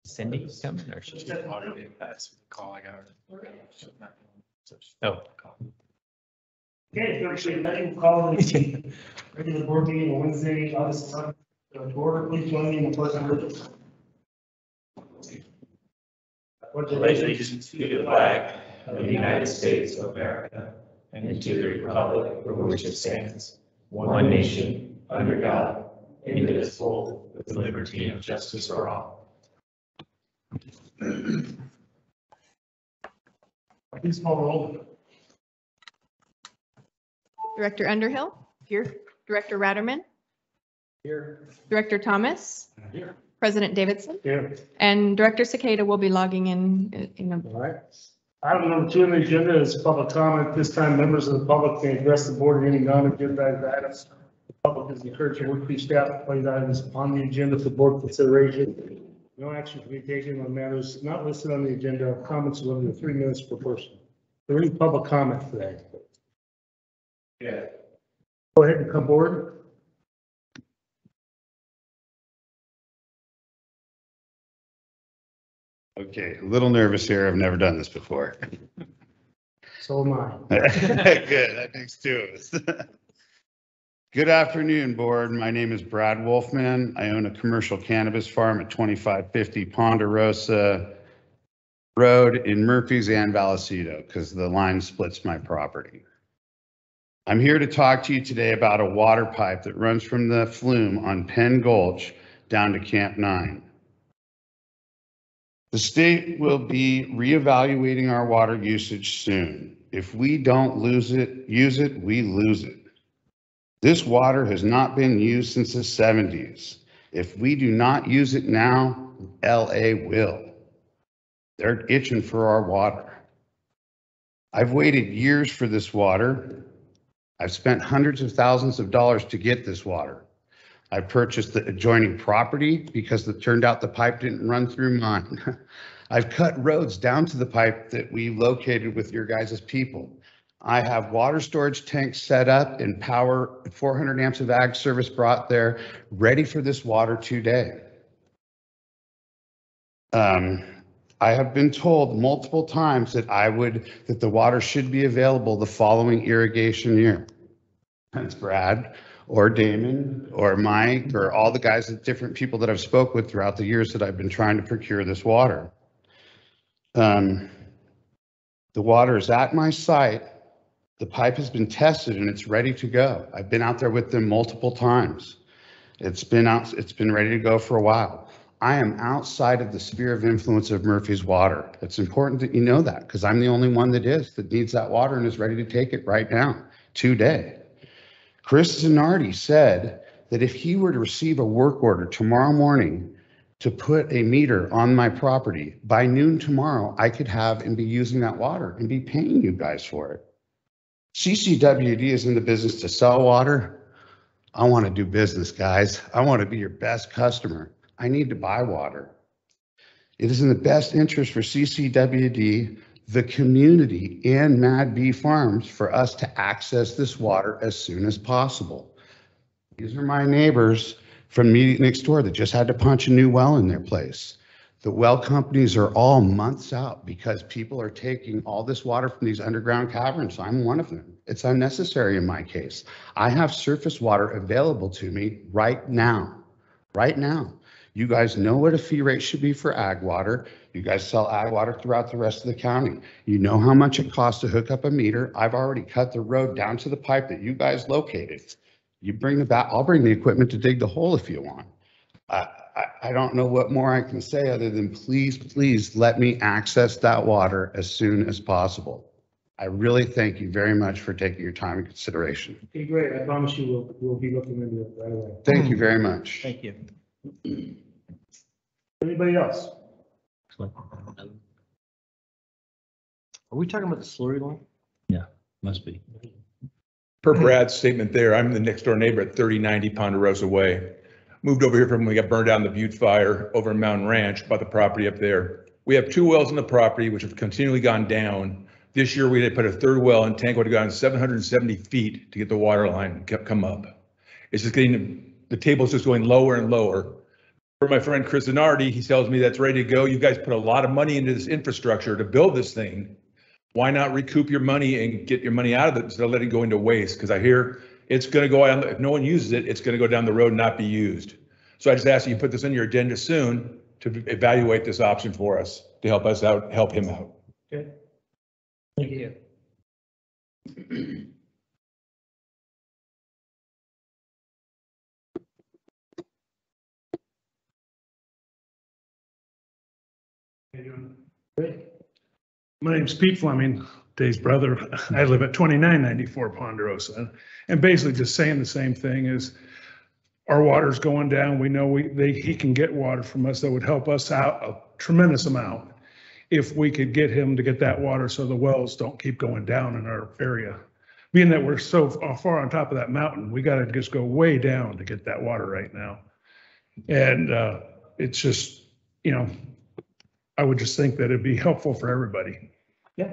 Cindy coming or she's already passed the call I got her. Oh. Okay, Thursday night, we'll call the regular board meeting on Wednesday, August 7th. To order, please join me in the pledge of allegiance. Pledge allegiance to the flag of the United States of America and to the republic for which it stands, one nation, under God, indivisible, with liberty and justice for all. Please call roll. Director Underhill. Here. Director Ratterman. Here. Director Thomas. Here. President Davidson. Here. And Director Cicada will be logging in a All right. Item number 2 on the agenda is public comment. This time, members of the public may address the board in any non-agenda items. The public is encouraged to work through staff to place items on the agenda for board consideration. No action can be taken on matters not listed on the agenda. Comments are limited to 3 minutes per person. Is there any public comment today? Yeah. Go ahead and come forward. Okay, a little nervous here. I've never done this before. So am I. Good, that makes 2 of us. Good afternoon, board. My name is Brad Wolfman. I own a commercial cannabis farm at 2550 Ponderosa Road in Murphys and Vallecito because the line splits my property. I'm here to talk to you today about a water pipe that runs from the flume on Penn Gulch down to Camp 9. The state will be reevaluating our water usage soon. If we don't use it, we lose it. This water has not been used since the 70s. If we do not use it now, LA will. They're itching for our water. I've waited years for this water. I've spent hundreds of thousands of dollars to get this water. I purchased the adjoining property because it turned out the pipe didn't run through mine. I've cut roads down to the pipe that we located with your guys' people. I have water storage tanks set up and power 400 amps of ag service brought there, ready for this water today. I have been told multiple times that that the water should be available the following irrigation year. That's Brad or Damon or Mike or all the guys, the different people that I've spoke with throughout the years that I've been trying to procure this water. The water is at my site. The pipe has been tested and it's ready to go. I've been out there with them multiple times. It's been ready to go for a while. I am outside of the sphere of influence of Murphy's water. It's important that you know that because I'm the only one that needs that water and is ready to take it right now, today. Chris Zanardi said that if he were to receive a work order tomorrow morning to put a meter on my property, by noon tomorrow, I could have and be using that water and be paying you guys for it. CCWD is in the business to sell water. I want to do business, guys. I want to be your best customer. I need to buy water. It is in the best interest for CCWD, the community, and Mad Bee Farms for us to access this water as soon as possible. These are my neighbors from immediately next door that just had to punch a new well in their place. The well companies are all months out because people are taking all this water from these underground caverns. I'm one of them. It's unnecessary in my case. I have surface water available to me right now. Right now. You guys know what a fee rate should be for ag water. You guys sell ag water throughout the rest of the county. You know how much it costs to hook up a meter. I've already cut the road down to the pipe that you guys located. You bring the back, I'll bring the equipment to dig the hole if you want. I don't know what more I can say other than please let me access that water as soon as possible. I really thank you very much for taking your time and consideration. Okay, great. I promise you we'll be looking into it right away. Thank you very much. Thank you. Anybody else? Are we talking about the slurry line? Yeah, must be. Per Brad's statement there, I'm the next door neighbor at 3090 Ponderosa Way. Moved over here from when we got burned down in the Butte fire over in Mountain Ranch, bought the property up there. We have 2 wells on the property, which have continually gone down. This year we had put a 3rd well and tank would have gone 770 feet to get the water line come up. It's just getting, the table's just going lower and lower. For my friend Chris Zanardi, he tells me that's ready to go. You guys put a lot of money into this infrastructure to build this thing. Why not recoup your money and get your money out of it instead of letting it go into waste? Because I hear it's going to go on, if no one uses it, it's going to go down the road and not be used. So I just ask you to put this on your agenda soon to evaluate this option for us, to help us out, help him out. Okay. Thank you. My name's Pete Fleming, Dave's brother. I live at 2994 Ponderosa. And basically just saying the same thing is our water's going down. We know he can get water from us that would help us out a tremendous amount if we could get him to get that water so the wells don't keep going down in our area. Being that we're so far on top of that mountain, we got to just go way down to get that water right now. And it's just, you know, I would just think that it'd be helpful for everybody. Yeah.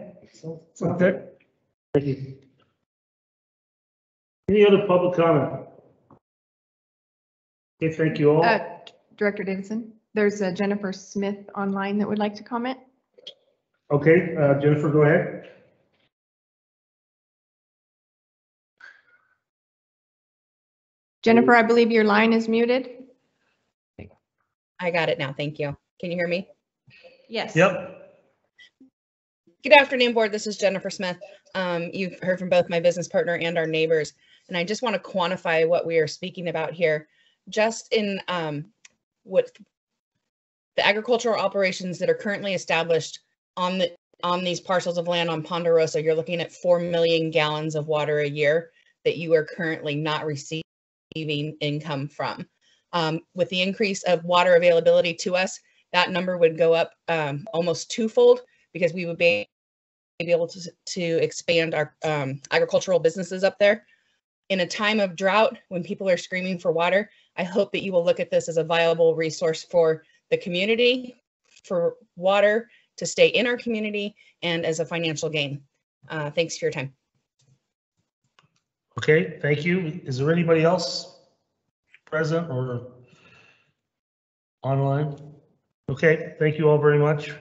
Okay. Thank you. Any other public comment? Okay, thank you all. Director Davidson, there's Jennifer Smith online that would like to comment. Okay, Jennifer, go ahead. Jennifer, I believe your line is muted. I got it now. Thank you. Can you hear me? Yes. Yep. Good afternoon, board. This is Jennifer Smith. You've heard from both my business partner and our neighbors, and I just want to quantify what we are speaking about here. Just in what the agricultural operations that are currently established on these parcels of land on Ponderosa, you're looking at 4 million gallons of water a year that you are currently not receiving income from. With the increase of water availability to us, that number would go up almost twofold, because we would be able to expand our agricultural businesses up there. In a time of drought, when people are screaming for water, I hope that you will look at this as a viable resource for the community, for water to stay in our community, and as a financial gain. Thanks for your time. Okay, thank you. Is there anybody else present or online? Okay, thank you all very much.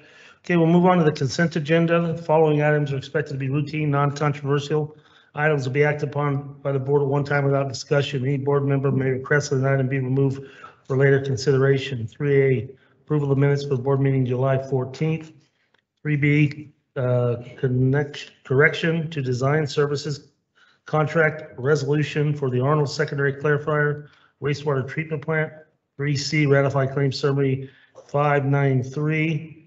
Okay, we'll move on to the consent agenda. The following items are expected to be routine, non-controversial. Items will be acted upon by the board at one time without discussion. Any board member may request that an item be removed for later consideration. 3A, approval of minutes for the board meeting July 14th. 3B, correction to design services contract resolution for the Arnold Secondary Clarifier Wastewater Treatment Plant. 3C, ratify claim summary 593.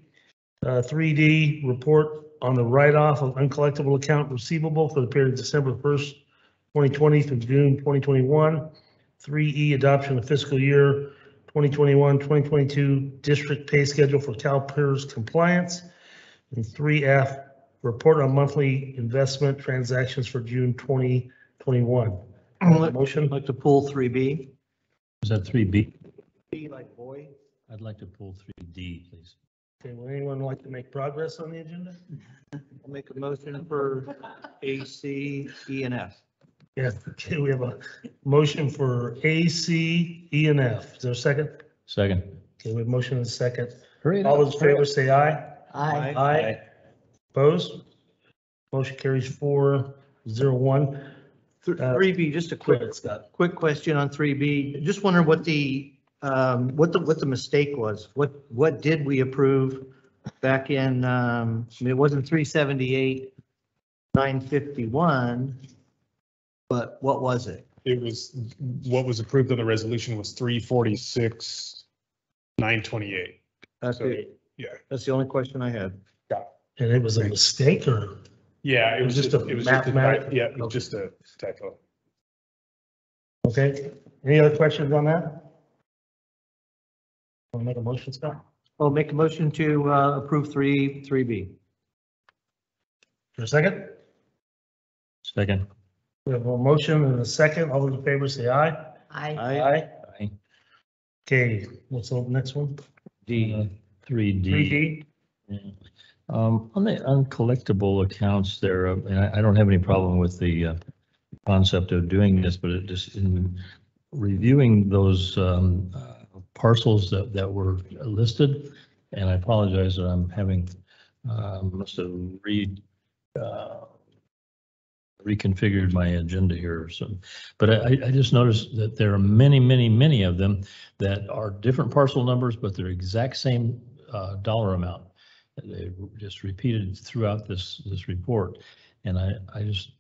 3D, report on the write-off of uncollectible account receivable for the period December 1st, 2020 through June 2021. 3E, adoption of fiscal year 2021-2022 district pay schedule for CalPERS compliance. And 3F, report on monthly investment transactions for June 2021. Motion? I'd like to pull 3B. Is that 3B? B like boy. I'd like to pull 3D, please. Okay, would anyone like to make progress on the agenda? I'll make a motion for A, C, E, and F. Yes, okay, we have a motion for A, C, E, and F. Is there a second? Second. Okay, we have a motion and a second. Hurry All those in favor say aye. Aye. Aye. Opposed? Motion carries 4-0-1. 3B, just a quick question on 3B. Just wondering what the mistake was. What did we approve back in, I mean, it wasn't 378, 951, but what was it? It was, what was approved in the resolution was 346, 928. That's So, it. yeah. That's the only question I had. And it was a mistake, or? Yeah, it was just a mathematic- yeah, it was just a typo. Okay, any other questions on that? Want to make a motion, Scott? I'll make a motion to approve 3B. For a second? Second. We have a motion and a second. All those in favor say aye. Aye. Aye. Okay, what's the next one? D. 3D. 3D? On the uncollectible accounts there, and I don't have any problem with the concept of doing this, but it just in reviewing those parcels that were listed. And I apologize that I'm having, must have reconfigured my agenda here or something. But I just noticed that there are many of them that are different parcel numbers, but they're exact same dollar amount. They just repeated throughout this report. And I just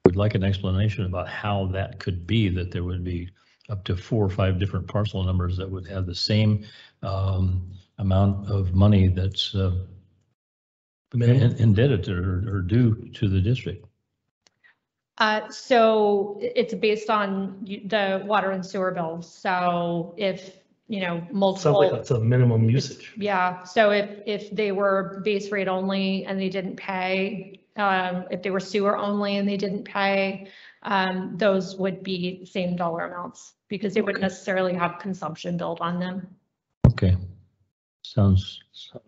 would like an explanation about how that could be, that there would be up to 4 or 5 different parcel numbers that would have the same amount of money that's indebted or due to the district. So it's based on the water and sewer bills. So if, you know, Sounds like multiple, that's a minimum usage. yeah. So if they were base rate only and they didn't pay, if they were sewer only and they didn't pay, those would be same dollar amounts because they wouldn't necessarily have consumption billed on them. Okay. Sounds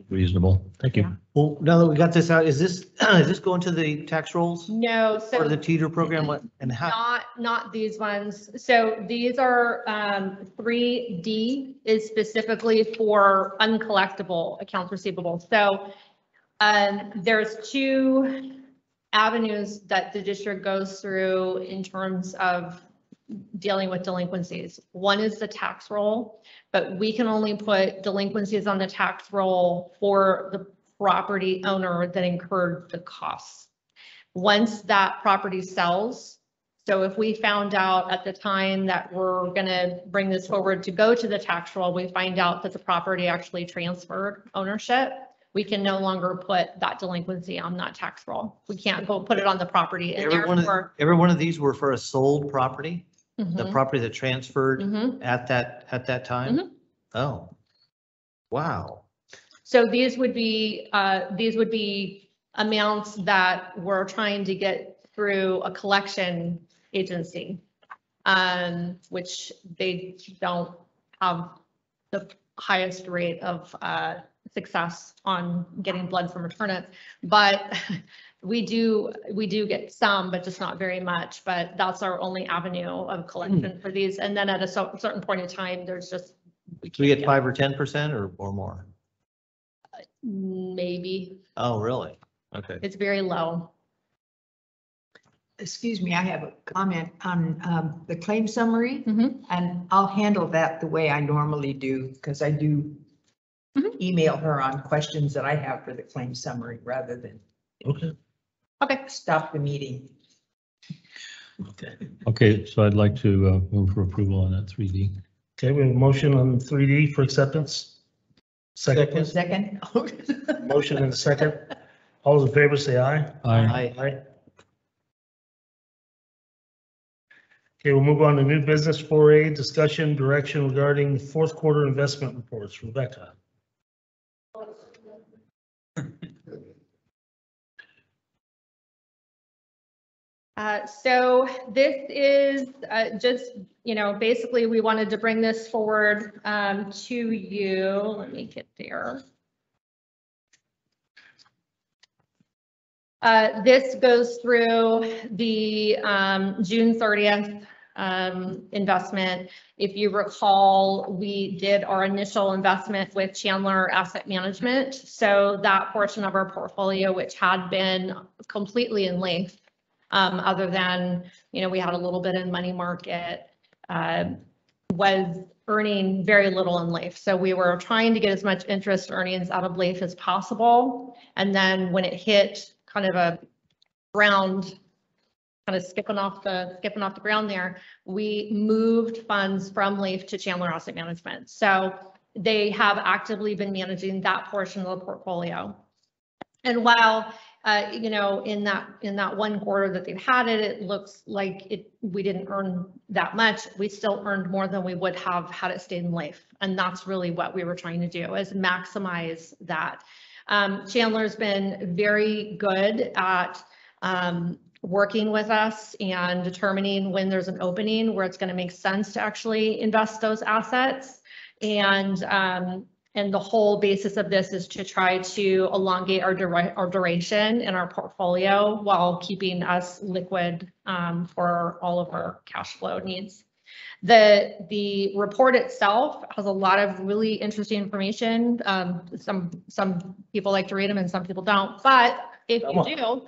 reasonable. Thank you. Yeah. Well, now that we got this out, is this going to the tax rolls No, so. or the teeter program? What and how? Not these ones. So these are 3D is specifically for uncollectible accounts receivable. So there's 2 avenues that the district goes through in terms of dealing with delinquencies. One is the tax roll, but we can only put delinquencies on the tax roll for the property owner that incurred the costs. Once that property sells, so if we found out at the time that we're going to bring this forward to go to the tax roll, we find out that the property actually transferred ownership, we can no longer put that delinquency on that tax roll. We can't go put it on the property. And Every one of these were for a sold property, the property that transferred Mhm. at that time? Mhm. Oh, wow. So these would be amounts that we're trying to get through a collection agency, which they don't have the highest rate of success on getting blood from return. But we do get some, but just not very much. But that's our only avenue of collection for these. And then at a certain point in time, there's just. Do we get 5 or 10% or more? Maybe. Oh, really? Okay. It's very low. Excuse me, I have a comment on the claim summary, Mhm. and I'll handle that the way I normally do, because I do email her on questions that I have for the claim summary rather than Okay. stop the meeting. Okay, so I'd like to move for approval on that 3D. Okay, we have a motion on 3D for acceptance. Second, please. Second? Motion and a second. All those in favor say aye. Aye. Aye. Okay, we'll move on to new business 4A, discussion direction regarding fourth quarter investment reports. Rebecca. So this is just, basically we wanted to bring this forward to you. Let me get there. This goes through the June 30th investment. If you recall, we did our initial investment with Chandler Asset Management. So that portion of our portfolio, which had been completely in length, other than, we had a little bit in money market, was earning very little in LAIF. So we were trying to get as much interest earnings out of LAIF as possible. And then when it hit kind of a ground, kind of skipping off the ground there, we moved funds from LAIF to Chandler Asset Management. So they have actively been managing that portion of the portfolio. And while in that one quarter that they've had it, it looks like we didn't earn that much. We still earned more than we would have had it stayed in LAIF. And that's really what we were trying to do, is maximize that. Chandler's been very good at working with us and determining when there's an opening where it's going to make sense to actually invest those assets. And the whole basis of this is to try to elongate our duration in our portfolio while keeping us liquid for all of our cash flow needs. The report itself has a lot of really interesting information. Some people like to read them and some people don't, but if you do,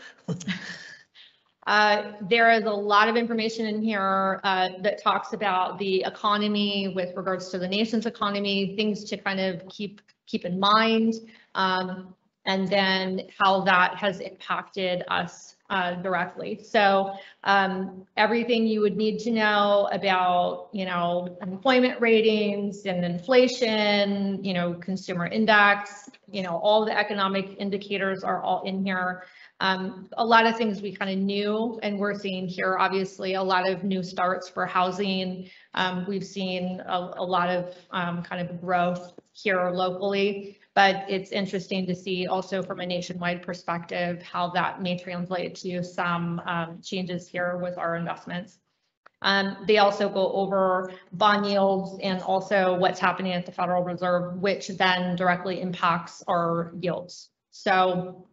there is a lot of information in here that talks about the economy with regards to the nation's economy, things to kind of keep in mind, and then how that has impacted us directly. So everything you would need to know about, employment ratings and inflation, consumer index, all the economic indicators are all in here. A lot of things we kind of knew, and we're seeing here, obviously, a lot of new starts for housing. We've seen a lot of kind of growth here locally, but it's interesting to see also from a nationwide perspective how that may translate to some changes here with our investments. They also go over bond yields and also what's happening at the Federal Reserve, which then directly impacts our yields. So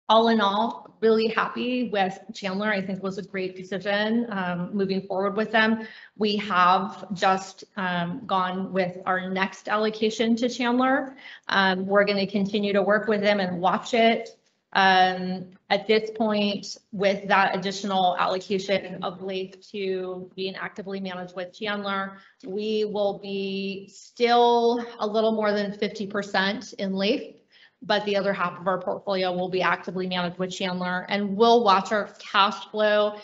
all in all, really happy with Chandler. I think it was a great decision moving forward with them. We have just gone with our next allocation to Chandler. We're going to continue to work with them and watch it. At this point, with that additional allocation of LAIF to being actively managed with Chandler, we will be still a little more than 50% in LAIF, but the other half of our portfolio will be actively managed with Chandler, and we'll watch our cash flow.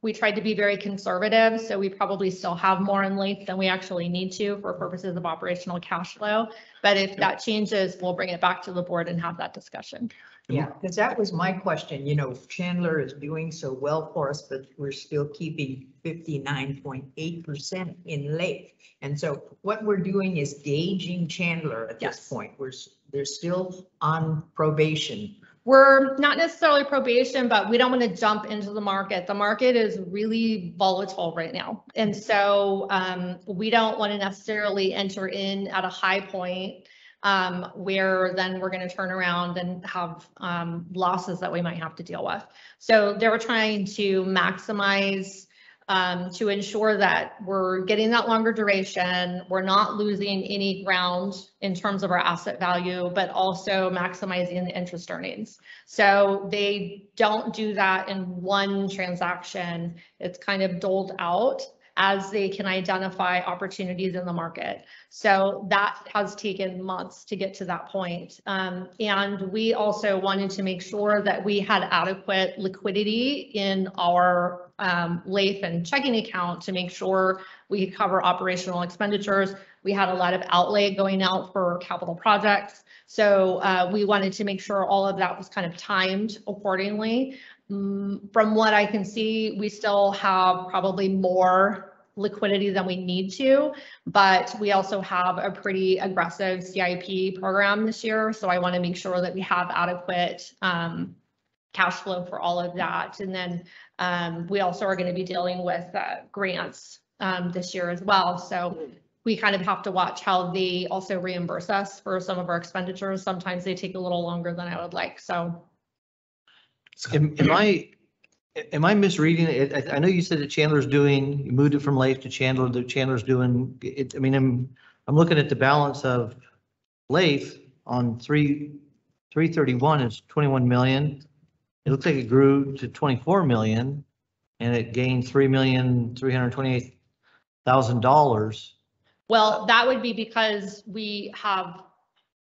We tried to be very conservative, so we probably still have more in LAIF than we actually need to for purposes of operational cash flow. But if that changes, we'll bring it back to the board and have that discussion. Yeah, because that was my question, Chandler is doing so well for us, but we're still keeping 59.8% in LAIF. And so what we're doing is gauging Chandler at this point. They're still on probation. We're not necessarily probation, but we don't want to jump into the market. The market is really volatile right now. And so we don't want to necessarily enter in at a high point where then we're going to turn around and have losses that we might have to deal with. So they were trying to maximize to ensure that we're getting that longer duration, we're not losing any ground in terms of our asset value, but also maximizing the interest earnings. So they don't do that in one transaction. It's kind of doled out as they can identify opportunities in the market. So that has taken months to get to that point. And we also wanted to make sure that we had adequate liquidity in our LAIF and checking account to make sure we could cover operational expenditures. We had a lot of outlay going out for capital projects. So we wanted to make sure all of that was kind of timed accordingly. From what I can see, we still have probably more liquidity than we need to, but we also have a pretty aggressive CIP program this year. So I want to make sure that we have adequate cash flow for all of that. And then we also are going to be dealing with grants this year as well. So we kind of have to watch how they also reimburse us for some of our expenditures. Sometimes they take a little longer than I would like. So Am I misreading it? I know you said that Chandler's you moved it from LAIF to Chandler, that Chandler's doing it. I mean, I'm looking at the balance of LAIF on 331 is 21 million. It looks like it grew to 24 million and it gained $3,328,000. Well, that would be because we have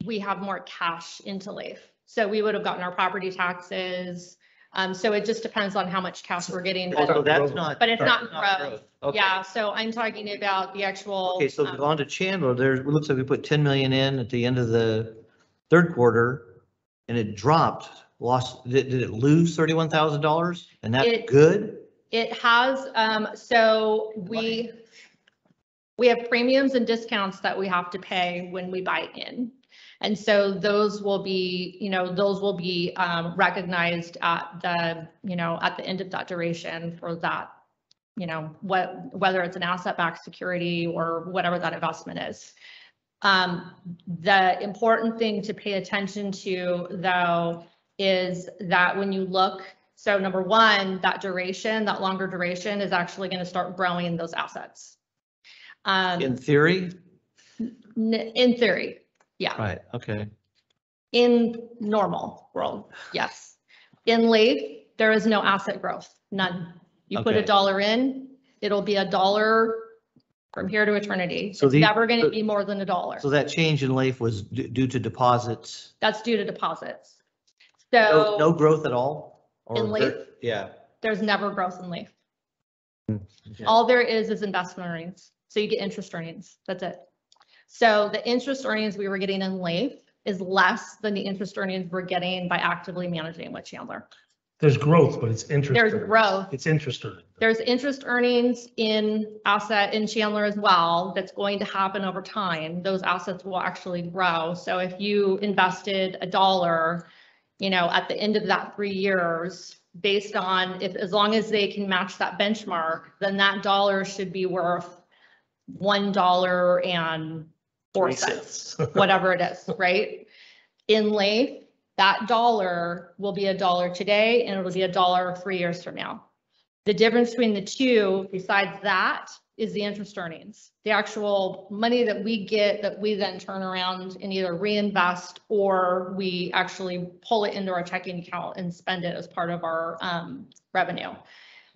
more cash into LAIF. So we would have gotten our property taxes. So it just depends on how much cash we're getting. So that's not. But it's not growth. Okay. Yeah, so I'm talking about the actual. Okay, so on to Chandler, it looks like we put 10 million in at the end of the third quarter and it dropped, did it lose $31,000? And that's good? It has, so we have premiums and discounts that we have to pay when we buy in. And so those will be, recognized at the, at the end of that duration for that, whether it's an asset-backed security or whatever that investment is. The important thing to pay attention to, though, is that when you look So number one, that duration, that longer duration is actually going to start growing those assets. In theory? In theory, yeah. Right, okay. In normal world, yes. In LAIF, there is no asset growth, none. You put Okay. $1 in, it'll be $1 from here to eternity. So It's never going to be more than $1. So that change in LAIF was due to deposits? That's due to deposits. No So growth at all? Or In LAIF? Yeah. there's never growth in LAIF. Okay. All there is investment earnings. So you get interest earnings. That's it. So the interest earnings we were getting in LAIF is less than the interest earnings we're getting by actively managing with Chandler. There's growth, but it's interest. There's earnings. growth. It's interest earnings. There's interest earnings in Chandler as well. That's going to happen over time. Those assets will actually grow. So if you invested $1, at the end of that 3 years, based on as long as they can match that benchmark, then that dollar should be worth $1.04, whatever it is, right? In LAIF, that dollar will be $1 today, and it'll be $1 3 years from now. The difference between the two, besides that, is the interest earnings. The actual money that we get that we then turn around and either reinvest or we actually pull it into our checking account and spend it as part of our revenue.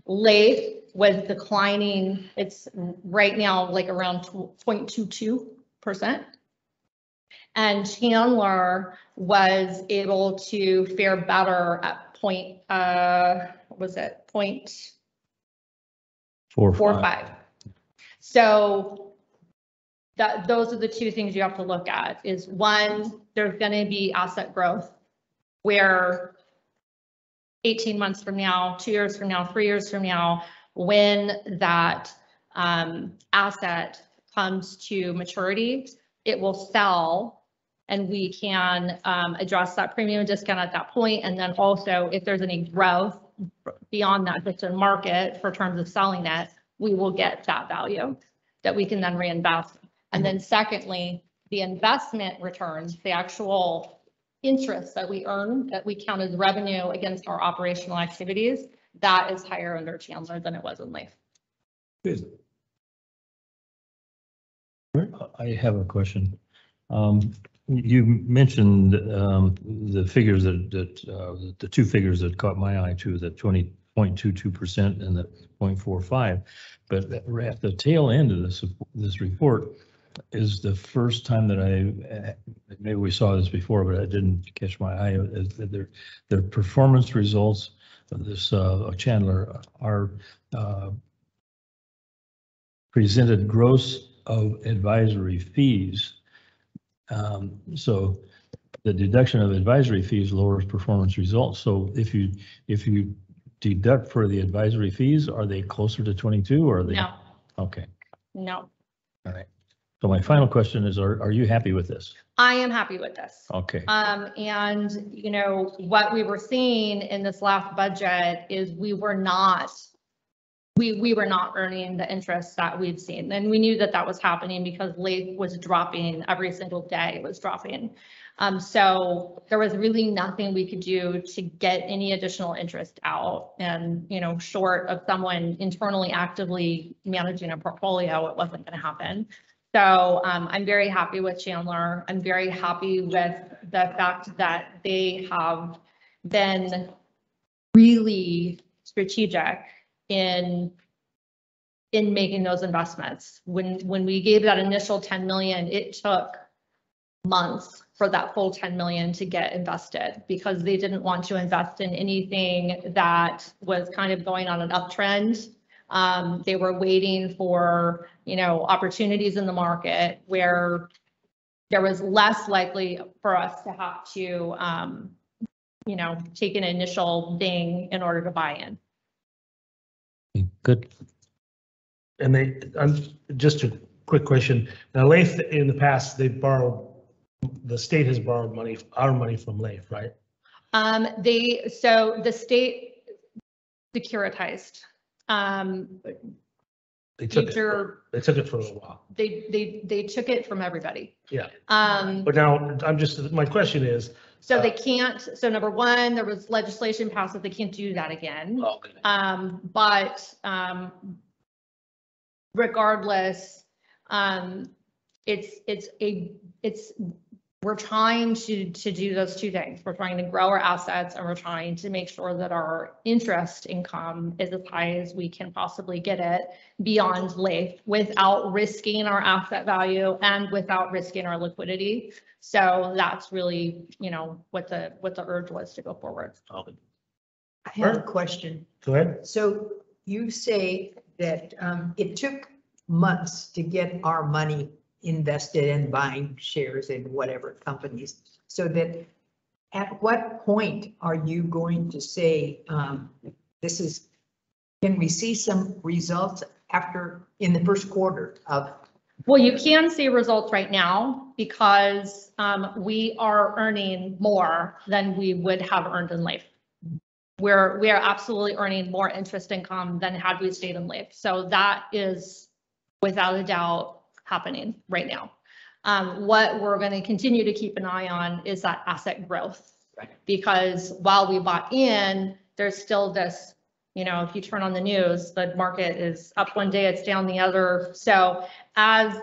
LAIF was declining. It's right now like around 0.22%. And Chandler was able to fare better at 0.45. So those are the two things you have to look at is one, there's going to be asset growth where 18 months from now, 2 years from now, 3 years from now, when that asset comes to maturity, it will sell and we can address that premium discount at that point. And then also if there's any growth beyond that, that's in market for terms of selling it, we will get that value that we can then reinvest. And then secondly, the investment returns, the actual interest that we earn, that we count as revenue against our operational activities, that is higher under Chandler than it was in LAIF. I have a question. You mentioned the figures the two figures that caught my eye too, the 20.22% and the 0.45. But at the tail end of this report is the first time that maybe we saw this before, but I didn't catch my eye. Their performance results of this Chandler are presented gross of advisory fees. So the deduction of advisory fees lowers performance results. So if you deduct for the advisory fees, are they closer to 22 or are they? No. Okay. No. All right. So my final question is, are you happy with this? I am happy with this. Okay. And what we were seeing in this last budget is we were not earning the interest that we've seen. And we knew that was happening because LAIF was dropping every single day. It was dropping. So there was really nothing we could do to get any additional interest out. And, short of someone internally actively managing a portfolio, it wasn't going to happen. So I'm very happy with Chandler. I'm very happy with the fact that they have been really strategic in making those investments. When we gave that initial 10 million, it took months for that full 10 million to get invested because they didn't want to invest in anything that was kind of going on an uptrend. They were waiting for, opportunities in the market where there was less likely for us to have to, take an initial ding in order to buy in. Good. And just a quick question. Now, LAIF in the past, the state has borrowed our money from LAIF, right? So the state securitized. They took it, future, they took it for a while. they took it from everybody. Yeah. Um, But now I'm just, my question is, so they can't, so number one, there was legislation passed that they can't do that again. okay, But regardless, we're trying to do those two things. We're trying to grow our assets and we're trying to make sure that our interest income is as high as we can possibly get it beyond LAIF without risking our asset value and without risking our liquidity. So that's really, you know, what the urge was to go forward. I have a question. go ahead. So you say that it took months to get our money invested in buying shares in whatever companies. So that at what point are you going to say, this is, can we see some results in the first quarter of? Well, you can see results right now because we are earning more than we would have earned in LAIF. We are absolutely earning more interest income than had we stayed in LAIF. So that is without a doubt happening right now. What we're going to continue to keep an eye on is that asset growth, because while we bought in, there's still this, you know, if you turn on the news, the market is up one day, it's down the other. So as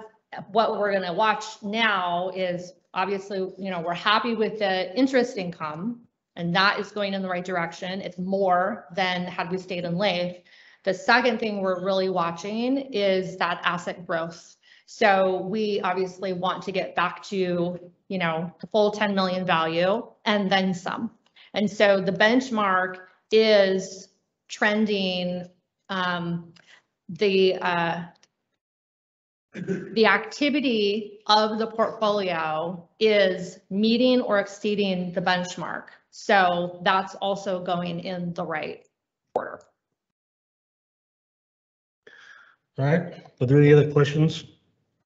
what we're going to watch now is obviously, you know, we're happy with the interest income and that is going in the right direction. It's more than had we stayed in LAIF. The second thing we're really watching is that asset growth. So we obviously want to get back to, you know, the full 10 million value and then some. And so the benchmark is trending, the activity of the portfolio is meeting or exceeding the benchmark. So that's also going in the right order. All right, are there any other questions?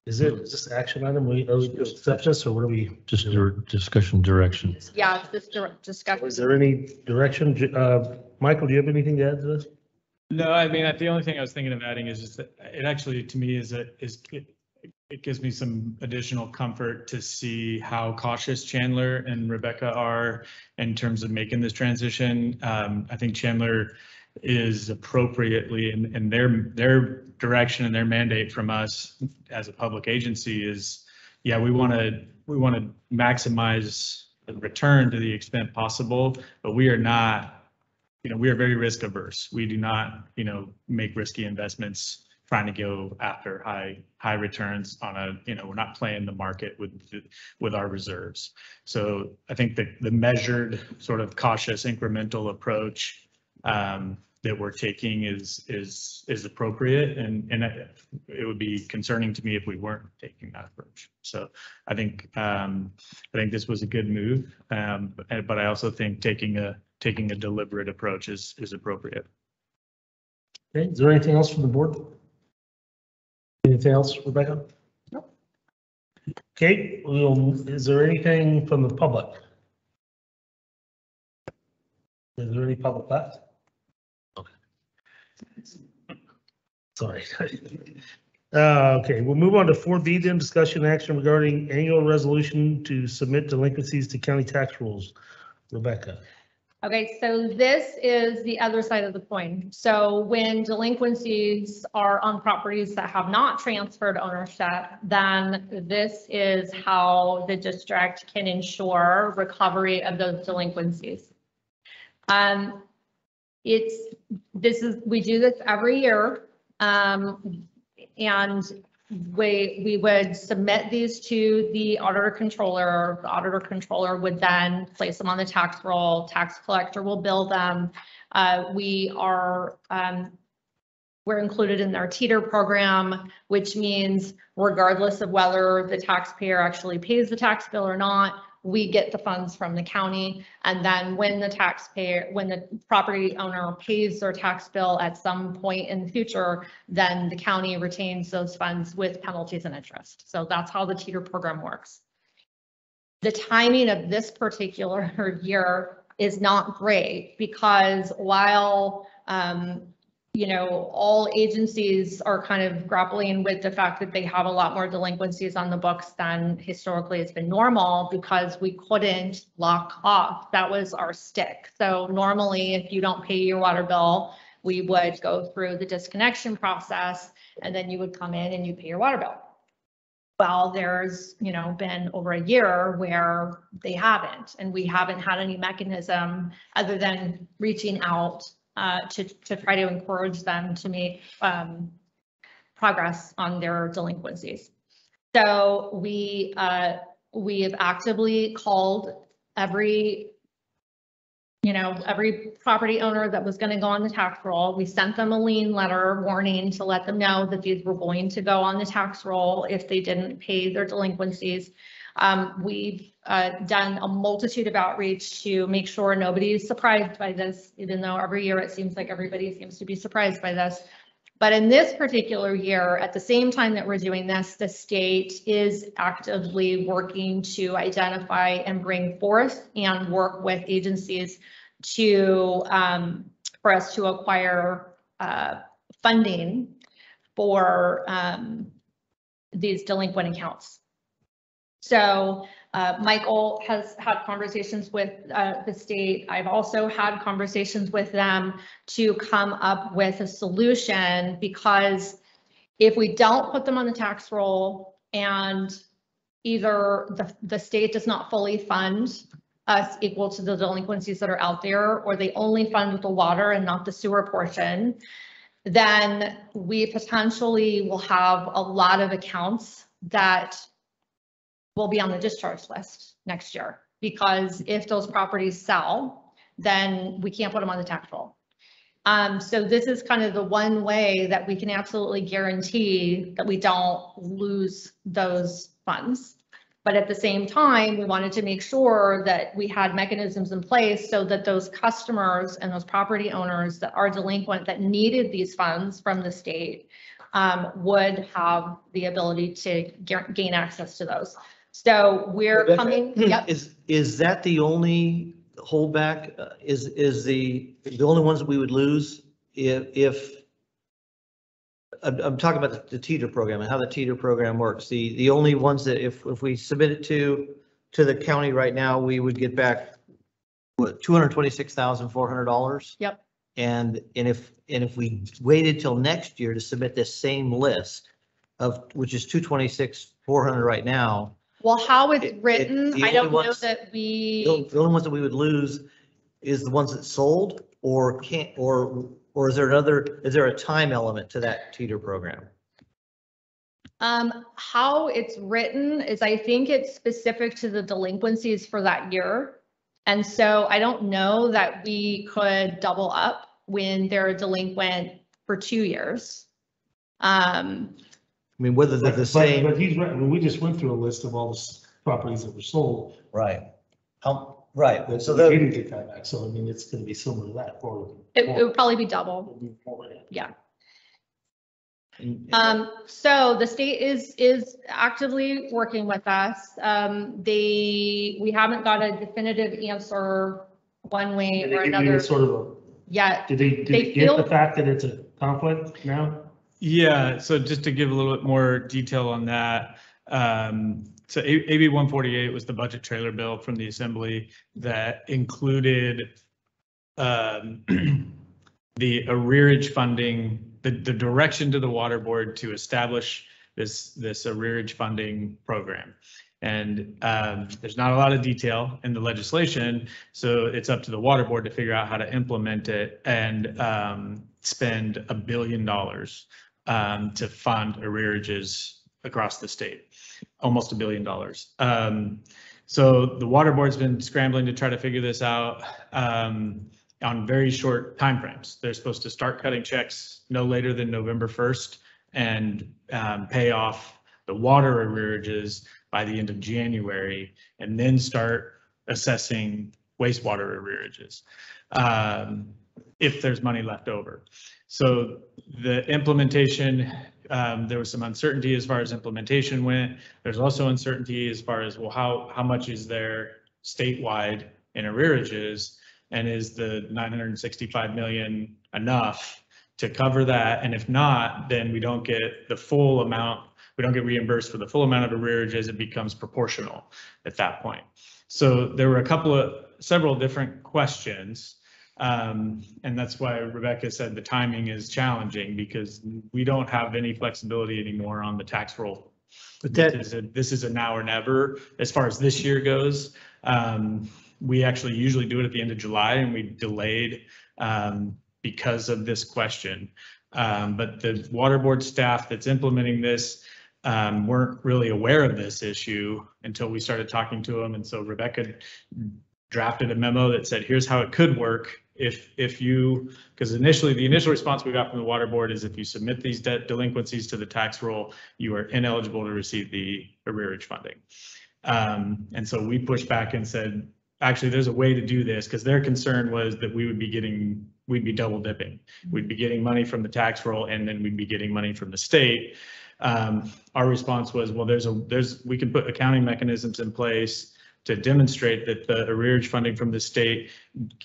Is this action item? Are we accept this or what are we? Just your discussion direction. Yeah, it's just direct discussion. Is there any direction? Michael, do you have anything to add to this? No, I mean, the only thing I was thinking of adding is just that it actually, to me, it gives me some additional comfort to see how cautious Chandler and Rebecca are in terms of making this transition. I think Chandler is appropriately in their direction and their mandate from us as a public agency is, yeah, we want to maximize the return to the extent possible, but we are not, you know, we are very risk averse. We do not, you know, make risky investments trying to go after high returns on a, you know, we're not playing the market with our reserves. So I think that the measured sort of cautious incremental approach that we're taking is appropriate, and it would be concerning to me if we weren't taking that approach. So I think this was a good move, but I also think taking a deliberate approach is appropriate. Okay, is there anything else from the board? Anything else, Rebecca? No. Okay, is there anything from the public? Is there any public left? Okay. Sorry. Okay, we'll move on to 4B then, discussion action regarding annual resolution to submit delinquencies to county tax rules. Rebecca. Okay, so this is the other side of the coin. So when delinquencies are on properties that have not transferred ownership, then this is how the district can ensure recovery of those delinquencies. We do this every year, and we would submit these to the auditor controller. The auditor controller would then place them on the tax roll. Tax collector will bill them. We're included in their teeter program, which means regardless of whether the taxpayer actually pays the tax bill or not, we get the funds from the county. And then when the property owner pays their tax bill at some point in the future, then the county retains those funds with penalties and interest. So that's how the teeter program works. The timing of this particular year is not great because while all agencies are kind of grappling with the fact that they have a lot more delinquencies on the books than historically it's been normal because we couldn't lock off. That was our stick. So normally if you don't pay your water bill, we would go through the disconnection process and then you would come in and you pay your water bill. Well, there's, been over a year where they haven't, and we haven't had any mechanism other than reaching out to try to encourage them to make progress on their delinquencies. So we have actively called every property owner that was going to go on the tax roll. We sent them a lien letter warning to let them know that these were going to go on the tax roll if they didn't pay their delinquencies. We've done a multitude of outreach to make sure nobody's surprised by this, even though every year it seems like everybody seems to be surprised by this. But in this particular year, at the same time that we're doing this, the state is actively working to identify and bring forth and work with agencies to for us to acquire funding for these delinquent accounts. So Michael has had conversations with the state. I've also had conversations with them to come up with a solution, because if we don't put them on the tax roll and either the state does not fully fund us equal to the delinquencies that are out there, or they only fund the water and not the sewer portion, then we potentially will have a lot of accounts that will be on the discharge list next year, because if those properties sell, then we can't put them on the tax roll. So this is kind of the one way that we can absolutely guarantee that we don't lose those funds. But at the same time, we wanted to make sure that we had mechanisms in place so that those customers and those property owners that are delinquent that needed these funds from the state would have the ability to gain access to those. So we're coming. Yep. Is that the only holdback? Is the only ones that we would lose if I'm talking about the TETR program and how the TETR program works? The only ones that if we submit it to the county right now, we would get back what, $226,400. Yep. And if we waited till next year to submit this same list of, which is $226,400 right now. Well, how it's written, I don't know that The only ones that we would lose is the ones that sold, or can't, or is there a time element to that TETR program? How it's written is, I think it's specific to the delinquencies for that year. And so I don't know that we could double up when they're delinquent for 2 years. I mean, whether they're the same. But he's right. I mean, we just went through a list of all the properties that were sold. Right. Right. So So they the, didn't get that back. So I mean, it's going to be similar to that. Or It would probably be double. Yeah. So the state is actively working with us. We haven't got a definitive answer one way did they or give you another sort of a, yet. did they get the fact that it's a conflict now? Yeah, so just to give a little bit more detail on that. So AB 148 was the budget trailer bill from the Assembly that included the arrearage funding, the direction to the Water Board to establish this arrearage funding program. And there's not a lot of detail in the legislation, so it's up to the Water Board to figure out how to implement it and spend $1 billion to fund arrearages across the state, almost $1 billion. So the Water Board's been scrambling to try to figure this out on very short timeframes. They're supposed to start cutting checks no later than November 1st and pay off the water arrearages by the end of January, and then start assessing wastewater arrearages if there's money left over. So the implementation, there was some uncertainty as far as implementation went. There's also uncertainty as far as, well, how much is there statewide in arrearages, and is the $965 million enough to cover that. And if not, then we don't get the full amount. We don't get reimbursed for the full amount of arrearage as it becomes proportional at that point. So there were several different questions. And that's why Rebecca said the timing is challenging, because we don't have any flexibility anymore on the tax roll. But This is a now or never as far as this year goes. We actually usually do it at the end of July, and we delayed because of this question. But the water board staff that's implementing this weren't really aware of this issue until we started talking to them. And so Rebecca drafted a memo that said, here's how it could work if you, because initially the initial response we got from the water board is if you submit these debt delinquencies to the tax roll, you are ineligible to receive the arrearage funding. And so we pushed back and said, actually, there's a way to do this, because their concern was that we'd be double dipping. We'd be getting money from the tax roll, and then we'd be getting money from the state. Our response was, well, we can put accounting mechanisms in place to demonstrate that the arrearage funding from the state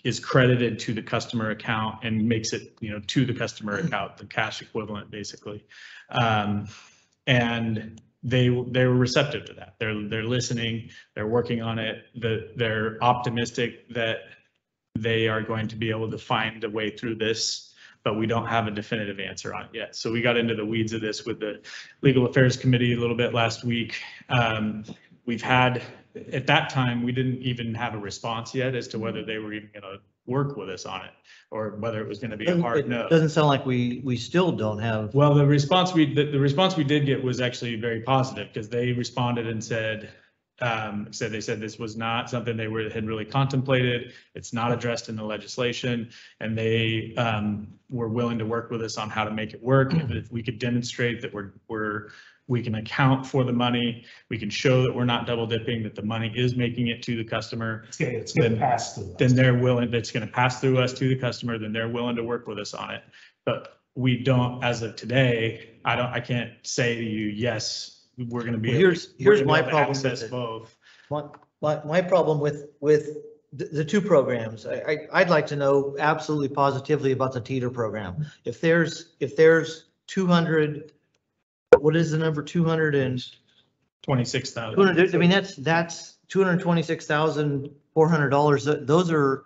is credited to the customer account and makes it, to the customer account, the cash equivalent, basically. And they were receptive to that. They're listening, they're working on it. They're optimistic that they are going to be able to find a way through this, but we don't have a definitive answer on it yet. So we got into the weeds of this with the Legal Affairs Committee a little bit last week. We've had, at that time, we didn't even have a response yet as to whether they were even going to work with us on it, or whether it was going to be a hard no. It doesn't sound like we still don't have. Well, the response we did get was actually very positive, because they responded and said this was not something they had really contemplated. It's not addressed in the legislation, and they were willing to work with us on how to make it work. If we could demonstrate that we can account for the money, we can show that we're not double dipping, that the money is making it to the customer. It's going to pass through. Then they're willing, that's going to pass through us to the customer, then they're willing to work with us on it. But we don't, as of today, I can't say to you, yes, we're going to be. Here's my problem with both. My problem with the two programs, I'd like to know absolutely positively about the teeter program. If there's 200, what is the number? 226,000. I mean, that's $226,400. Those are,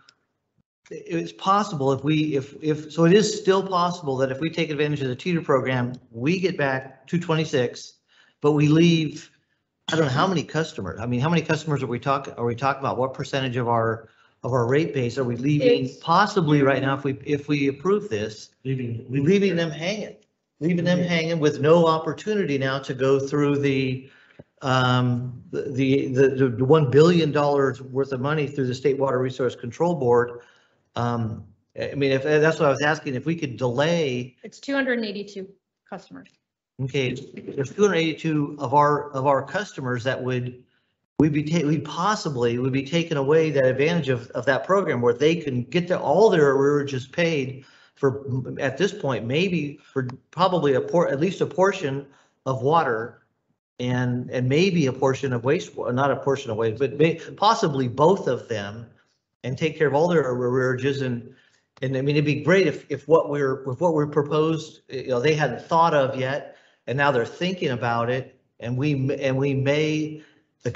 it's possible so it is still possible that if we take advantage of the teeter program, we get back 226, but we leave, I don't know how many customers. I mean, how many customers are we talking about? What percentage of our rate base are we leaving possibly right now if we approve this, leaving them hanging? Leaving them hanging with no opportunity now to go through the $1 billion worth of money through the State Water Resource Control Board. I mean, if that's what I was asking, if we could delay. It's 282 customers. Okay, there's 282 of our customers that would possibly be taking away that advantage of that program where they can get all their arrearages paid for, at this point, maybe for probably at least a portion of water and maybe a portion of waste, not a portion of waste, but possibly both of them, and take care of all their arrearages. And I mean, it'd be great if what we're proposed, they hadn't thought of yet, and now they're thinking about it, and we may,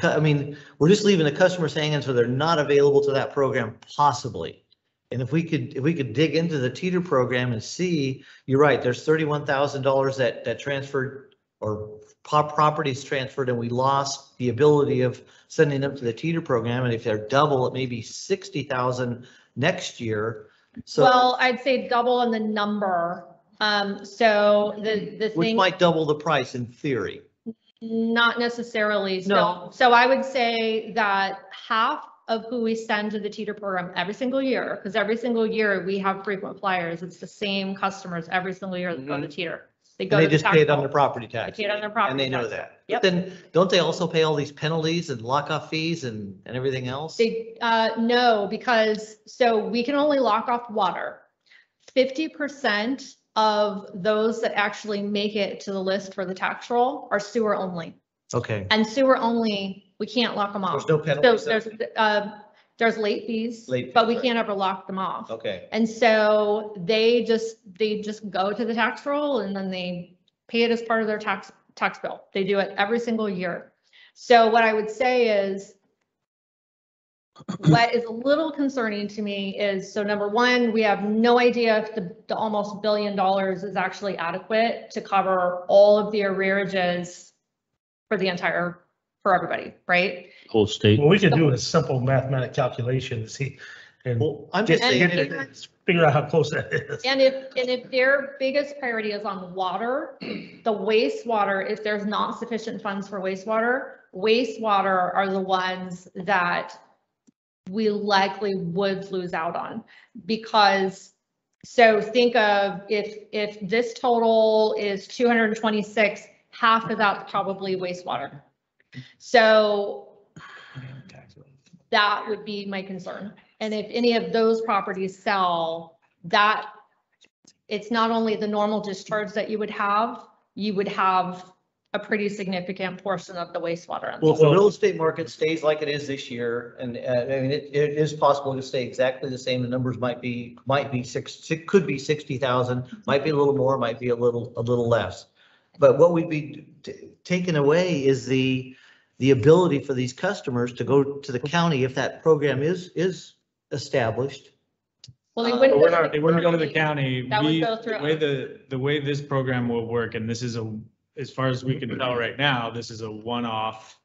I mean, we're just leaving the customers hanging, so they're not available to that program possibly. And if we could dig into the teeter program and see, you're right, there's $31,000 that transferred, or properties transferred, and we lost the ability of sending them to the teeter program. And if they're double, it may be 60,000 next year. So, well, I'd say double in the number. So the which thing might double the price in theory. Not necessarily. No. So I would say that half of who we send to the teeter program every single year, because every single year we have frequent flyers. It's the same customers every single year that go to teeter. They just pay it on their property tax. They pay it on their property. And they know tax. that. Yep. But then don't they also pay all these penalties and lockoff fees and everything else? They no, because so we can only lock off water. 50% of those that actually make it to the list for the tax roll are sewer only. Okay. And sewer only, we can't lock them off. There's no penalties. So there's There's late fees, Late but we fees, right. can't ever lock them off. Okay. And so they just go to the tax roll and then they pay it as part of their tax bill. They do it every single year. So what I would say is, what is a little concerning to me is, so number one, we have no idea if the almost $1 billion is actually adequate to cover all of the arrearages for everybody, right? Whole state. Well, we could do a simple mathematical calculation to see and Well, I'm just And- saying, and- figure out how close that is. And if their biggest priority is on water, the wastewater, if there's not sufficient funds for wastewater are the ones that we likely would lose out on. Because, so think of if this total is 226, half of that's probably wastewater. So that would be my concern. And if any of those properties sell, that it's not only the normal discharge that you would have a pretty significant portion of the wastewater. well, if the real estate market stays like it is this year, and I mean, it is possible to stay exactly the same. The numbers might be could be 60,000, might be a little more, might be a little less. But what we'd be taking away is the ability for these customers to go to the county if that program is established. Well, they But wouldn't. They wouldn't go to the county. That would We, go through the way this program will work, and this is as far as we can tell right now, this is a one-off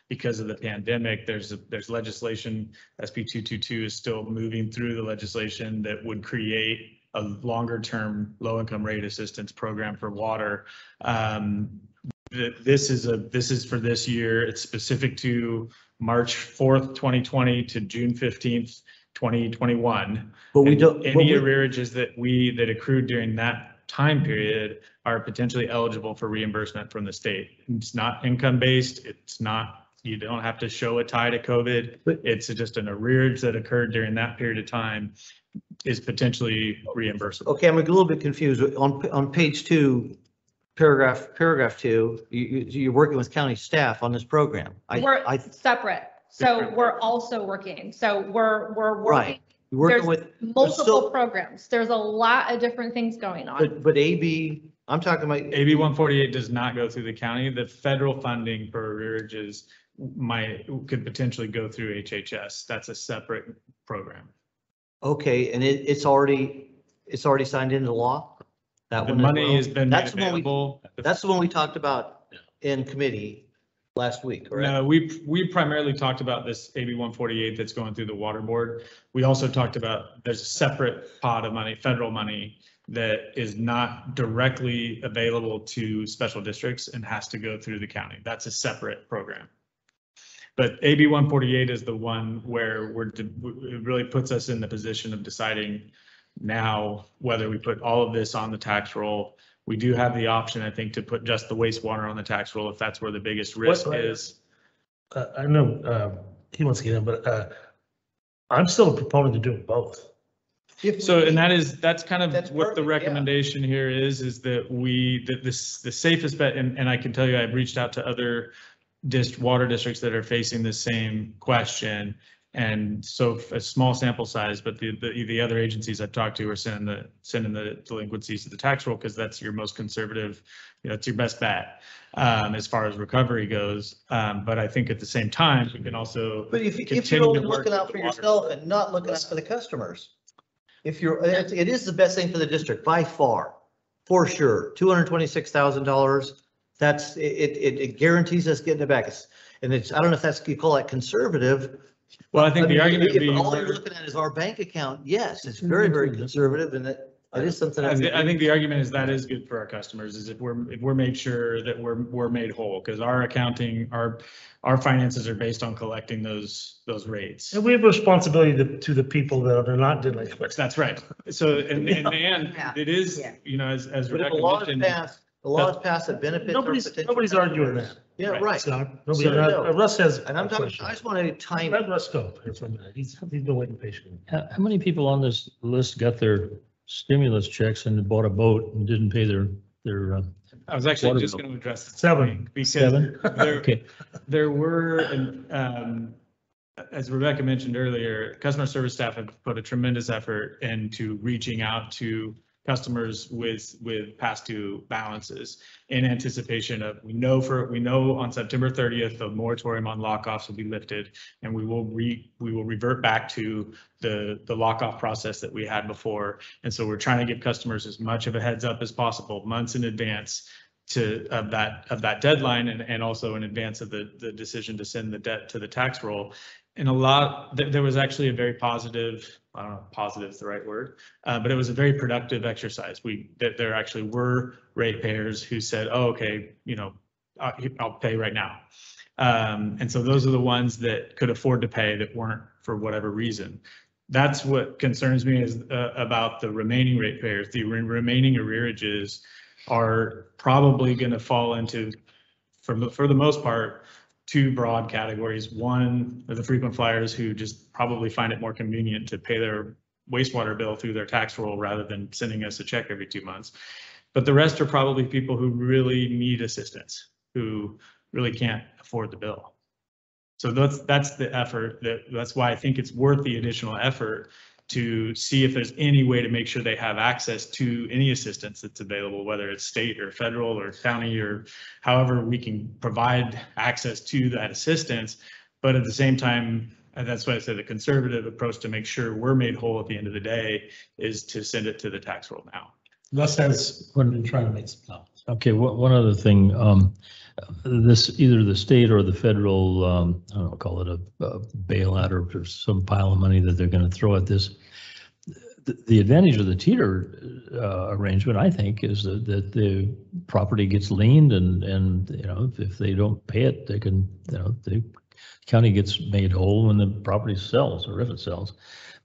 because of the pandemic. There's legislation, SB 222 is still moving through the legislation that would create a longer-term low-income rate assistance program for water. This is for this year. It's specific to March 4th, 2020 to June 15th, 2021. But we And don't. Any arrearages that accrued during that time period are potentially eligible for reimbursement from the state. It's not income-based. It's not, you don't have to show a tie to COVID. It's just an arrearage that occurred during that period of time is potentially reimbursable. Okay, I'm a little bit confused. On page 2, paragraph 2, you're working with county staff on this program. We're separate. So we're also working. So we're working. Right. You're working There's with multiple programs. There's a lot of different things going on. But AB, I'm talking about. AB 148 does not go through the county. The federal funding for arrearages could potentially go through HHS. That's a separate program. Okay, and it's already signed into law? That The one as money well? has been That's the one available. That's the one we talked about in committee last week, correct? No, we primarily talked about this AB 148 that's going through the water board. We also talked about, there's a separate pot of money, federal money, that is not directly available to special districts and has to go through the county. That's a separate program. But AB 148 is the one where it really puts us in the position of deciding now whether we put all of this on the tax roll. We do have the option, I think, to put just the wastewater on the tax roll if that's where the biggest risk is. I know he wants to get in, but I'm still a proponent of doing both. So, and that's kind of That's what the perfect, yeah. recommendation here is that the safest bet, and I can tell you, I've reached out to other water districts that are facing the same question. And so a small sample size, but the other agencies I've talked to are sending the delinquencies to the tax roll because that's your most conservative, it's your best bet as far as recovery goes. But I think at the same time, we can also. But if you're continue only to work looking with out the for water yourself board. and not looking out for the customers, it is the best thing for the district by far, for sure. $226,000. That's it guarantees us getting it back. And I don't know if you call that conservative. Well, I think the argument would if be all you're where- looking at is our bank account, yes, it's very, very conservative, and it is something. I think the argument is that is good for our customers, is if we're made sure that we're made whole, because our accounting, our finances are based on collecting those rates. And we have a responsibility to the people that are not delinquent. That's right. So, and Yeah. it is, Yeah. As But if Rebecca the law is mentioned. passed, the law is passed that benefits. our potential Nobody's arguing that. customers. Yeah, Right. right. So, So, no. Russ has. And I'm talking, I just want to time. Let Russ go here for a minute. He's been waiting patiently. How many people on this list got their stimulus checks and bought a boat and didn't pay their I was actually Water just bill. going to address this. Seven. Because Seven? there, Okay. there were as Rebecca mentioned earlier, customer service staff have put a tremendous effort into reaching out to customers with past due balances in anticipation of, we know on September 30th, the moratorium on lockoffs will be lifted, and we will revert back to the lockoff process that we had before. And so we're trying to give customers as much of a heads up as possible, months in advance of that deadline, and also in advance of the decision to send the debt to the tax roll. And there was actually a very positive, I don't know if positive is the right word, but it was a very productive exercise. There actually were ratepayers who said, oh, okay, I'll pay right now. And so those are the ones that could afford to pay that weren't for whatever reason. That's what concerns me is about the remaining ratepayers. The remaining arrearages are probably going to fall into, for the most part, two broad categories. One are the frequent flyers who just probably find it more convenient to pay their wastewater bill through their tax roll rather than sending us a check every 2 months. But the rest are probably people who really need assistance, who really can't afford the bill. So that's the effort. That's why I think it's worth the additional effort to see if there's any way to make sure they have access to any assistance that's available, whether it's state or federal or county or however we can provide access to that assistance. But at the same time, and that's why I say the conservative approach to make sure we're made whole at the end of the day is to send it to the tax roll now. Thus has been trying to make some comments. Okay, one other thing, this, either the state or the federal, I don't know, call it a bailout or some pile of money that they're going to throw at this. The advantage of the teeter arrangement, I think, is that the property gets liened, and if they don't pay it, they can, the county gets made whole when the property sells, or if it sells.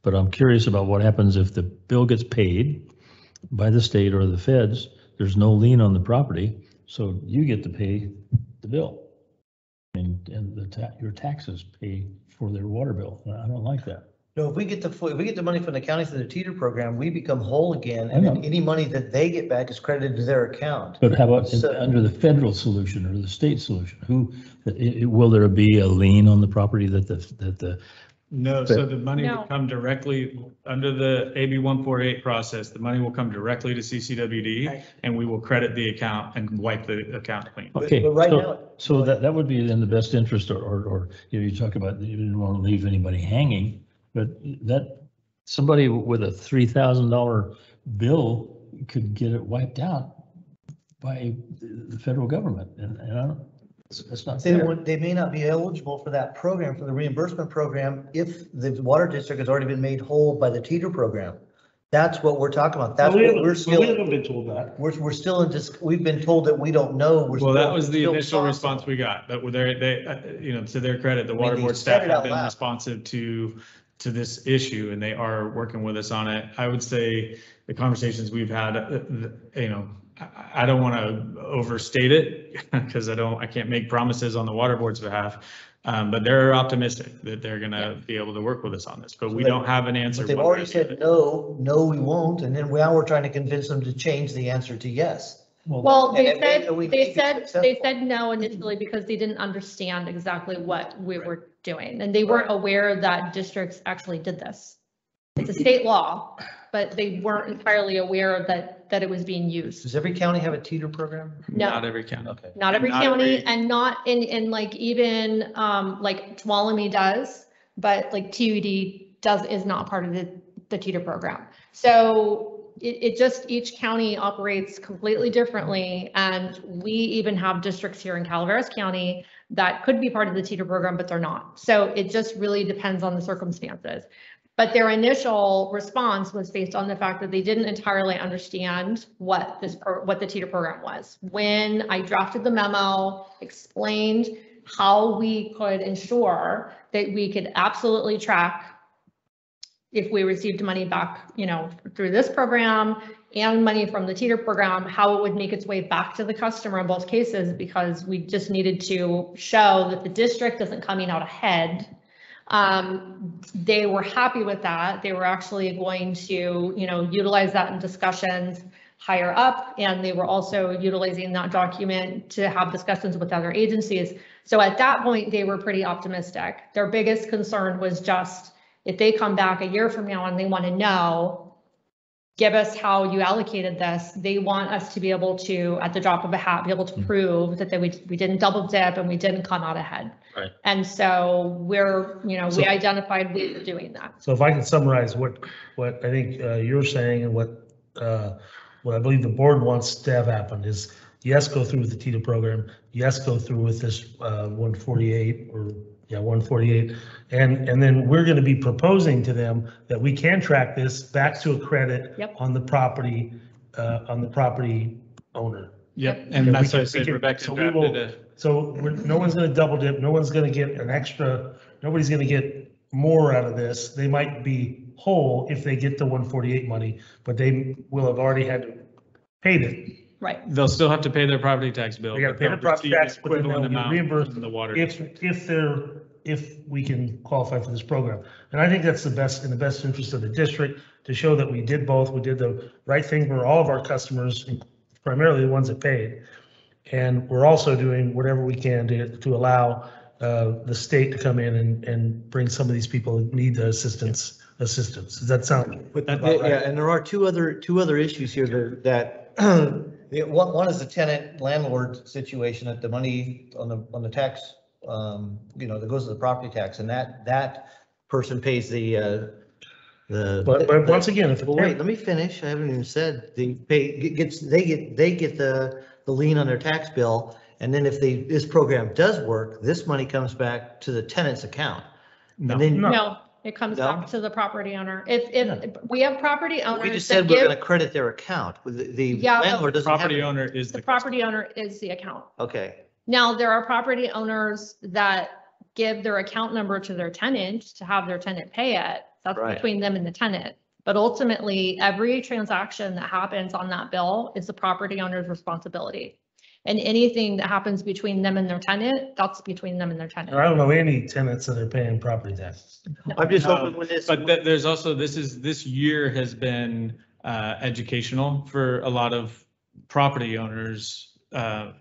But I'm curious about what happens if the bill gets paid by the state or the feds. There's no lien on the property, so you get to pay the bill, and your taxes pay for their water bill. I don't like that. No, if we get the money from the county through the teeter program, we become whole again, and then any money that they get back is credited to their account. But how about under the federal solution or the state solution? Will there be a lien on the property that the No, so the money will come directly under the AB 148 process. The money will come directly to CCWD, and we will credit the account and wipe the account clean. Okay, but right now, so that would be in the best interest, or you talk about you didn't want to leave anybody hanging, but that somebody with a $3,000 bill could get it wiped out by the federal government, and I don't. That's not fair. they may not be eligible for that program, for the reimbursement program, if the water district has already been made whole by the teeter program. That's what we're talking about. That's what we're still. We haven't been told that. We're still we've been told that we don't know. Well, that was the initial response we got. But to their credit, the water board staff have been responsive to this issue, and they are working with us on it. I would say the conversations we've had, I don't want to overstate it because I can't make promises on the water board's behalf, but they're optimistic that they're going to be able to work with us on this, but we don't have an answer. They've already said no, we won't, and then now we're trying to convince them to change the answer to yes. Well, they said no initially because they didn't understand exactly what we were doing, and they weren't aware that districts actually did this. It's a state law, but they weren't entirely aware that it was being used. Does every county have a teeter program? No. Not every county. Okay. Not every county, and not in like even like Tuolumne does, but like TUD is not part of the teeter program. So it just, each county operates completely differently, and we even have districts here in Calaveras County that could be part of the teeter program, but they're not. So it just really depends on the circumstances. But their initial response was based on the fact that they didn't entirely understand what the teeter program was. When I drafted the memo, explained how we could ensure that we could absolutely track if we received money back, through this program and money from the teeter program, how it would make its way back to the customer in both cases, because we just needed to show that the district isn't coming out ahead. They were happy with that. They were actually going to, utilize that in discussions, higher up, and they were also utilizing that document to have discussions with other agencies. So at that point, they were pretty optimistic. Their biggest concern was just if they come back a year from now and they want to know, give us how you allocated this. They want us to be able to, at the drop of a hat, be able to prove that we didn't double dip and we didn't come out ahead. Right. And so we're, we identified we were doing that. So if I can summarize what I think you're saying and what I believe the board wants to have happen is, yes, go through with the TITA program. Yes, go through with this 148 or 148. And then we're going to be proposing to them that we can track this back to a credit on the property owner. Yep, and that's what I said, Rebecca drafted it. So no one's going to double dip. No one's going to get an extra. Nobody's going to get more out of this. They might be whole if they get the 148 money, but they will have already had to pay it. Right. They'll still have to pay their property tax bill. They got to but pay the they'll property receive tax, but then equivalent they'll get amount reimbursed from the water. if we can qualify for this program. And I think that's in the best interest of the district to show that we did both. We did the right thing for all of our customers, primarily the ones that paid. And we're also doing whatever we can to allow the state to come in and bring some of these people that need the assistance. Does that sound? Yeah, and there are two other issues here that one is the tenant landlord situation, that the money on the tax, that goes to the property tax, and that person pays But once again, if wait, let me finish. I haven't even said they get the lien on their tax bill, and then if this program does work, this money comes back to the tenant's account. No. And then, No, it comes back to the property owner. If we have property owners. We just said we're going to credit their account. The landlord doesn't have Property it. owner is the property owner is the account. Okay. Now, there are property owners that give their account number to their tenant to have their tenant pay it. That's Right. between them and the tenant. But ultimately, every transaction that happens on that bill is the property owner's responsibility. And anything that happens between them and their tenant, that's between them and their tenant. I don't know any tenants that are paying property taxes. I'm just hoping with this. But there's also, this year has been educational for a lot of property owners,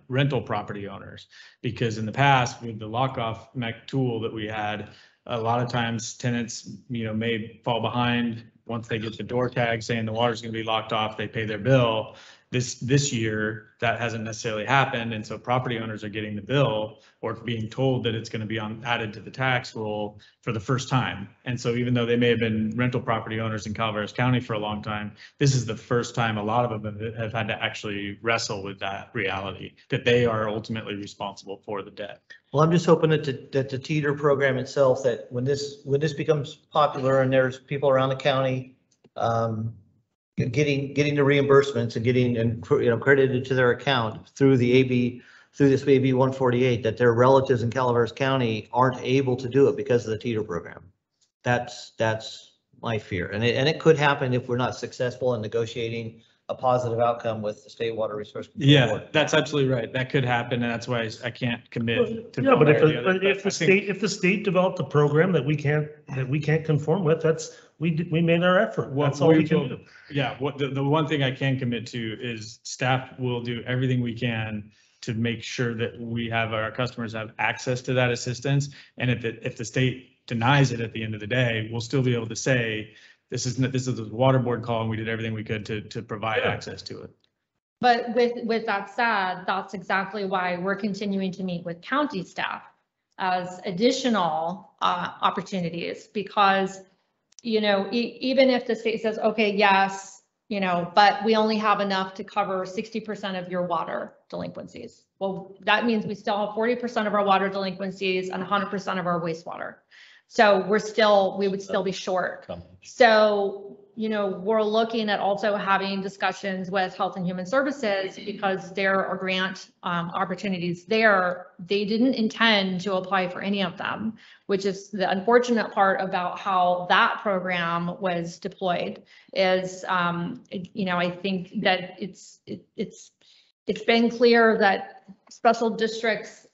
rental property owners, because in the past with the lock-off mech tool that we had, a lot of times tenants, may fall behind once they get the door tag saying the water's going to be locked off, they pay their bill. This year, that hasn't necessarily happened, and so property owners are getting the bill or being told that it's going to be added to the tax roll for the first time. And so even though they may have been rental property owners in Calaveras County for a long time, this is the first time a lot of them have had to actually wrestle with that reality, that they are ultimately responsible for the debt. Well, I'm just hoping that the TETR program itself, that when this becomes popular and there's people around the county getting the reimbursements and getting credited to their account through this AB 148, that their relatives in Calaveras County aren't able to do it because of the TETR program. That's my fear, and it could happen if we're not successful in negotiating a positive outcome with the State Water Resource Control Yeah, Board. that's absolutely right. That could happen, and that's why I can't commit to. Yeah, but one way or the other. if the state developed a program that we can't conform with, we made our effort. That's all we can do. Yeah, the one thing I can commit to is staff will do everything we can to make sure that our customers have access to that assistance. And if the state denies it at the end of the day, we'll still be able to say, this is the water board call and we did everything we could to provide access to it. But with that said, that's exactly why we're continuing to meet with county staff as additional opportunities, because, even if the state says, okay, yes, but we only have enough to cover 60% of your water delinquencies. Well, that means we still have 40% of our water delinquencies and 100% of our wastewater. So we would still be short. So, we're looking at also having discussions with Health and Human Services, because there are grant opportunities there. They didn't intend to apply for any of them, which is the unfortunate part about how that program was deployed is, I think that it's been clear that special districts,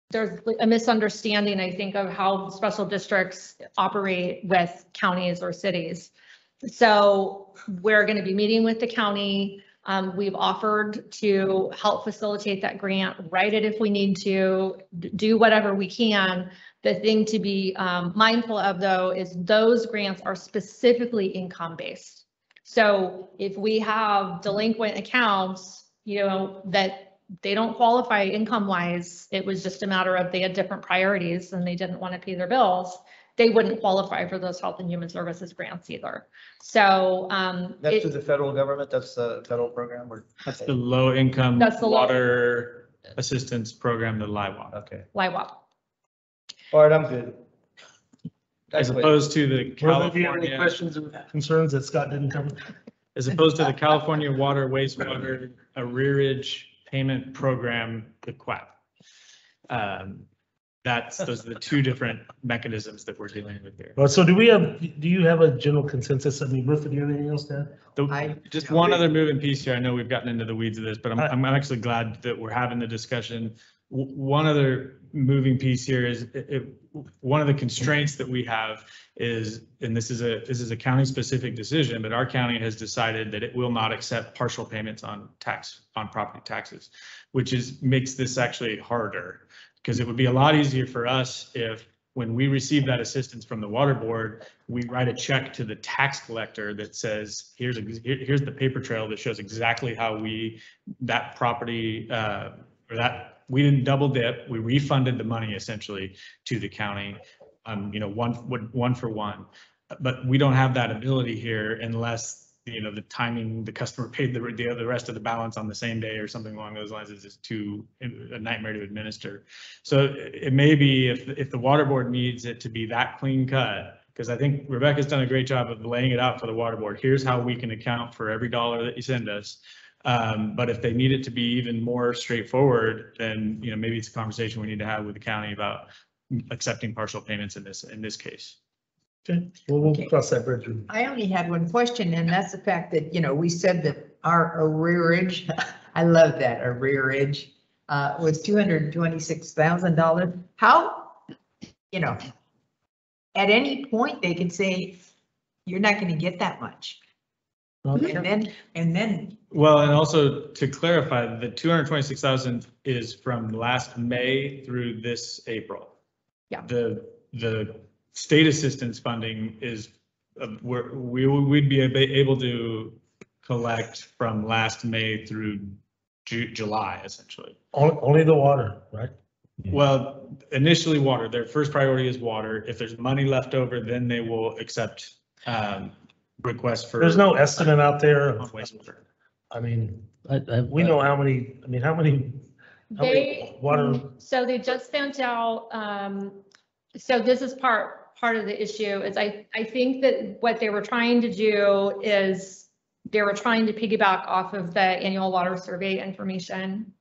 there's a misunderstanding, I think, of how special districts operate with counties or cities. So we're going to be meeting with the county. We've offered to help facilitate that grant, write it if we need to, do whatever we can. The thing to be mindful of, though, is those grants are specifically income-based. So if we have delinquent accounts, that they don't qualify income-wise, it was just a matter of they had different priorities and they didn't want to pay their bills, they wouldn't qualify for those Health and Human Services grants either. So That's through the federal government, that's the federal program, or? That's the low income That's the low- water assistance program, the LIWA. Okay, LIWAP. all right, I'm good. As opposed to the Well, do you have any California, questions or concerns that Scott didn't cover? as opposed to the California Water Wastewater Arrearage Payment Program, the QAP. Those are the two different mechanisms that we're dealing with here. Well, so do you have a general consensus? I mean, Bertha, do you have anything else to add? Just one other moving piece here. I know we've gotten into the weeds of this, but I'm actually glad that we're having the discussion. One other moving piece here is one of the constraints that we have is, and this is a county specific decision, but our county has decided that it will not accept partial payments on property taxes, which makes this actually harder, because it would be a lot easier for us if, when we receive that assistance from the water board, we write a check to the tax collector that says, here's the paper trail that shows exactly how that property, we didn't double dip, we refunded the money essentially to the county, one for one. But we don't have that ability here unless, the timing, the customer paid the rest of the balance on the same day or something along those lines. Is just a nightmare to administer. So it may be if the water board needs it to be that clean cut, because I think Rebecca's done a great job of laying it out for the water board. Here's how we can account for every dollar that you send us. But if they need it to be even more straightforward, then, maybe it's a conversation we need to have with the county about accepting partial payments in this case. Okay, well, we'll cross that bridge. I only had one question, and that's the fact that, we said that our arrearage, I love that arrearage, was $226,000. How, at any point they could say, you're not going to get that much. And then. Well, and also to clarify, the 226,000 is from last May through this April. Yeah. The state assistance funding is, we'd be able to collect from last May through July, essentially. Only the water, right? Well, initially water, their first priority is water. If there's money left over, then they will accept requests for. There's no estimate out there of wastewater. I mean, we know how many water. So they just sent out, so this is part of the issue is I think that what they were trying to do is they were trying to piggyback off of the annual water survey information.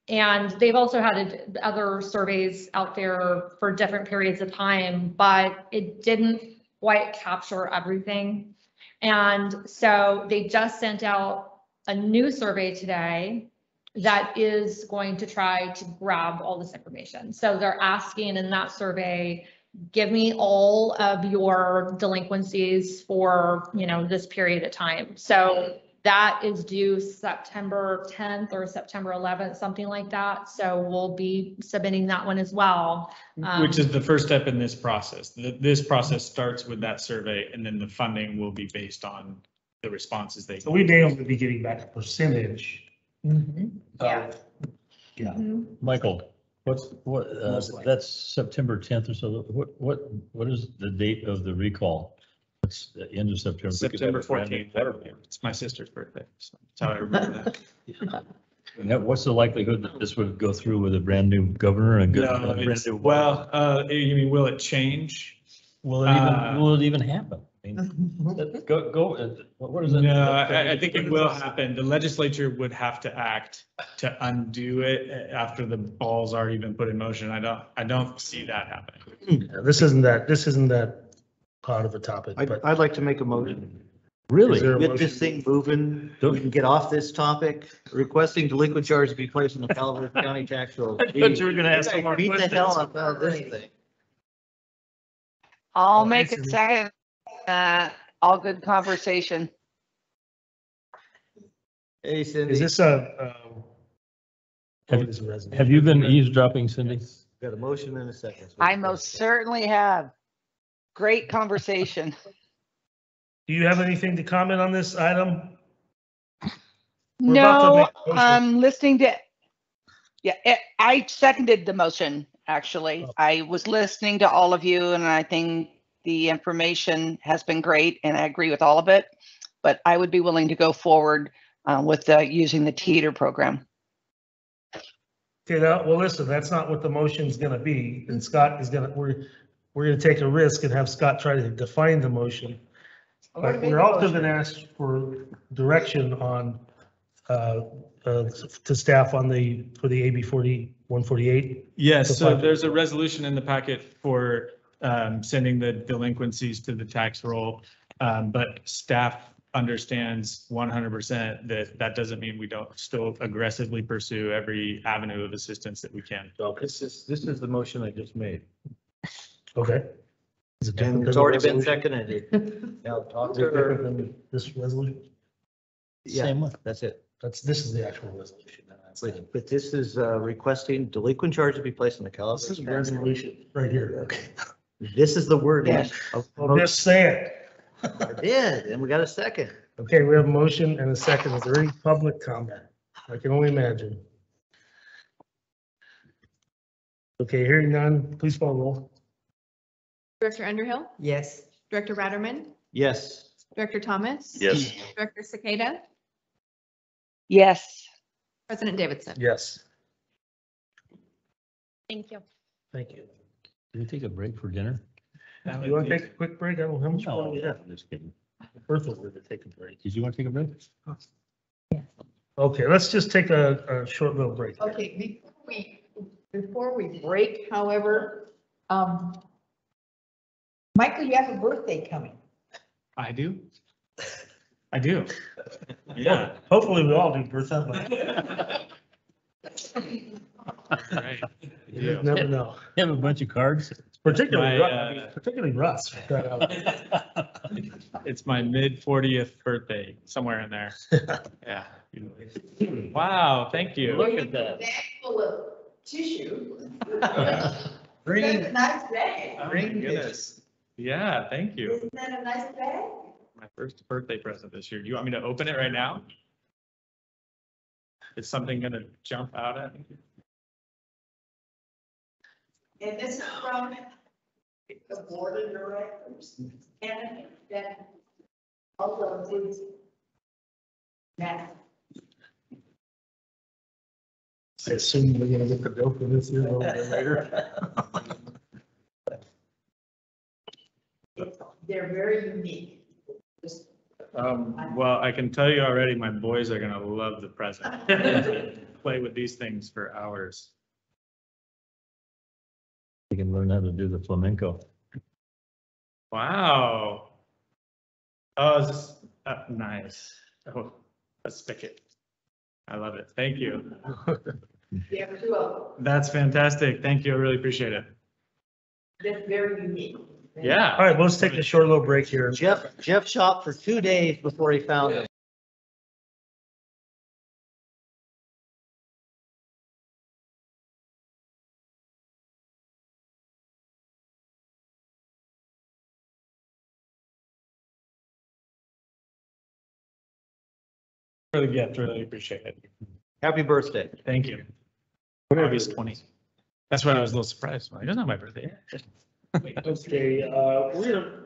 And they've also had other surveys out there for different periods of time, but it didn't quite capture everything. And so they just sent out a new survey today that is going to try to grab all this information. So they're asking in that survey, give me all of your delinquencies for, this period of time. So that is due September 10th or September 11th, something like that. So we'll be submitting that one as well. Which is the first step in this process. This process starts with that survey, and then the funding will be based on the responses they. So we may only be getting back a percentage. Yeah. Yeah. Michael, that's September 10th or so. What is the date of the recall? It's the end of September. September 14th. It's my sister's birthday. So that's how I remember that. And what's the likelihood that this would go through with a brand new governor and you mean, will it change? Will it even happen? I mean, what is it? No, I think it will happen. The legislature would have to act to undo it after the ball's already been put in motion. I don't see that happening. This isn't that part of the topic. I'd like to make a motion. Really? Get this thing moving, so we can get off this topic. Requesting delinquent charges be placed on the Palo Verde County tax roll. I thought you were gonna ask some more Beat the questions. hell out of this thing. I'll make a second. All good conversation. Hey, Cindy. Is this a? Have you been eavesdropping, Cindy? Got a motion and a second. I most certainly have. Great conversation. Do you have anything to comment on this item? We're about to No, make a motion. I'm listening to, I seconded the motion, actually. I was listening to all of you and I think the information has been great and I agree with all of it. But I would be willing to go forward with using the TEETR program. Okay, now, well, listen, that's not what the motion's gonna be, and Scott is gonna, we're gonna take a risk and have Scott try to define the motion. But we're also gonna ask for direction on, to staff on for the AB 148. Yes, so there's a resolution in the packet for sending the delinquencies to the tax roll. But staff understands 100% that that doesn't mean we don't still aggressively pursue every avenue of assistance that we can. This is the motion I just made. Okay. Is it different And it's than the already been resolution? seconded. Now talk Is to it different her. than this resolution? Yeah, Same one. that's it. This is the actual resolution. But this is requesting delinquent charge to be placed on the Calaveras. This is a resolution right here. Okay. This is the wording. of Well, just say it. I did, and we got a second. Okay, we have a motion and a second. Is there any public comment? I can only imagine. Okay, hearing none, please call roll. Director Underhill, Yes. Director Ratterman, Yes. Director Thomas. Yes. Director Cicada, Yes. President Davidson. Yes, Thank you. thank you. Can we take a break for dinner? You want to take a quick break? I don't know how much. No, time we have. I'm just kidding. Bertha wanted to take a break. Did you want to take a break? Okay, let's just take a short little break. Okay, before we break, however, Michael, you have a birthday coming. I do. I do. Yeah. Hopefully we all do, Bertha, Right. but you just never know. You have a bunch of cards? Particularly, My, particularly Russ. It's my mid 40th birthday, somewhere in there. Yeah. Wow, thank you. Look at that. Bag full of tissue. Green. That's a nice bag. Oh my goodness. Yeah, thank you. Isn't that a nice bag? My first birthday present this year. Do you want me to open it right now? Is something gonna jump out at me? And this is from the board of directors. And that also includes Matt. I assume we're gonna get the bill for this year a little bit later. They're very unique. Just Well, I can tell you already, my boys are gonna love the present. Play with these things for hours. You can learn how to do the flamenco. Wow. Oh, is this nice? Oh, a spigot. I love it. Thank you. You have two of them. That's fantastic. Thank you. I really appreciate it. They're very unique. Yeah. All right, let's take a short little break here. Jeff shopped for 2 days before he found it. For the gift, really appreciate it. Happy birthday. Thank you. August 20. That's why I was a little surprised. Like, it's not my birthday. Okay, we're gonna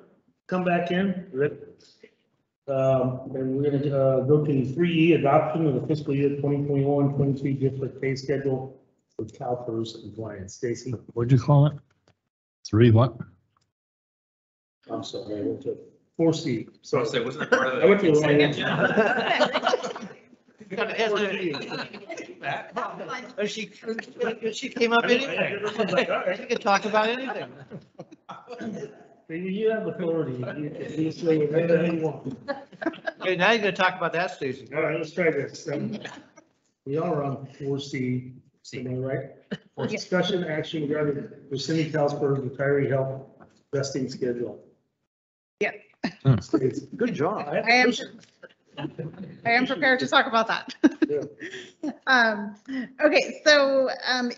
come back in, Rick. And we're gonna go to 3E, adoption of the fiscal year 2021-22 district pay schedule for CalPERS compliance. Stacy? What'd you call it? 3 what? I'm sorry, I went to 4C. So Wasn't it part of I went to the wrong one. She came up anyway. She could talk about anything. You have authority. You can say whatever you want. Okay, now you're gonna talk about that, Stacy. All right, let's try this. We are on 4C, am I right? For discussion action regarding the Cindy CalPERS retiree health vesting schedule. Yeah. Stacy. Good job. I am, I am prepared to talk about that. Okay, so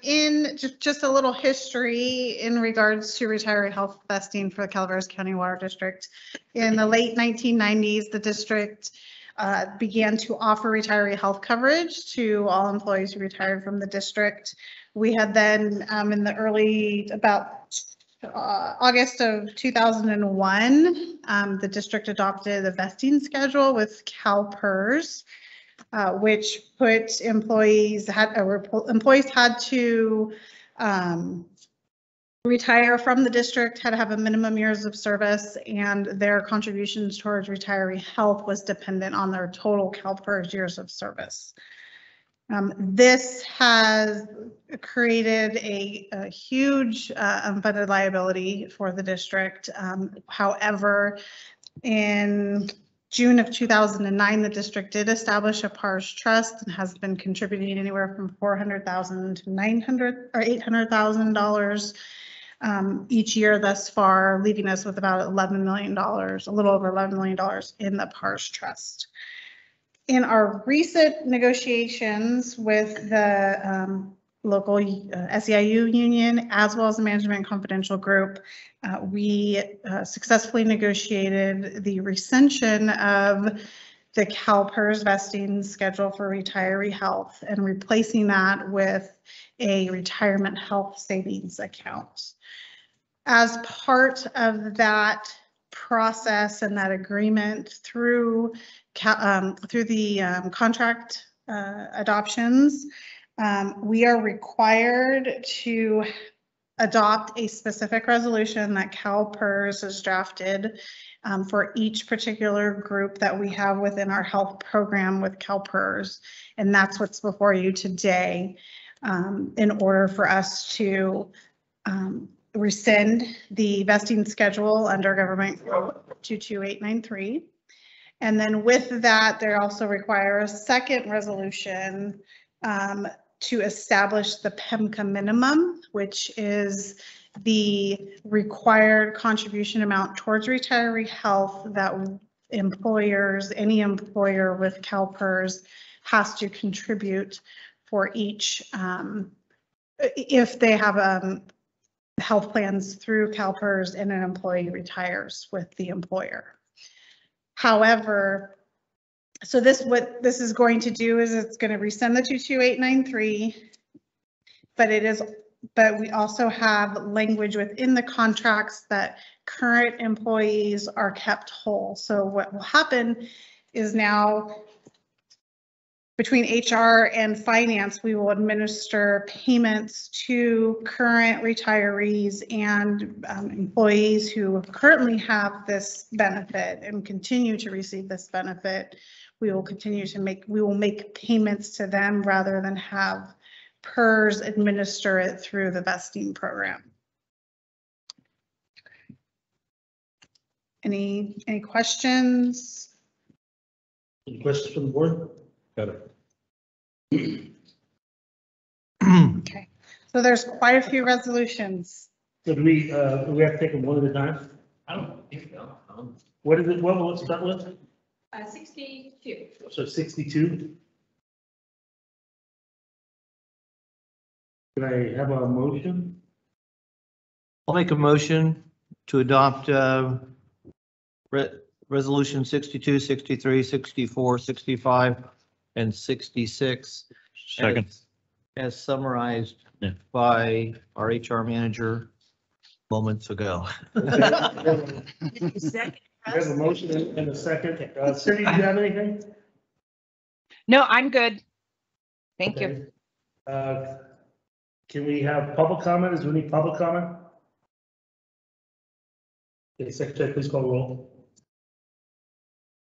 in just a little history in regards to retiree health vesting for the Calaveras County Water District. In the late 1990s, the district began to offer retiree health coverage to all employees who retired from the district. We had then in the early, about August of 2001, the district adopted a vesting schedule with CalPERS, which put employees had to retire from the district, had to have a minimum years of service, and their contributions towards retiree health was dependent on their total CalPERS years of service. This has created a huge unfunded liability for the district. However, in June of 2009, the district did establish a PARS trust and has been contributing anywhere from $400,000 to $900,000 or $800,000 each year thus far, leaving us with about $11 million, a little over $11 million in the PARS trust. In our recent negotiations with the local SEIU union, as well as the Management Confidential Group, we successfully negotiated the recension of the CalPERS vesting schedule for retiree health and replacing that with a retirement health savings account. As part of that process and that agreement through the contract adoptions, we are required to adopt a specific resolution that CalPERS has drafted for each particular group that we have within our health program with CalPERS. And that's what's before you today in order for us to rescind the vesting schedule under Government Code 22893. And then with that, they also require a second resolution to establish the PEMCA minimum, which is the required contribution amount towards retiree health that employers, any employer with CalPERS has to contribute for each, if they have health plans through CalPERS and an employee retires with the employer. However, so what this is going to do is it's going to rescind the 22893, but we also have language within the contracts that current employees are kept whole. So what will happen is now between HR and finance, we will administer payments to current retirees and employees who currently have this benefit and continue to receive this benefit. We will continue to make payments to them rather than have PERS administer it through the vesting program. Any questions? Any questions from the board? Got it. Okay, so there's quite a few resolutions. So do we have to take them one at a time? I don't think so. What is it? What will it start with? 62. So 62. Can I have a motion? I'll make a motion to adopt resolution 62, 63, 64, 65, and 66. Second. As summarized by our HR manager moments ago. Second. I have a motion and a second. Cindy, do you have anything? No, I'm good. Thank you. Can we have public comment? Is there any public comment? Okay, Secretary, please call the roll.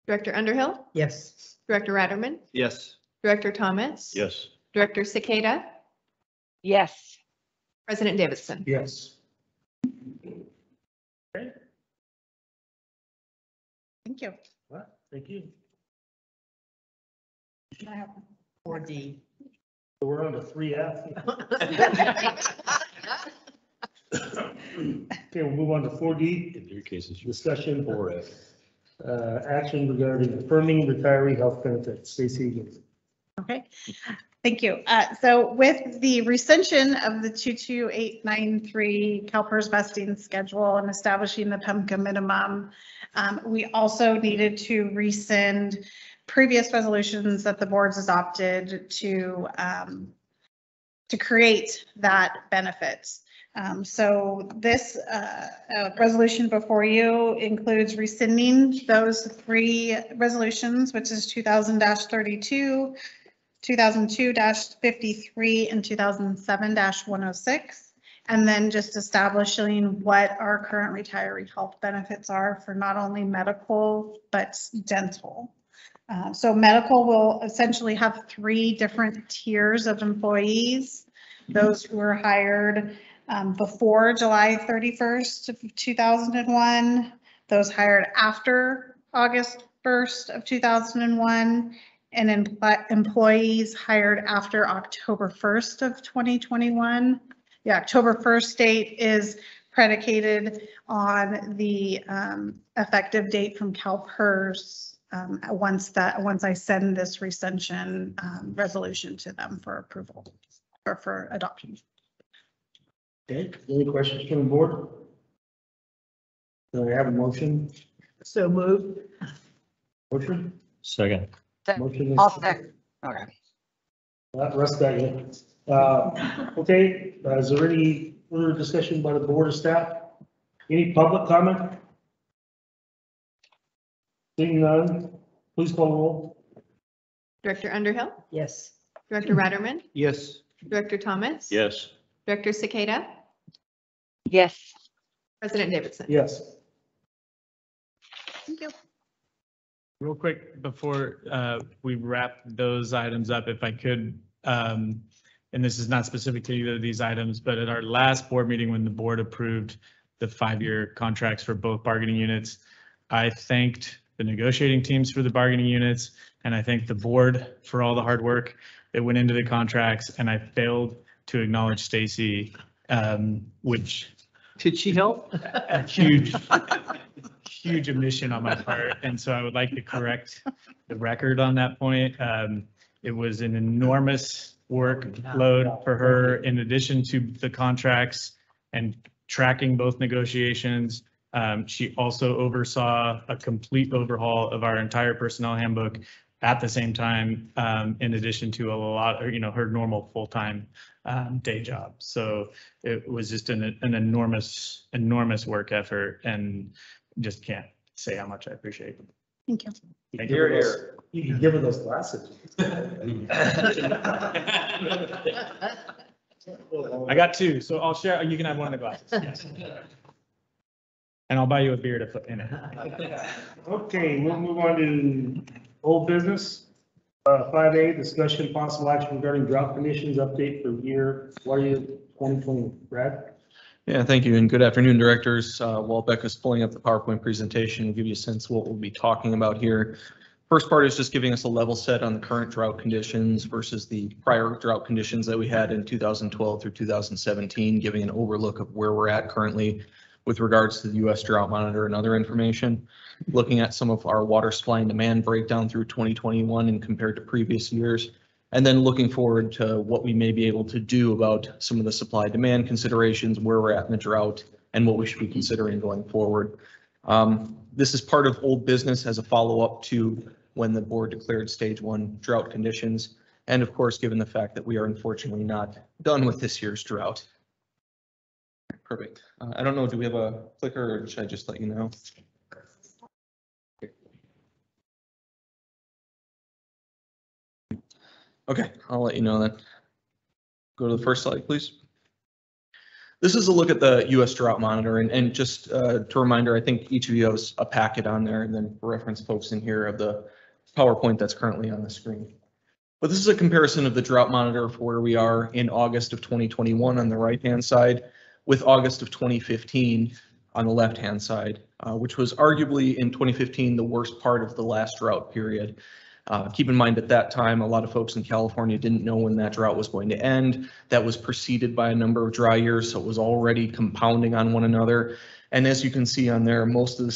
Director Underhill, Yes. Director Ratterman, Yes. Director Thomas. Yes. Director Cicada, Yes. President Davidson. Yes. Thank you. What? Thank you. 4D. So we're on to 3F. Okay, we'll move on to 4D. In your case, it's Discussion. 4F. Action regarding affirming retiree health benefits. Stacy. Okay, thank you. So with the rescission of the 22893 CalPERS vesting schedule and establishing the PEMCA minimum, we also needed to rescind previous resolutions that the boards adopted to create that benefit. So this resolution before you includes rescinding those 3 resolutions, which is 2000-32, 2002-53, and 2007-106. And then just establishing what our current retiree health benefits are for not only medical, but dental. So medical will essentially have 3 different tiers of employees. Those who were hired before July 31st of 2001, those hired after August 1st of 2001, and employees hired after October 1st of 2021. The October 1st date is predicated on the effective date from CalPERS once I send this rescission resolution to them for approval or for adoption. Okay, any questions from the board? Do I have a motion? So moved. Motion? Second. Motion. I'll second. Okay. Russ got you. Okay, is there any further discussion by the board of staff? Any public comment? Seeing none, please call the roll. Director Underhill, Yes. Director Ratterman, Yes. Director Thomas. Yes. Director Cicada, Yes. President Davidson. Yes. Thank you. Real quick, before we wrap those items up, if I could, and this is not specific to either of these items, but at our last board meeting, when the board approved the 5-year contracts for both bargaining units, I thanked the negotiating teams for the bargaining units, and I thanked the board for all the hard work that went into the contracts, and I failed to acknowledge Stacy, which. Did she help? A huge omission on my part. And so I would like to correct the record on that point. It was an enormous workload for her in addition to the contracts and tracking both negotiations. She also oversaw a complete overhaul of our entire personnel handbook at the same time, in addition to a lot of, her normal full-time day job. So it was just an enormous work effort, and just can't say how much I appreciate it. Thank you. Thank you. You can give her those glasses. I got 2, so I'll share. You can have one of the glasses. Yes. And I'll buy you a beer to put in it. Okay, we'll move on to old business. 5A, discussion possible action regarding drought conditions update for year 2020. Brad? Yeah, thank you, and good afternoon, directors. While Becca's pulling up the PowerPoint presentation, we'll give you a sense of what we'll be talking about here. First part is just giving us a level set on the current drought conditions versus the prior drought conditions that we had in 2012 through 2017, giving an overlook of where we're at currently with regards to the U.S. Drought Monitor and other information. Looking at some of our water supply and demand breakdown through 2021 and compared to previous years. And then looking forward to what we may be able to do about some of the supply demand considerations, where we're at in the drought, and what we should be considering going forward. This is part of old business as a follow-up to when the board declared stage 1 drought conditions. And of course, given the fact that we are unfortunately not done with this year's drought. Perfect. I don't know, do we have a clicker or should I just let you know? Okay, I'll let you know then. Go to the first slide, please. This is a look at the U.S. Drought Monitor, and just to reminder, I think each of you has a packet on there, and then for reference folks in here of the PowerPoint that's currently on the screen. But this is a comparison of the Drought Monitor for where we are in August of 2021 on the right-hand side with August of 2015 on the left-hand side, which was arguably in 2015 the worst part of the last drought period. Keep in mind at that time, a lot of folks in California didn't know when that drought was going to end. That was preceded by a number of dry years, so it was already compounding on one another. And as you can see on there, most of the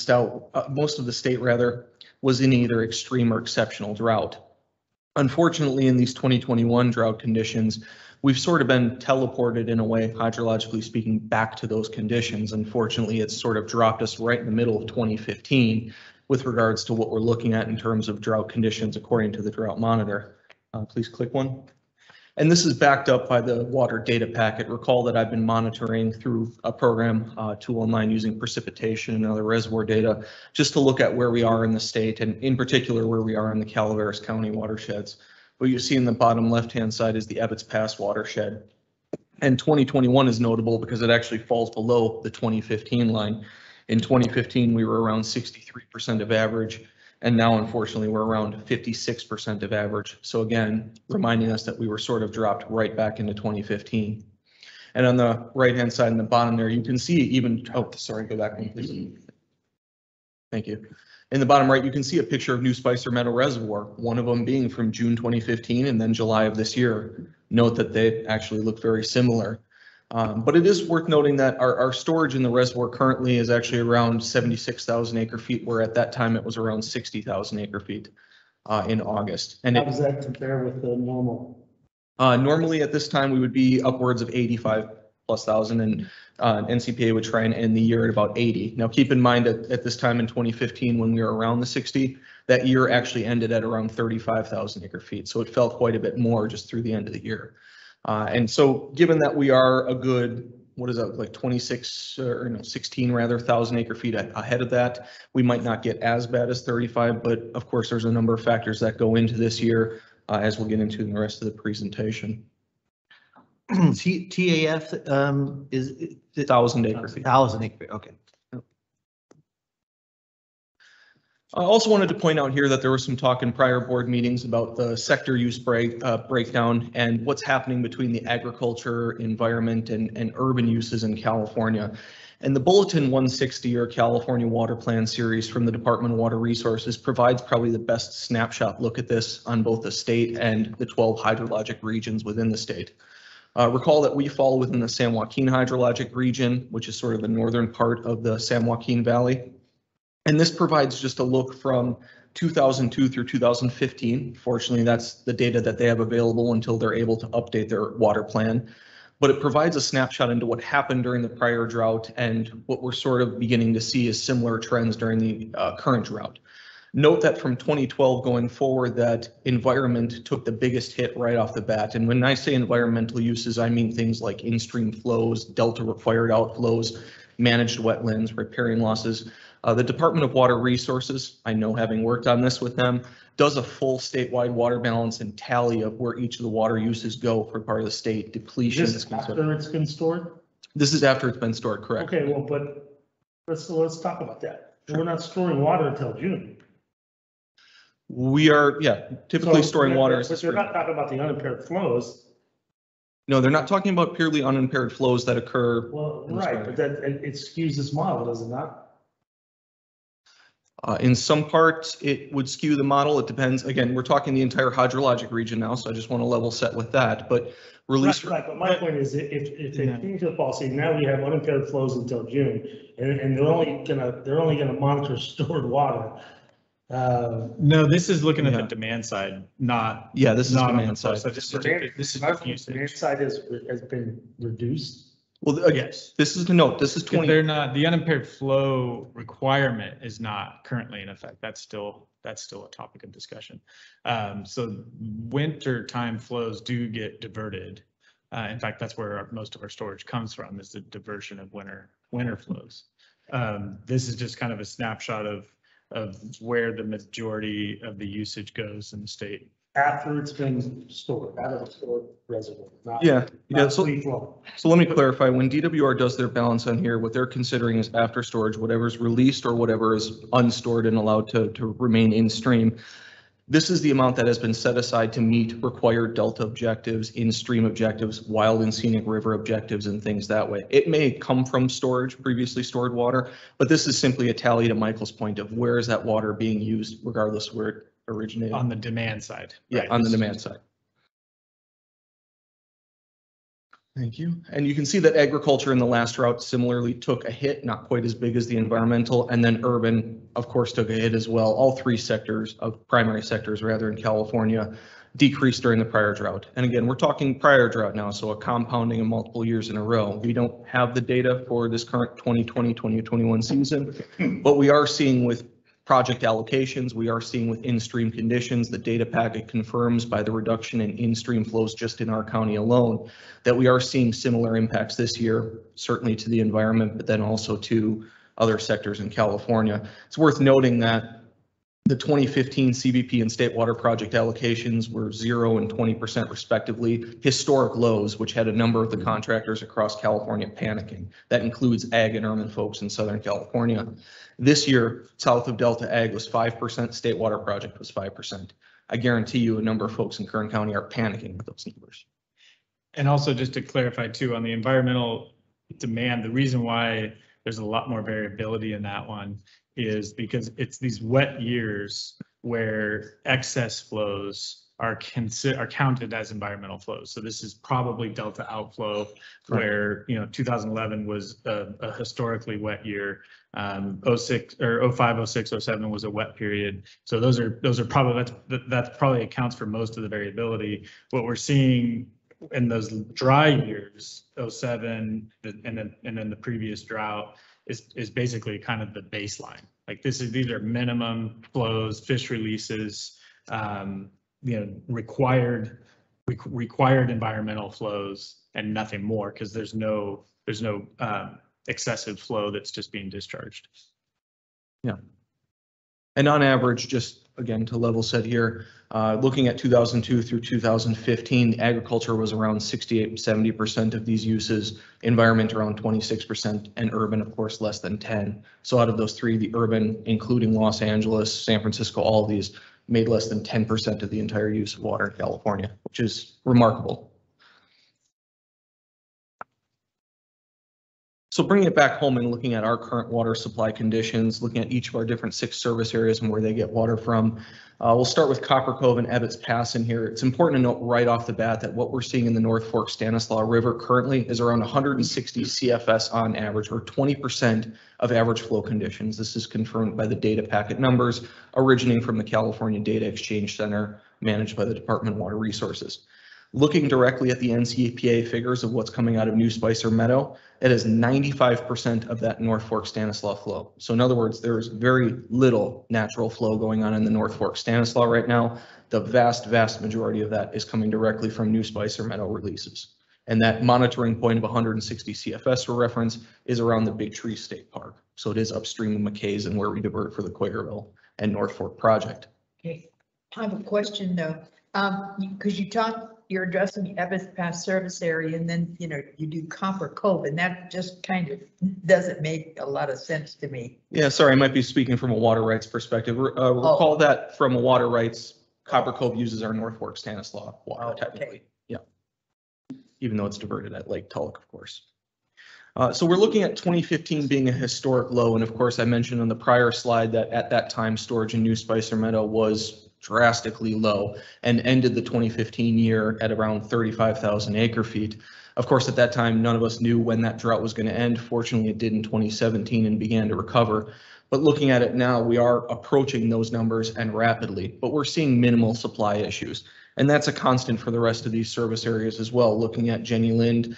state was in either extreme or exceptional drought. Unfortunately, in these 2021 drought conditions, we've sort of been teleported in a way, hydrologically speaking, back to those conditions. Unfortunately, it's sort of dropped us right in the middle of 2015 with regards to what we're looking at in terms of drought conditions according to the drought monitor. Please click one. And this is backed up by the water data packet. Recall that I've been monitoring through a program tool online using precipitation and other reservoir data just to look at where we are in the state and in particular where we are in the Calaveras County watersheds. What you see in the bottom left-hand side is the Ebbets Pass watershed. And 2021 is notable because it actually falls below the 2015 line. In 2015, we were around 63% of average. And now, unfortunately, we're around 56% of average. So again, reminding us that we were sort of dropped right back into 2015. And on the right-hand side in the bottom there, you can see even, oh, sorry, go back one, please. Thank you. In the bottom right, you can see a picture of New Spicer Meadow Reservoir, one of them being from June 2015 and then July of this year. Note that they actually look very similar. But it is worth noting that our storage in the reservoir currently is actually around 76,000 acre feet, where at that time it was around 60,000 acre feet in August. And how does that compare with the normal? Normally at this time we would be upwards of 85,000+ and NCPA would try and end the year at about 80. Now keep in mind that at this time in 2015 when we were around the 60, that year actually ended at around 35,000 acre feet. So it fell quite a bit more just through the end of the year. And so given that we are a good, what is that, like 26 or no, 16 rather, 1,000 acre feet ahead of that, we might not get as bad as 35, but of course there's a number of factors that go into this year as we'll get into in the rest of the presentation. TAF is 1,000 acre feet. 1,000 acre feet, okay. I also wanted to point out here that there was some talk in prior board meetings about the sector use breakdown and what's happening between the agriculture, environment, and urban uses in California. And the Bulletin 160 or California Water Plan series from the Department of Water Resources provides probably the best snapshot look at this on both the state and the 12 hydrologic regions within the state. Recall that we fall within the San Joaquin hydrologic region, which is sort of the northern part of the San Joaquin Valley. And this provides just a look from 2002 through 2015. Fortunately, that's the data that they have available until they're able to update their water plan. But it provides a snapshot into what happened during the prior drought and what we're sort of beginning to see is similar trends during the current drought. Note that from 2012 going forward, that environment took the biggest hit right off the bat. And when I say environmental uses, I mean things like in-stream flows, delta required outflows, managed wetlands, riparian losses. The Department of Water Resources, I know having worked on this with them, does a full statewide water balance and tally of where each of the water uses go for part of the state. Depletion is considered. After it's been stored? This is after it's been stored, correct? Okay, well, but let's talk about that. Sure. We're not storing water until June. We are, yeah, typically So, storing water. But they're not talking about the unimpaired flows. No, they're not talking about purely unimpaired flows that occur. Well, right, but that it skews this model, does it not? In some parts, it would skew the model. It depends. Again, we're talking the entire hydrologic region now, so I just want to level set with that. But release. Right, but my point is, if they change the policy, now we have unimpaired flows until June, and they're only gonna monitor stored water. No, this is looking at the demand side, not. Yeah, this is not demand on the flow side. This is Demand side has been reduced. Well, yes, this is the note. This is 20. They're not, the unimpaired flow requirement is not currently in effect. That's still a topic of discussion. So winter time flows do get diverted. In fact, that's where most of our storage comes from, is the diversion of winter flows. This is just kind of a snapshot of where the majority of the usage goes in the state. After it's been stored, out of the stored reservoir. So let me clarify, when DWR does their balance on here, what they're considering is after storage, whatever's released or whatever is unstored and allowed to remain in stream. This is the amount that has been set aside to meet required delta objectives, in-stream objectives, wild and scenic river objectives, and things that way. It may come from storage, previously stored water, but this is simply a tally to Michael's point of where is that water being used, regardless of where it originated. On the demand side. Yeah, right? on the demand side. Thank you. And you can see that agriculture in the last drought similarly took a hit, not quite as big as the environmental, and then urban, of course, took a hit as well. All three sectors of primary sectors, rather, in California decreased during the prior drought. And again, we're talking prior drought now, so a compounding of multiple years in a row. We don't have the data for this current 2020-2021 season, but we are seeing with project allocations, we are seeing with in-stream conditions, the data packet confirms by the reduction in in-stream flows just in our county alone, that we are seeing similar impacts this year, certainly to the environment, but then also to other sectors in California. It's worth noting that the 2015 CBP and state water project allocations were 0 and 20% respectively, historic lows, which had a number of the contractors across California panicking. That includes ag and urban folks in Southern California. This year, south of Delta Ag was 5%, state water project was 5%. I guarantee you a number of folks in Kern County are panicking with those numbers. And also just to clarify too, on the environmental demand, the reason why there's a lot more variability in that one is because it's these wet years where excess flows are counted as environmental flows. So this is probably delta outflow where, 2011 was a historically wet year. 06 or 05, 06, 07 was a wet period. So those are probably, that probably accounts for most of the variability. What we're seeing in those dry years, 07 and then the previous drought is basically kind of the baseline. Like these are minimum flows, fish releases, required environmental flows and nothing more, because there's no excessive flow that's just being discharged. Yeah. And on average, just again to level set here, looking at 2002 through 2015, agriculture was around 68-70% of these uses, environment around 26%, and urban, of course, less than 10. So out of those three, the urban, including Los Angeles, San Francisco, all of these made less than 10% of the entire use of water in California, which is remarkable. So bringing it back home and looking at our current water supply conditions, looking at each of our different 6 service areas and where they get water from. We'll start with Copper Cove and Ebbets Pass in here. It's important to note right off the bat that what we're seeing in the North Fork Stanislaus River currently is around 160 CFS on average, or 20% of average flow conditions. This is confirmed by the data packet numbers originating from the California Data Exchange Center managed by the Department of Water Resources. Looking directly at the NCEPA figures of what's coming out of New Spicer Meadow, it is 95% of that North Fork Stanislaus flow. So in other words, there is very little natural flow going on in the North Fork Stanislaus right now. The vast majority of that is coming directly from New Spicer Meadow releases. And that monitoring point of 160 CFS for reference is around the Big Tree State Park. So it is upstream of McKay's and where we divert for the Quakerville and North Fork project. Okay, I have a question though, because you're addressing the Ebbets Pass service area, and then, you do Copper Cove, and that just kind of doesn't make a lot of sense to me. Yeah, sorry, I might be speaking from a water rights perspective. Recall that from a water rights, Copper Cove uses our North Fork Stanislaus water technically. Okay. Yeah. Even though it's diverted at Lake Tulloch, of course. So we're looking at 2015 being a historic low. And of course, I mentioned on the prior slide that at that time, storage in New Spicer Meadow was drastically low and ended the 2015 year at around 35,000 acre feet. Of course, at that time, none of us knew when that drought was going to end. Fortunately, it did in 2017 and began to recover. But looking at it now, we are approaching those numbers and rapidly, but we're seeing minimal supply issues. And that's a constant for the rest of these service areas as well. Looking at Jenny Lind,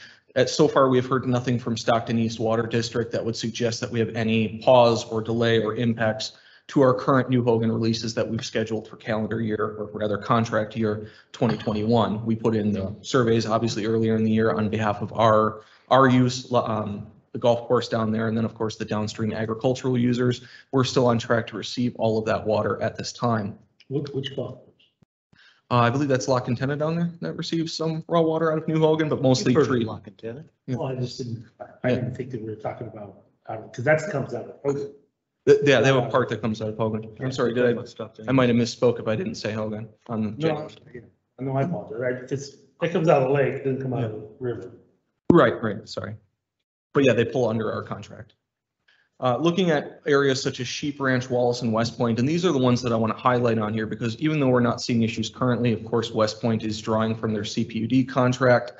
so far we have heard nothing from Stockton East Water District that would suggest that we have any pause or delay or impacts to our current New Hogan releases that we've scheduled for calendar year, or rather contract year 2021. We put in the surveys obviously earlier in the year on behalf of our use, the golf course down there, and then of course the downstream agricultural users. We're still on track to receive all of that water at this time. Which golf course? I believe that's La Quintana down there that receives some raw water out of New Hogan, but mostly tree. La Quintana? Yeah. Well, I didn't think that we were talking about, because that comes out of Hogan. Yeah, they have a part that comes out of Hogan. I'm sorry, I might have misspoke if I didn't say Hogan on the. No, I apologize. It comes out of the lake, it doesn't come out of the river. Right, sorry. But yeah, they pull under our contract. Looking at areas such as Sheep Ranch, Wallace, and West Point, and these are the ones that I want to highlight on here because even though we're not seeing issues currently, of course, West Point is drawing from their CPUD contract.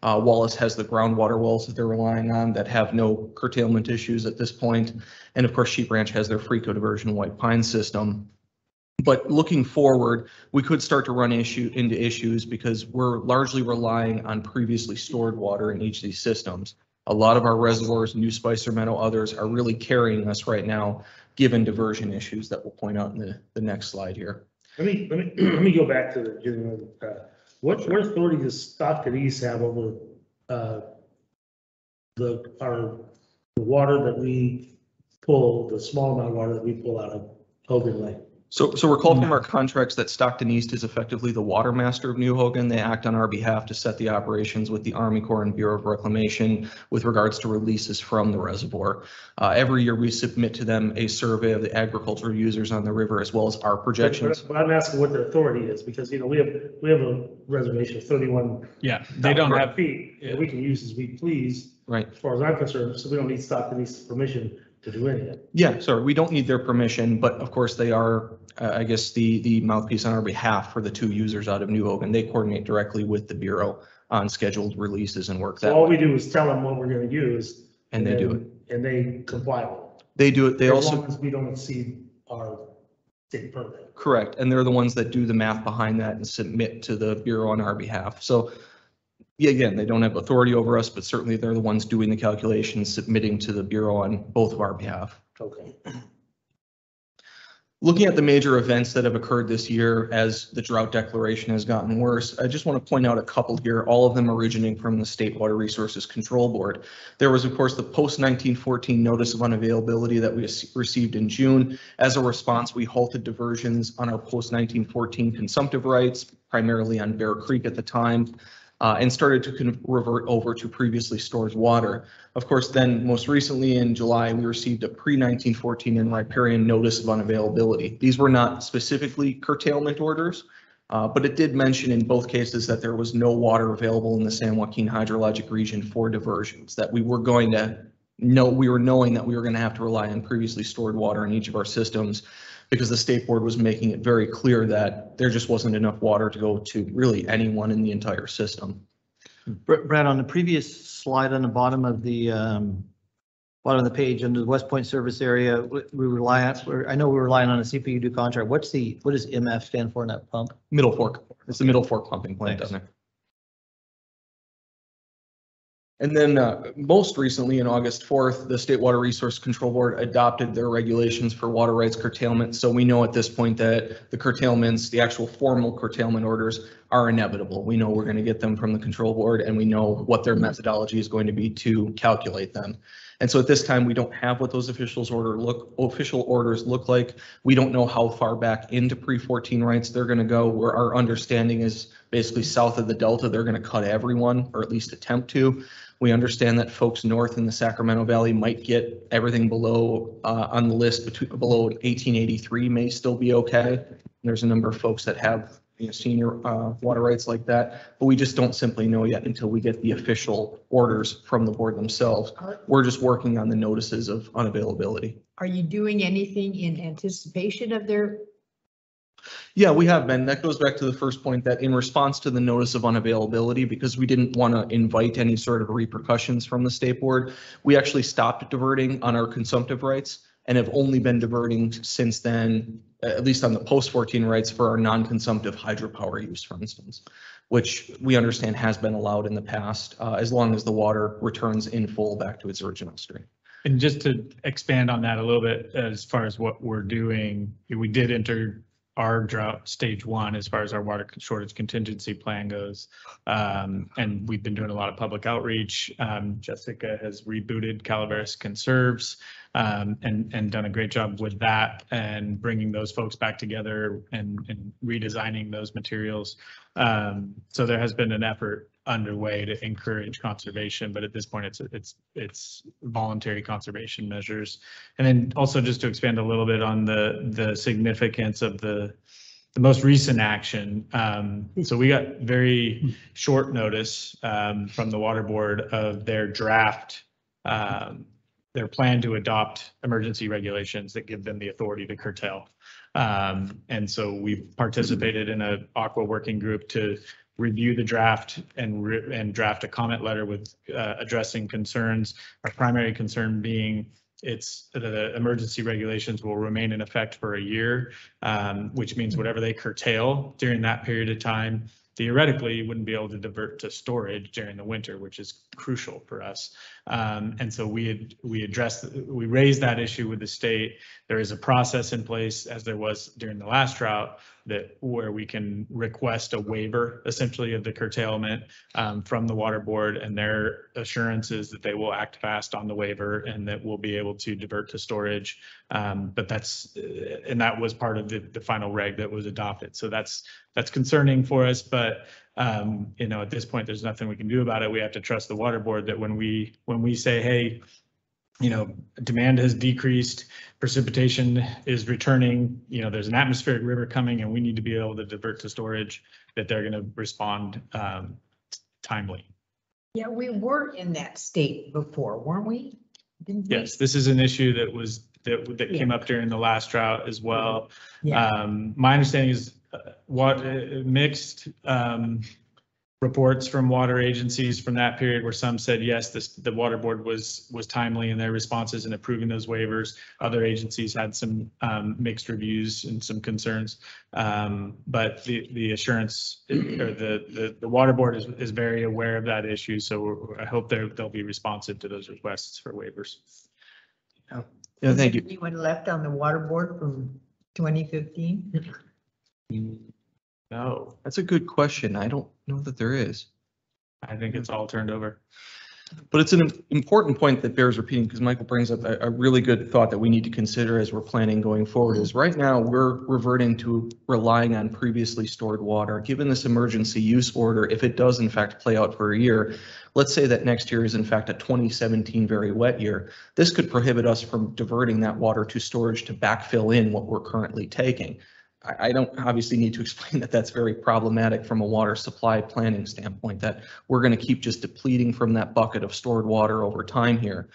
Wallace has the groundwater wells that they're relying on that have no curtailment issues at this point. And of course, Sheep Ranch has their Freco diversion White Pine system. But looking forward, we could start to run into issues because we're largely relying on previously stored water in each of these systems. A lot of our reservoirs, New Spicer Meadow, others are really carrying us right now, given diversion issues that we'll point out in the next slide here. Let me go back to the, what authority does Stockton East have over, the water that we pull, the small amount of water that we pull out of Hogan Lake? So recall from our contracts that Stockton East is effectively the water master of New Hogan. They act on our behalf to set the operations with the Army Corps and Bureau of Reclamation with regards to releases from the reservoir. Every year we submit to them a survey of the agricultural users on the river as well as our projections. But I'm asking what the authority is, because, you know, we have a reservation of 31. Yeah, they don't have feet, and we can use as we please. Right. As far as I'm concerned, so we don't need Stockton East's permission to do anything. Yeah, sorry, we don't need their permission, but of course they are, I guess, the mouthpiece on our behalf for the two users out of New Hogan. They coordinate directly with the Bureau on scheduled releases and work that So all way. we do is tell them what we're gonna use. And they do it. And they comply with it. They do it. They As also. long as we don't exceed our state permit. Correct, and they're the ones that do the math behind that and submit to the Bureau on our behalf. So, yeah, again, they don't have authority over us, but certainly they're the ones doing the calculations, submitting to the Bureau on both of our behalf. Okay. Looking at the major events that have occurred this year as the drought declaration has gotten worse, I just want to point out a couple here, all of them originating from the State Water Resources Control Board. There was, of course, the post-1914 notice of unavailability that we received in June. As a response, we halted diversions on our post-1914 consumptive rights, primarily on Bear Creek at the time, and started to revert over to previously stored water. Of course, then most recently in July, we received a pre-1914 and riparian notice of unavailability. These were not specifically curtailment orders, but it did mention in both cases that there was no water available in the San Joaquin hydrologic region for diversions, that we were knowing that we were going to have to rely on previously stored water in each of our systems, because the state board was making it very clear that there just wasn't enough water to go to really anyone in the entire system. Brad, on the previous slide on the bottom of the page under the West Point service area, we rely on, I know we're relying on a CPUD contract. What does MF stand for in that pump? Middle Fork. It's the Middle Fork pumping plant down there. And then most recently, on August 4th, the State Water Resource Control Board adopted their regulations for water rights curtailment. So we know at this point that the curtailments, the actual formal curtailment orders, are inevitable. We know we're going to get them from the control board, and we know what their methodology is going to be to calculate them. And so at this time, we don't have what those official orders look like. We don't know how far back into pre-14 rights they're going to go, where our understanding is basically south of the Delta, they're going to cut everyone, or at least attempt to. We understand that folks north in the Sacramento Valley might get everything below on the list below 1883 may still be okay. There's a number of folks that have senior water rights like that, but we just don't simply know yet until we get the official orders from the board themselves. We're just working on the notices of unavailability. Are you doing anything in anticipation of their? Yeah, we have been. That goes back to the first point that in response to the notice of unavailability, because we didn't want to invite any sort of repercussions from the state board, we actually stopped diverting on our consumptive rights and have only been diverting since then, at least on the post-14 rights, for our non-consumptive hydropower use, for instance, which we understand has been allowed in the past, as long as the water returns in full back to its original stream. And just to expand on that a little bit, as far as what we're doing, we did enter our drought stage 1 as far as our water shortage contingency plan goes. And we've been doing a lot of public outreach. Jessica has rebooted Calaveras Conserves and done a great job with that and bringing those folks back together and redesigning those materials. So there has been an effort underway to encourage conservation, but at this point it's voluntary conservation measures. And then also just to expand a little bit on the significance of the most recent action. So we got very short notice from the Water Board of their draft, their plan to adopt emergency regulations that give them the authority to curtail. And so we've participated in an aqua working group to review the draft and draft a comment letter with addressing concerns. Our primary concern being the emergency regulations will remain in effect for a year, which means whatever they curtail during that period of time, theoretically, you wouldn't be able to divert to storage during the winter, which is crucial for us. And so we raised that issue with the state. There is a process in place, as there was during the last drought, where we can request a waiver essentially of the curtailment from the water board, and their assurance is that they will act fast on the waiver and that we'll be able to divert to storage. But that was part of the final reg that was adopted. So that's concerning for us, but at this point, there's nothing we can do about it. We have to trust the water board that when we say, hey, demand has decreased, precipitation is returning, there's an atmospheric river coming and we need to be able to divert to storage, that they're going to respond timely. Yeah, we were in that state before, weren't we? Yes, this is an issue that came up during the last drought as well. Yeah. My understanding is mixed reports from water agencies from that period, where some said yes, the water board was timely in their responses in approving those waivers. Other agencies had some mixed reviews and some concerns, but the assurance or the water board is very aware of that issue. So I hope they'll be responsive to those requests for waivers. Yeah, thank you. Anyone left on the water board from 2015? No, That's a good question. I don't know that there is. I think it's all turned over. But it's an important point that bears repeating, because Michael brings up a really good thought that we need to consider as we're planning going forward. Is right now we're reverting to relying on previously stored water. Given this emergency use order, if it does in fact play out for a year, let's say that next year is in fact a 2017 very wet year, this could prohibit us from diverting that water to storage to backfill in what we're currently taking. I don't obviously need to explain that that's very problematic from a water supply planning standpoint, that we're going to keep just depleting from that bucket of stored water over time here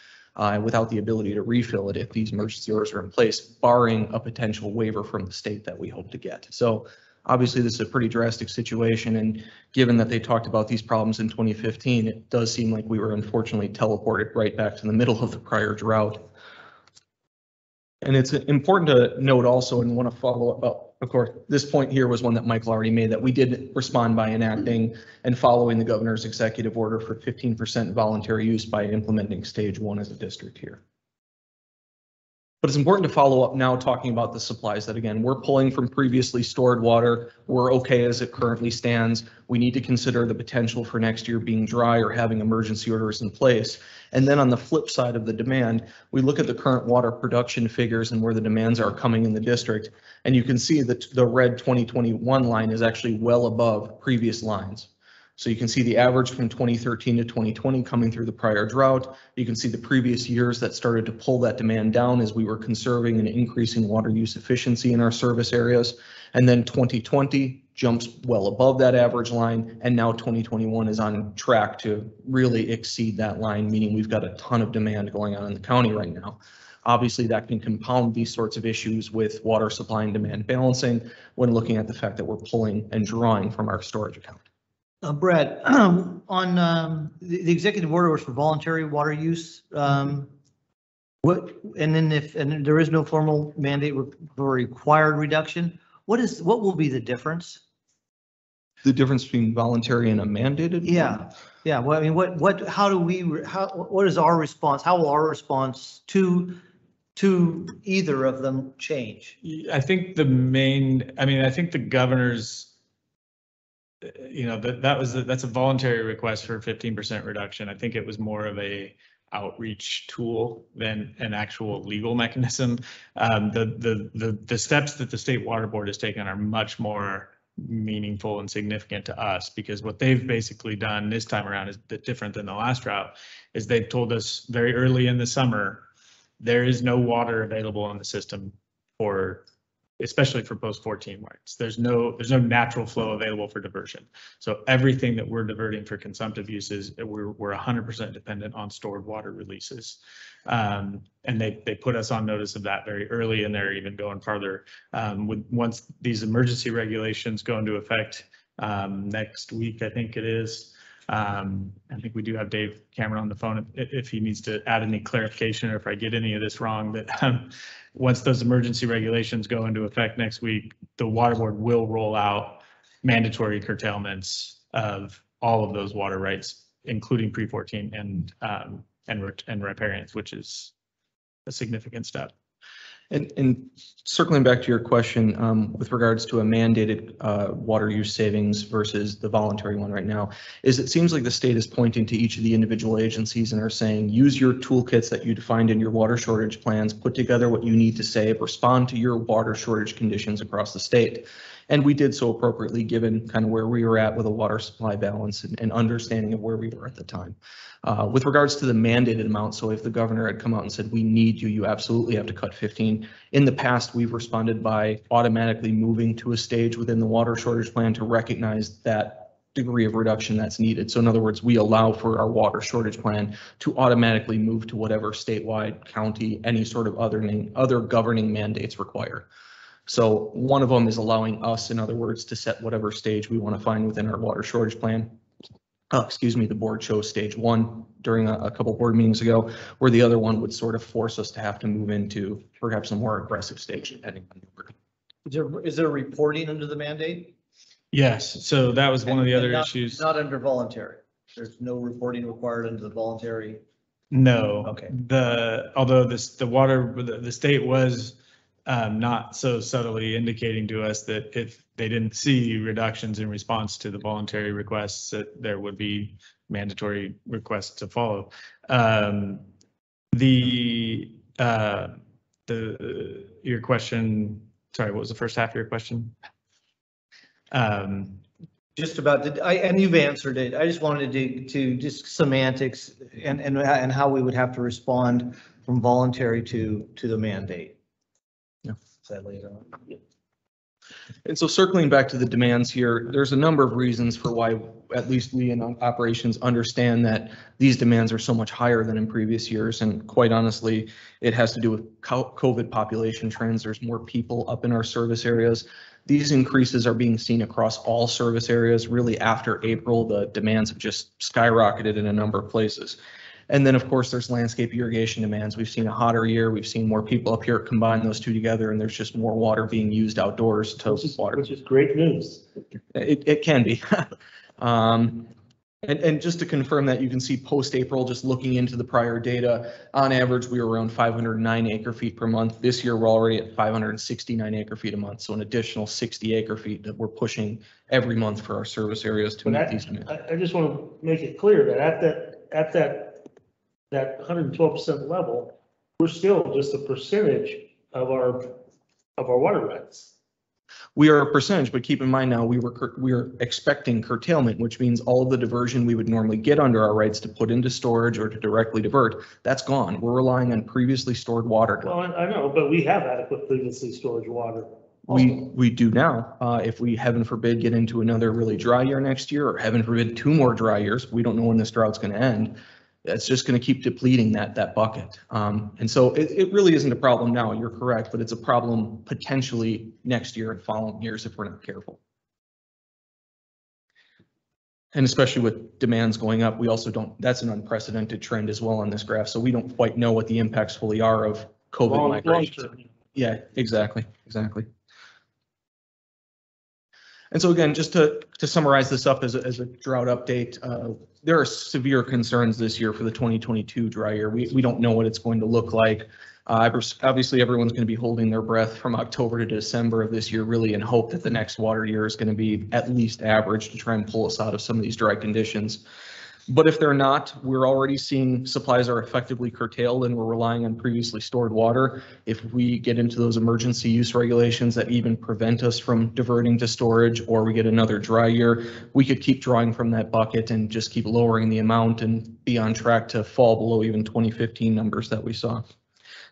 without the ability to refill it if these emergency orders are in place, barring a potential waiver from the state that we hope to get. So obviously this is a pretty drastic situation, and given that they talked about these problems in 2015, it does seem like we were unfortunately teleported right back to the middle of the prior drought. And it's important to note also, and want to follow up, of course, this point here was one that Michael already made, that we did respond by enacting and following the governor's executive order for 15% voluntary use by implementing stage 1 as a district here. But it's important to follow up now talking about the supplies that, again, we're pulling from previously stored water. We're okay as it currently stands. We need to consider the potential for next year being dry or having emergency orders in place. And then on the flip side of the demand, we look at the current water production figures and where the demands are coming in the district. And you can see that the red 2021 line is actually well above previous lines. So you can see the average from 2013 to 2020 coming through the prior drought. You can see the previous years that started to pull that demand down as we were conserving and increasing water use efficiency in our service areas. And then 2020 jumps well above that average line. And now 2021 is on track to really exceed that line, meaning we've got a ton of demand going on in the county right now. Obviously, that can compound these sorts of issues with water supply and demand balancing when looking at the fact that we're pulling and drawing from our storage account. Brad, on the executive order was for voluntary water use. And then if there is no formal mandate for required reduction, what will be the difference? The difference between voluntary and a mandated? Yeah. Yeah. Well, I mean, what is our response? How will our response to either of them change? I think I think the governor's, that's a voluntary request for 15% reduction. I think it was more of a outreach tool than an actual legal mechanism. The steps that the state water board has taken are much more meaningful and significant to us, because what they've basically done this time around is a bit different than the last drought. Is they've told us very early in the summer there is no water available in the system especially for post 14 rights. There's no natural flow available for diversion. So everything that we're diverting for consumptive uses, we're 100% dependent on stored water releases. And they put us on notice of that very early, and they're even going farther. Once these emergency regulations go into effect next week, I think it is. I think we do have Dave Cameron on the phone if he needs to add any clarification, or if I get any of this wrong, that once those emergency regulations go into effect next week, the water board will roll out mandatory curtailments of all of those water rights, including pre-14 and riparians, which is a significant step. And circling back to your question with regards to a mandated water use savings versus the voluntary one right now, is it seems like the state is pointing to each of the individual agencies and are saying, use your toolkits that you defined in your water shortage plans, put together what you need to save, respond to your water shortage conditions across the state. And we did so appropriately given kind of where we were at with a water supply balance and understanding of where we were at the time. With regards to the mandated amount, so if the governor had come out and said, we need you, you absolutely have to cut 15. In the past, we've responded by automatically moving to a stage within the water shortage plan to recognize that degree of reduction that's needed. So in other words, we allow for our water shortage plan to automatically move to whatever statewide, county, any sort of other governing mandates require. So one of them is allowing us, in other words, to set whatever stage we want to find within our water shortage plan. The board chose stage 1 during a couple board meetings ago, where the other one would sort of force us to have to move into perhaps a more aggressive stage depending on the board. Is there reporting under the mandate? Yes, so that was one of the other not, issues. Not under voluntary. There's no reporting required under the voluntary. No. Okay. Although the state was not so subtly indicating to us that if they didn't see reductions in response to the voluntary requests, that there would be mandatory requests to follow. Your question, sorry, what was the first half of your question? Just about, and you've answered it. I just wanted to just semantics and how we would have to respond from voluntary to the mandate. Yeah. Sadly, I don't. And so circling back to the demands here, there's a number of reasons for why at least we in operations understand that these demands are so much higher than in previous years. And quite honestly, it has to do with COVID population trends. There's more people up in our service areas. These increases are being seen across all service areas. Really after April, the demands have just skyrocketed in a number of places. And then, of course, there's landscape irrigation demands. We've seen a hotter year. We've seen more people up here. Combine those two together, and there's just more water being used outdoors to water. Which is great news. It can be. And just to confirm that, you can see post-April, just looking into the prior data, on average, we were around 509 acre feet per month. This year, we're already at 569 acre feet a month. So an additional 60 acre feet that we're pushing every month for our service areas to meet these demands. I just want to make it clear that at that 112% level, we're still just a percentage of our water rights. We are a percentage, but keep in mind now we are expecting curtailment, which means all of the diversion we would normally get under our rights to put into storage or to directly divert, that's gone. We're relying on previously stored water. Well, I know, but we have adequate previously stored water. We do now. If we, heaven forbid, get into another really dry year next year, or heaven forbid, 2 more dry years, we don't know when this drought's going to end. It's just going to keep depleting that bucket. And so it really isn't a problem now, you're correct, but it's a problem potentially next year and following years if we're not careful. And especially with demands going up, we also don't, that's an unprecedented trend as well on this graph. So we don't quite know what the impacts fully are of COVID migration. Yeah, exactly. And so again, just to summarize this up as a drought update, there are severe concerns this year for the 2022 dry year. We don't know what it's going to look like. Obviously, everyone's going to be holding their breath from October to December of this year, really in hope that the next water year is going to be at least average to try and pull us out of some of these dry conditions. But if they're not, we're already seeing supplies are effectively curtailed and we're relying on previously stored water. If we get into those emergency use regulations that even prevent us from diverting to storage, or we get another dry year, we could keep drawing from that bucket and just keep lowering the amount and be on track to fall below even 2015 numbers that we saw.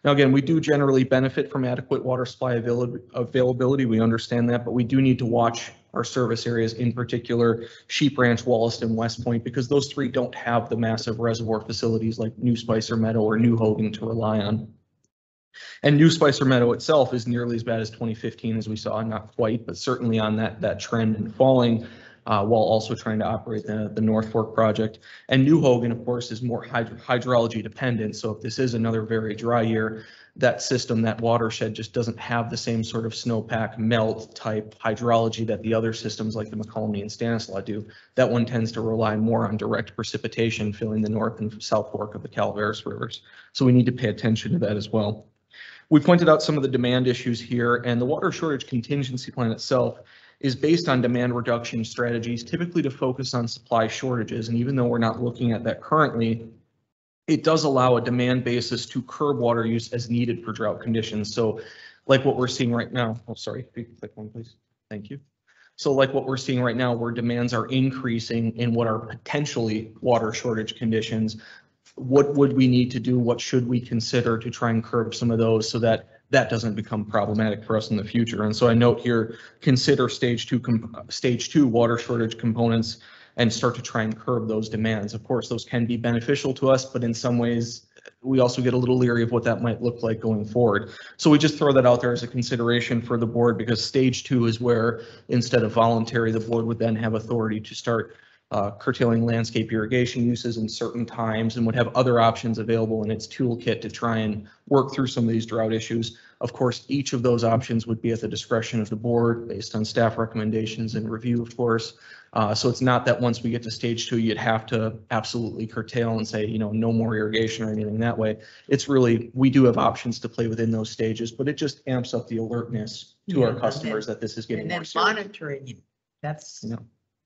Now, again, we do generally benefit from adequate water supply availability. We understand that, but we do need to watch our service areas, in particular Sheep Ranch, Wollaston, West Point, because those 3 don't have the massive reservoir facilities like New Spicer Meadow or New Hogan to rely on. And New Spicer Meadow itself is nearly as bad as 2015 as we saw, not quite, but certainly on that trend and falling. while also trying to operate the North Fork project. And New Hogan, of course, is more hydrology dependent. So if this is another very dry year, that system, that watershed just doesn't have the same sort of snowpack melt type hydrology that the other systems like the McCollum and Stanislaus do. That one tends to rely more on direct precipitation filling the North and South Fork of the Calaveras rivers. So we need to pay attention to that as well. We pointed out some of the demand issues here, and the water shortage contingency plan itself is based on demand reduction strategies, typically to focus on supply shortages. And even though we're not looking at that currently, it does allow a demand basis to curb water use as needed for drought conditions. So like what we're seeing right now, oh, sorry, click one, please. Thank you. So like what we're seeing right now, where demands are increasing in what are potentially water shortage conditions, what would we need to do? What should we consider to try and curb some of those so that that doesn't become problematic for us in the future? And so I note here, consider stage two water shortage components and start to try and curb those demands. Of course, those can be beneficial to us, but in some ways, we also get a little leery of what that might look like going forward. So we just throw that out there as a consideration for the board, because stage two is where, instead of voluntary, the board would then have authority to start curtailing landscape irrigation uses in certain times, and would have other options available in its toolkit to try and work through some of these drought issues. Of course, each of those options would be at the discretion of the board based on staff recommendations and review, of course. So it's not that once we get to stage two, you'd have to absolutely curtail and say, you know, no more irrigation or anything that way. It's really, we do have options to play within those stages, but it just amps up the alertness to our customers that this is getting more And then serious. monitoring it. That's. Yeah.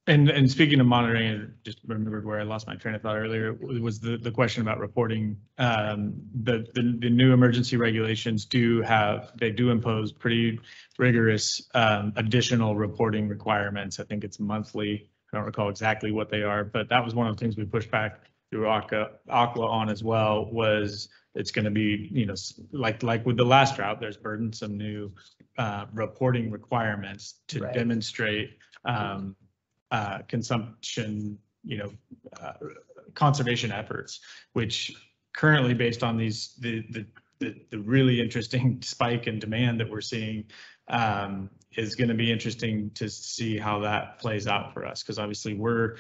And speaking of monitoring, I just remembered where I lost my train of thought earlier, was the question about reporting. The new emergency regulations do impose pretty rigorous additional reporting requirements. I think it's monthly. I don't recall exactly what they are, but that was one of the things we pushed back through Aqua on as well, was it's going to be, you know, like with the last drought, there's burdensome new reporting requirements to demonstrate consumption, conservation efforts, which currently, based on the really interesting spike in demand that we're seeing, is going to be interesting to see how that plays out for us, because obviously we're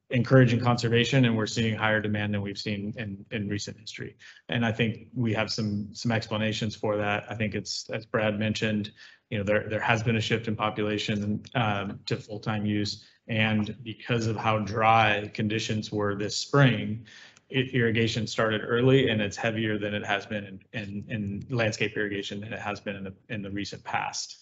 encouraging conservation and we're seeing higher demand than we've seen in recent history. And I think we have some explanations for that. I think it's, as Brad mentioned, there has been a shift in population to full-time use. And because of how dry conditions were this spring, irrigation started early, and it's heavier than it has been in landscape irrigation than it has been in the recent past.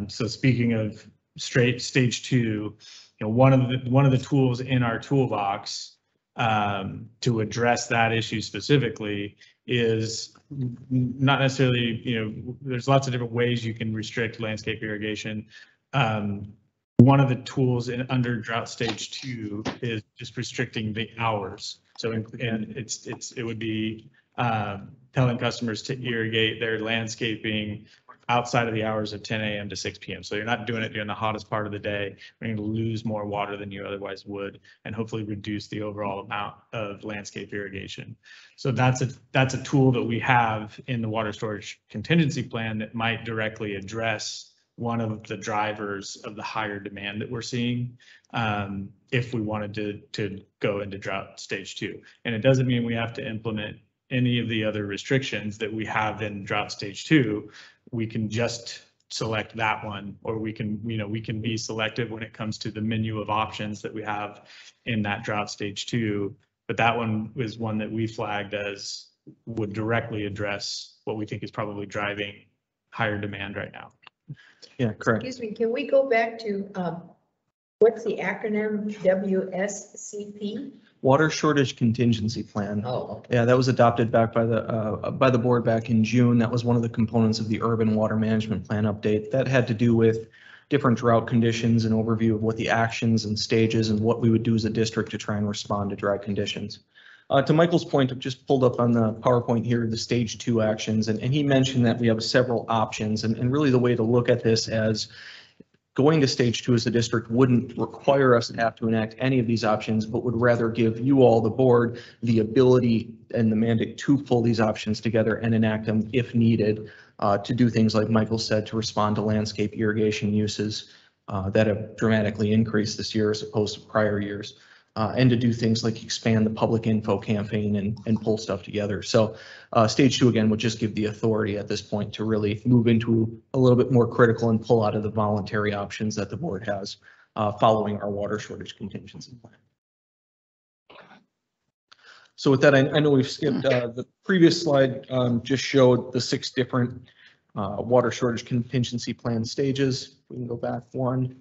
So speaking of stage two, one of the tools in our toolbox to address that issue specifically is not necessarily, there's lots of different ways you can restrict landscape irrigation. One of the tools under drought stage two is just restricting the hours. So, and it would be telling customers to irrigate their landscaping outside of the hours of 10 a.m. to 6 p.m. So you're not doing it during the hottest part of the day. You're going to lose more water than you otherwise would, and hopefully reduce the overall amount of landscape irrigation. So that's a tool that we have in the water storage contingency plan that might directly address one of the drivers of the higher demand that we're seeing, if we wanted to go into drought stage two. And it doesn't mean we have to implement any of the other restrictions that we have in drought stage two. We can just select that one, or we can be selective when it comes to the menu of options that we have in that drought stage two. But that one is one that we flagged as would directly address what we think is probably driving higher demand right now. Yeah, correct. Excuse me, can we go back to, what's the acronym, WSCP? Water Shortage Contingency Plan. Oh, okay. Yeah, that was adopted back by the board back in June. That was one of the components of the Urban Water Management Plan update. That had to do with different drought conditions and overview of what the actions and stages and what we would do as a district to try and respond to drought conditions. To Michael's point, I've just pulled up on the PowerPoint here the stage two actions, and he mentioned that we have several options, and really the way to look at this as going to stage two as a district wouldn't require us to have to enact any of these options, but would rather give you all, the board, the ability and the mandate to pull these options together and enact them if needed, to do things like Michael said, to respond to landscape irrigation uses. that have dramatically increased this year as opposed to prior years. And to do things like expand the public info campaign and pull stuff together. So stage 2 again would just give the authority at this point to really move into a little bit more critical and pull out of the voluntary options that the board has following our water shortage contingency plan. So with that, I know we've skipped the previous slide, just showed the 6 different water shortage contingency plan stages. We can go back one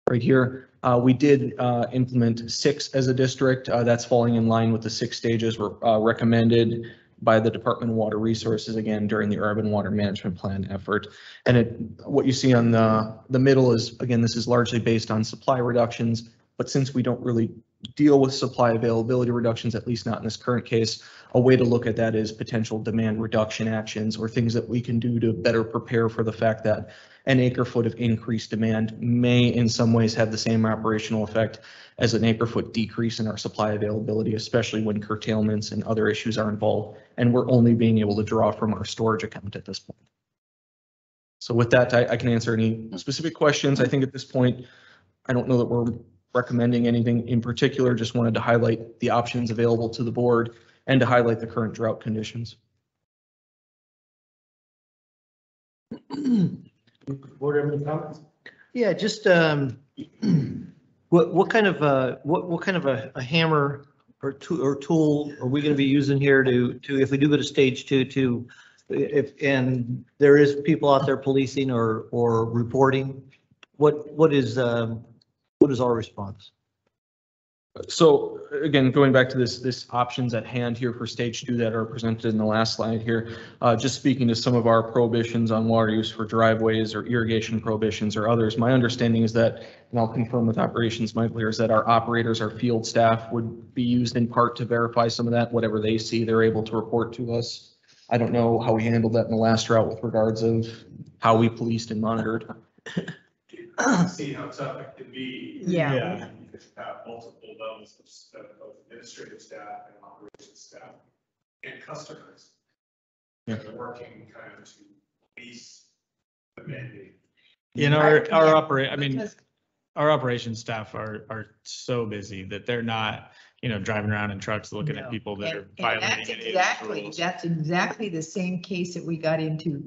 right here. We did implement 6 as a district. That's falling in line with the 6 stages were recommended by the Department of Water Resources, again, during the Urban Water Management Plan effort. And what you see on the middle is, again, this is largely based on supply reductions, but since we don't really deal with supply availability reductions, at least not in this current case, a way to look at that is potential demand reduction actions or things that we can do to better prepare for the fact that an acre foot of increased demand may in some ways have the same operational effect as an acre foot decrease in our supply availability, especially when curtailments and other issues are involved, and we're only being able to draw from our storage account at this point. So with that, I can answer any specific questions. I think at this point, I don't know that we're recommending anything in particular, just wanted to highlight the options available to the board and to highlight the current drought conditions. Board have any comments? Yeah, just what kind of a hammer or tool are we going to be using here to if we do go to stage 2 to if and there is people out there policing or reporting, what is our response? So again, going back to this options at hand here for stage 2 that are presented in the last slide here, just speaking to some of our prohibitions on water use for driveways or irrigation prohibitions or others, my understanding is that, and I'll confirm with operations Michael here, is that our operators, our field staff would be used in part to verify some of that. Whatever they see, they're able to report to us. I don't know how we handled that in the last drought with regards of how we policed and monitored. See how tough it can be. Yeah. Because you have multiple levels of administrative staff and operations staff and customers. Yeah. They're working kind of to police the mandate. You know, our operations staff are so busy that they're not, you know, driving around in trucks looking at people that are violating any of the rules. That's exactly the same case that we got into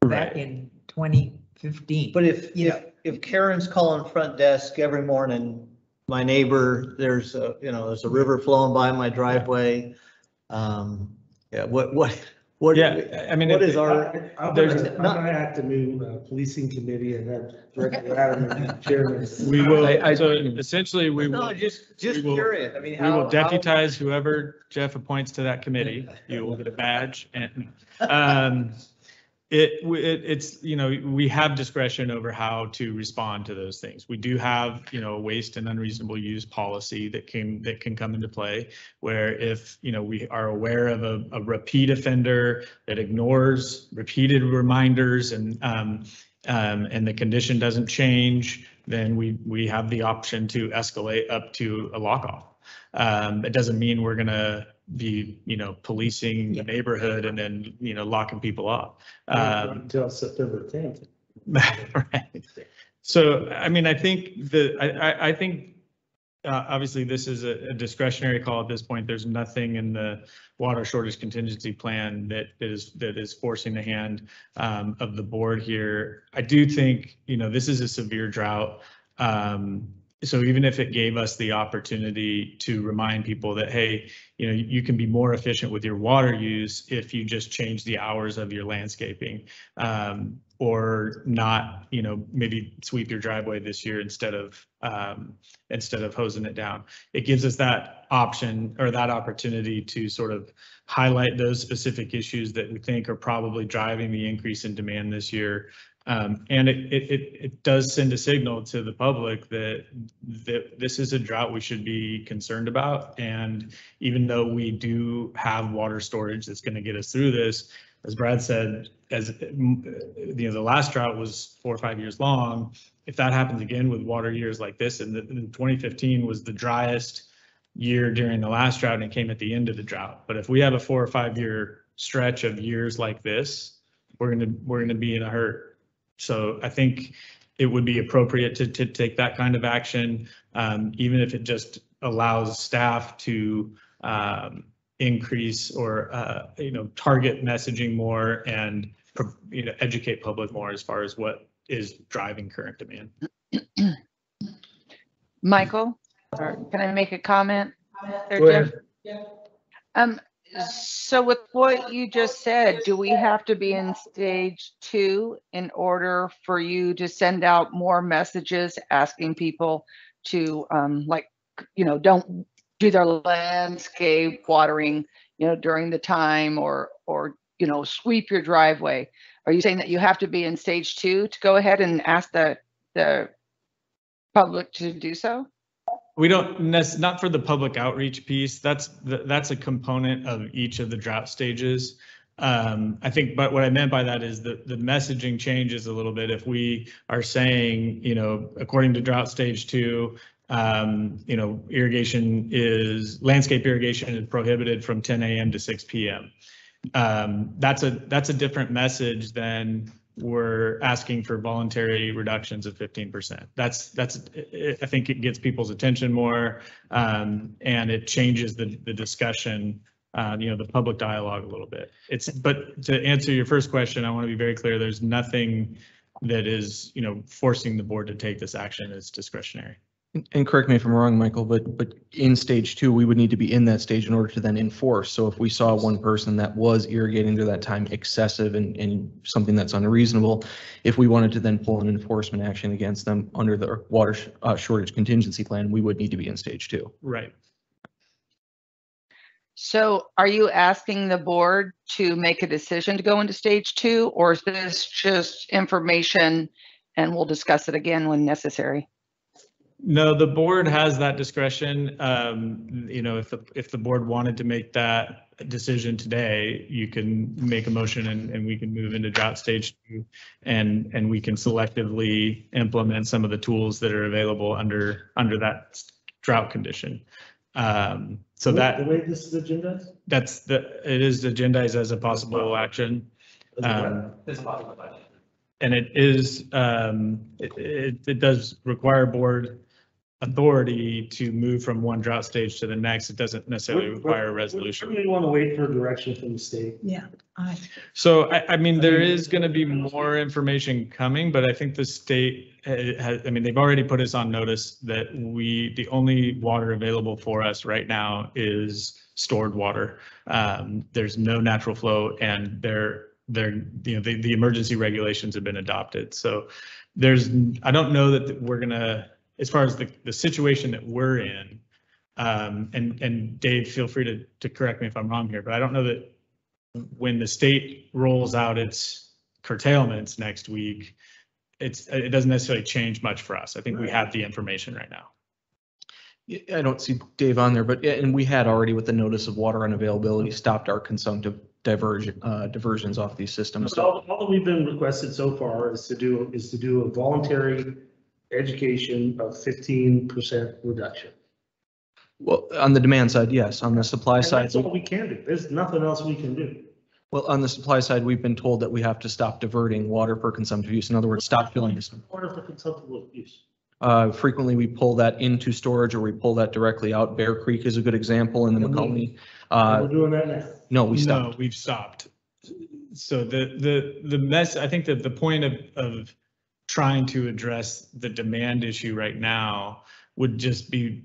back in 2015. But if Karen's calling front desk every morning, my neighbor, there's a river flowing by my driveway. Yeah, what? Yeah, I mean, what is our? I'm gonna act the new policing committee and have Director Adam and chairman. We will. So essentially, we will. No, just curious. I mean, we will deputize whoever Jeff appoints to that committee. You will get a badge, and it's, you know, we have discretion over how to respond to those things. We do have, you know, a waste and unreasonable use policy that can come into play, where if, you know, we are aware of a repeat offender that ignores repeated reminders and the condition doesn't change, then we have the option to escalate up to a lockoff. It doesn't mean we're gonna be, you know, policing the neighborhood and then, you know, locking people up. Until September 10th. Right. So, I mean, I think I think obviously this is a discretionary call at this point. There's nothing in the water shortage contingency plan that is forcing the hand of the board here. I do think, you know, this is a severe drought. So even if it gave us the opportunity to remind people that, hey, you know, you can be more efficient with your water use if you just change the hours of your landscaping, or not, you know, maybe sweep your driveway this year instead of hosing it down. It gives us that option or that opportunity to sort of highlight those specific issues that we think are probably driving the increase in demand this year. And it does send a signal to the public that this is a drought we should be concerned about. And even though we do have water storage that's going to get us through this, as Brad said, as you know, the last drought was 4 or 5 years long. If that happens again with water years like this, and 2015 was the driest year during the last drought, and it came at the end of the drought. But if we have a 4 or 5 year stretch of years like this, we're gonna be in a hurt. So I think it would be appropriate to take that kind of action, even if it just allows staff to increase or target messaging more and educate public more as far as what is driving current demand. Michael, can I make a comment? There, Go ahead. Jim? So with what you just said, do we have to be in stage 2 in order for you to send out more messages asking people to don't do their landscape watering, during the time or sweep your driveway? Are you saying that you have to be in stage 2 to go ahead and ask the public to do so? We don't, not for the public outreach piece. That's a component of each of the drought stages. I think, but what I meant by that is the messaging changes a little bit. If we are saying, according to drought stage 2, landscape irrigation is prohibited from 10 a.m. to 6 p.m. That's a different message than we're asking for voluntary reductions of 15%. I think it gets people's attention more, and it changes the discussion, the public dialogue a little bit. But to answer your first question, I want to be very clear. There's nothing that is, forcing the board to take this action. It's discretionary. And correct me if I'm wrong, Michael, but in stage 2, we would need to be in that stage in order to then enforce. So if we saw one person that was irrigating during that time excessive and something that's unreasonable, if we wanted to then pull an enforcement action against them under the water shortage contingency plan, we would need to be in stage 2. Right. So are you asking the board to make a decision to go into stage 2, or is this just information and we'll discuss it again when necessary? No, the board has that discretion. If the board wanted to make that decision today, you can make a motion and we can move into drought stage 2, and we can selectively implement some of the tools that are available under that drought condition. So that the way this is agendized? It is agendized as a possible action. And it is, it does require board authority to move from one drought stage to the next. It doesn't necessarily require a resolution. We want to wait for direction from the state. Yeah. So, I mean, there is going to be more information coming, but I think the state has, they've already put us on notice that the only water available for us right now is stored water. There's no natural flow, and the emergency regulations have been adopted. So I don't know that we're going to, as far as the situation that we're in, and Dave, feel free to correct me if I'm wrong here, but I don't know that when the state rolls out its curtailments next week, it doesn't necessarily change much for us. I think we have the information right now. I don't see Dave on there, but and we had already, with the notice of water unavailability, stopped our consumptive diversions off these systems. So all that we've been requested so far is to do a voluntary education of 15% reduction. Well, on the demand side, yes. On the supply side, that's all we can do. There's nothing else we can do. Well, on the supply side, we've been told that we have to stop diverting water for consumptive use. In other words, stop filling this. Water for consumptive use. Frequently, we pull that into storage or we pull that directly out. Bear Creek is a good example in the McCulney. We're doing that now. No, we stopped. No, we've stopped. So the mess, I think that the point of trying to address the demand issue right now would just be,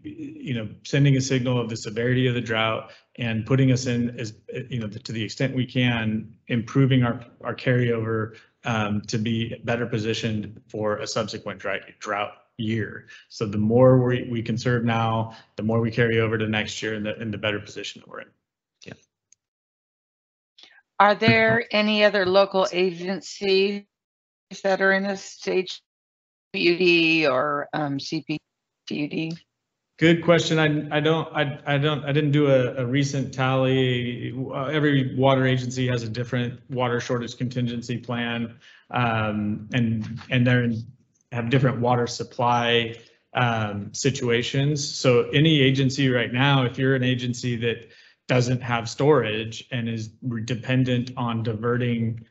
sending a signal of the severity of the drought and putting us in, as to the extent we can, improving our carryover to be better positioned for a subsequent drought year. So the more we conserve now, the more we carry over to next year, and the better position that we're in. Yeah. Are there any other local agencies that are in a stage PUD or CPUD? Good question. I didn't do a recent tally. Every water agency has a different water shortage contingency plan, and they have different water supply situations. So any agency right now, if you're an agency that doesn't have storage and is dependent on diverting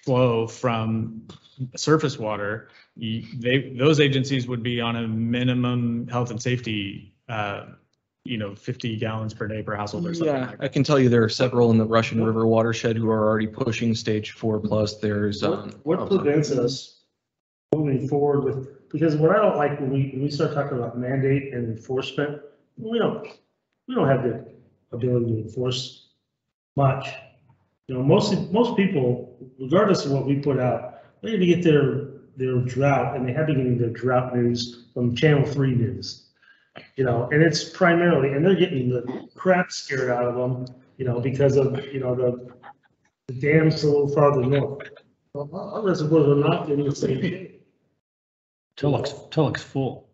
flow from surface water, those agencies would be on a minimum health and safety, 50 gallons per day per household or something Yeah, like I that. can tell you there are several in the Russian River watershed who are already pushing stage 4+. There's, What prevents us moving forward with, because what I don't like when we start talking about mandate and enforcement, we don't have the ability to enforce much. Most people, regardless of what we put out, they need to get their drought, and they have been getting their drought news from Channel 3 News. And it's primarily, and they're getting the crap scared out of them, because of, the dams a little farther north. Well, our reservoirs are not getting the same shape. Till it's full.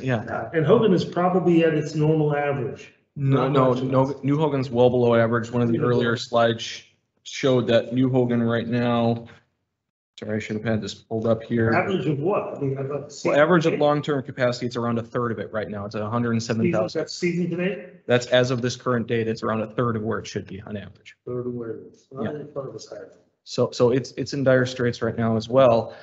Yeah. And Hogan is probably at its normal average. No, New Hogan's well below average. One of the earlier slides showed that New Hogan right now, sorry, I should have had this pulled up here. Average of what? I mean, I'd like to see. Well, average of long-term capacity, it's around a third of it right now. It's at 107,000. That's season today? That's as of this current date, it's around a third of where it should be on average. Third of where it is. Yeah. I thought it was higher. So it's in dire straits right now as well.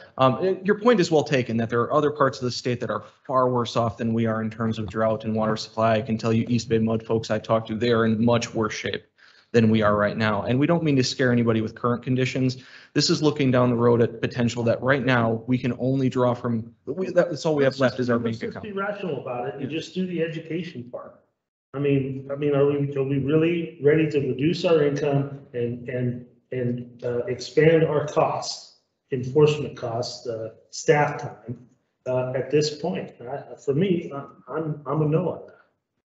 Your point is well taken that there are other parts of the state that are far worse off than we are in terms of drought and water supply. I can tell you East Bay mud folks I talked to, they are in much worse shape than we are right now. And we don't mean to scare anybody with current conditions. This is looking down the road at potential that right now we can only draw from, that's all we have left is our bank account. Let's be rational about it and just do the education part. I mean, are we really ready to reduce our income and expand our costs, enforcement costs, staff time at this point? For me, I'm a no on that.